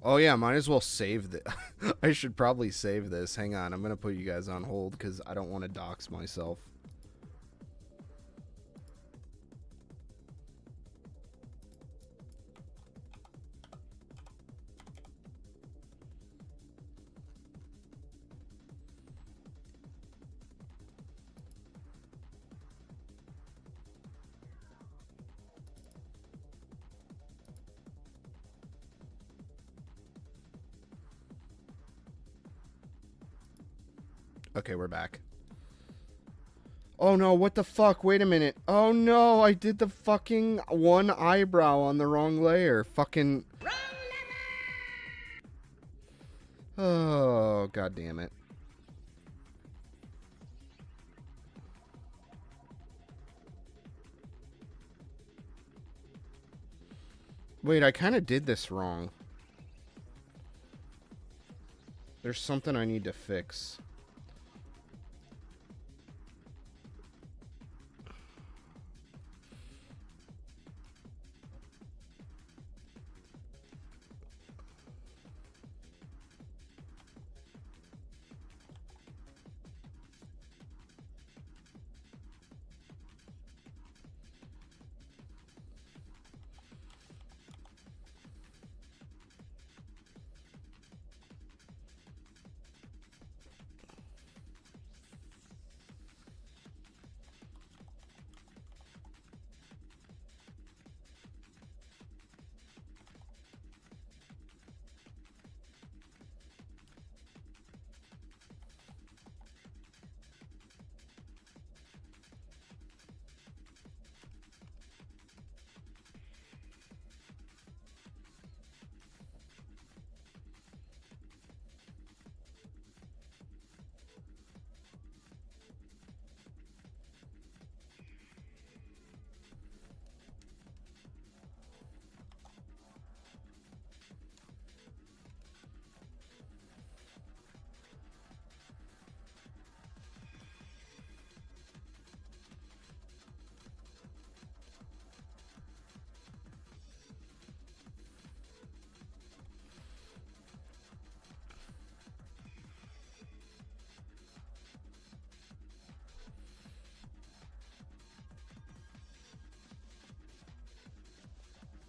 Oh yeah, might as well save this. I should probably save this. Hang on, I'm gonna put you guys on hold because I don't want to dox myself. Okay, we're back. Oh no, what the fuck? Wait a minute. Oh no, I did the fucking one eyebrow on the wrong layer. Fucking... Oh, god damn it. Wait, I kind of did this wrong. There's something I need to fix.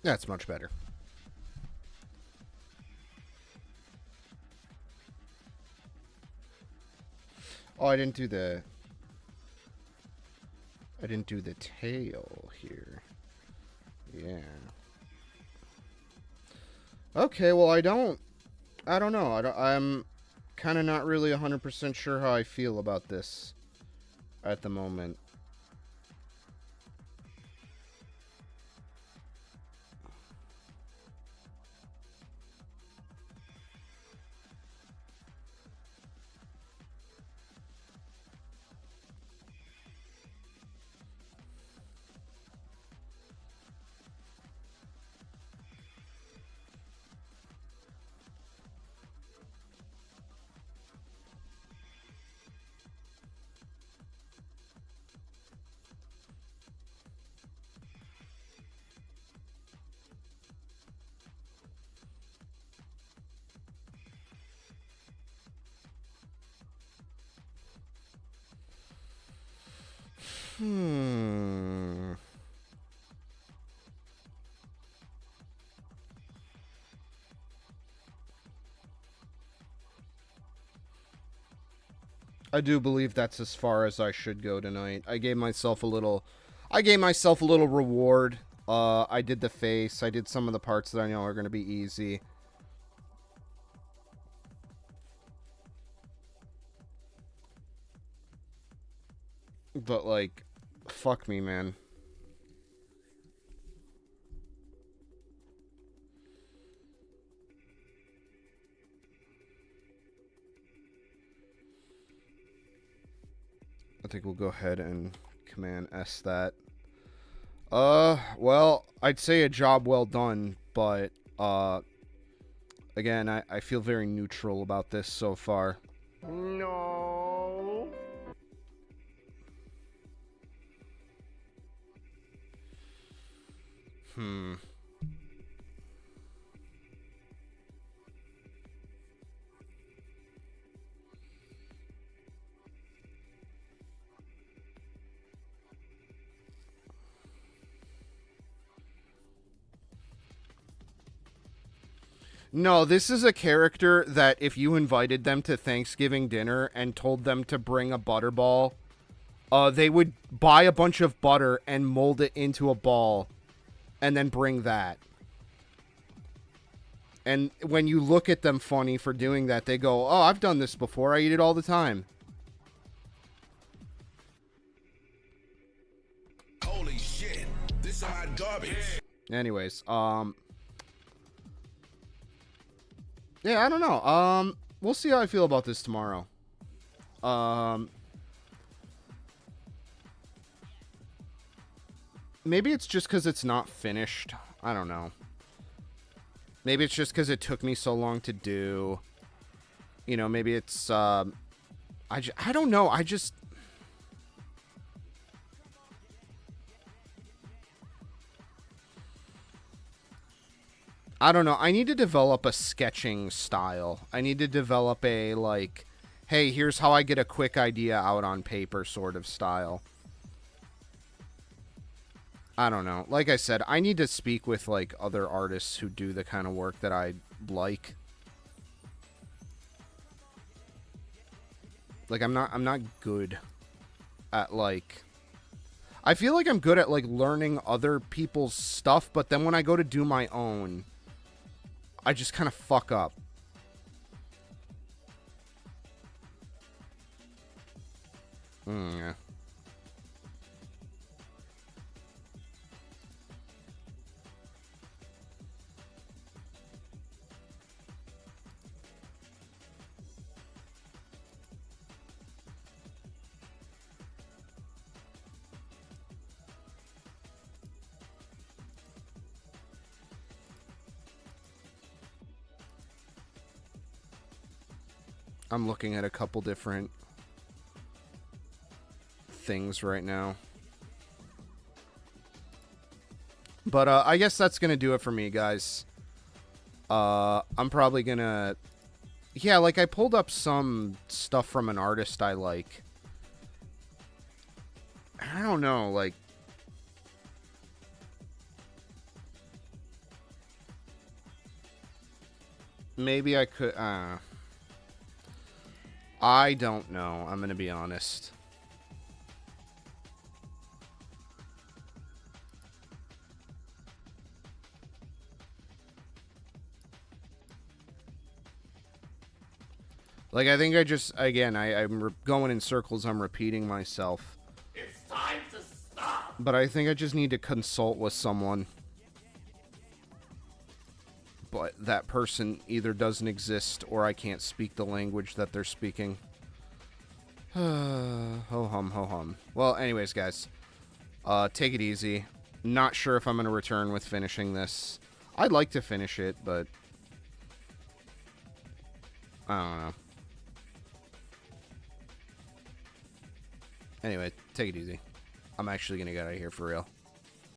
That's much better. Oh, I didn't do the tail here. Yeah. Okay, well, I don't know. I'm kind of not really 100% sure how I feel about this at the moment. I do believe that's as far as I should go tonight. I gave myself a little reward. I did the face. I did some of the parts that I know are going to be easy. But, like, fuck me, man. I think we'll go ahead and Command S that. Well, I'd say a job well done, but, again, I feel very neutral about this so far. No. No, this is a character that if you invited them to Thanksgiving dinner and told them to bring a butterball, they would buy a bunch of butter and mold it into a ball and then bring that. And when you look at them funny for doing that, they go, "Oh, I've done this before. I eat it all the time." Holy shit, this is hot garbage. Anyways, yeah, I don't know. We'll see how I feel about this tomorrow. Maybe it's just because it's not finished. I don't know. Maybe it's just because it took me so long to do. You know, maybe it's, I don't know. I don't know. I need to develop a sketching style. I need to develop a, like, hey, here's how I get a quick idea out on paper sort of style. I don't know. Like I said, I need to speak with, like, other artists who do the kind of work that I like. Like, I'm not good at, like... I feel like I'm good at, like, learning other people's stuff, but then when I go to do my own, I just kind of fuck up. Yeah. I'm looking at a couple different things right now. But I guess that's going to do it for me, guys. I'm probably going to... Yeah, like, I pulled up some stuff from an artist I like. I don't know, like... Maybe I could... I don't know. I'm gonna be honest. Like, I think I just, again, I'm going in circles. I'm repeating myself. It's time to stop. But I think I just need to consult with someone. But that person either doesn't exist or I can't speak the language that they're speaking. Ho hum, ho hum. Well, anyways, guys. Take it easy. Not sure if I'm going to return with finishing this. I'd like to finish it, but I don't know. Anyway, take it easy. I'm actually going to get out of here for real.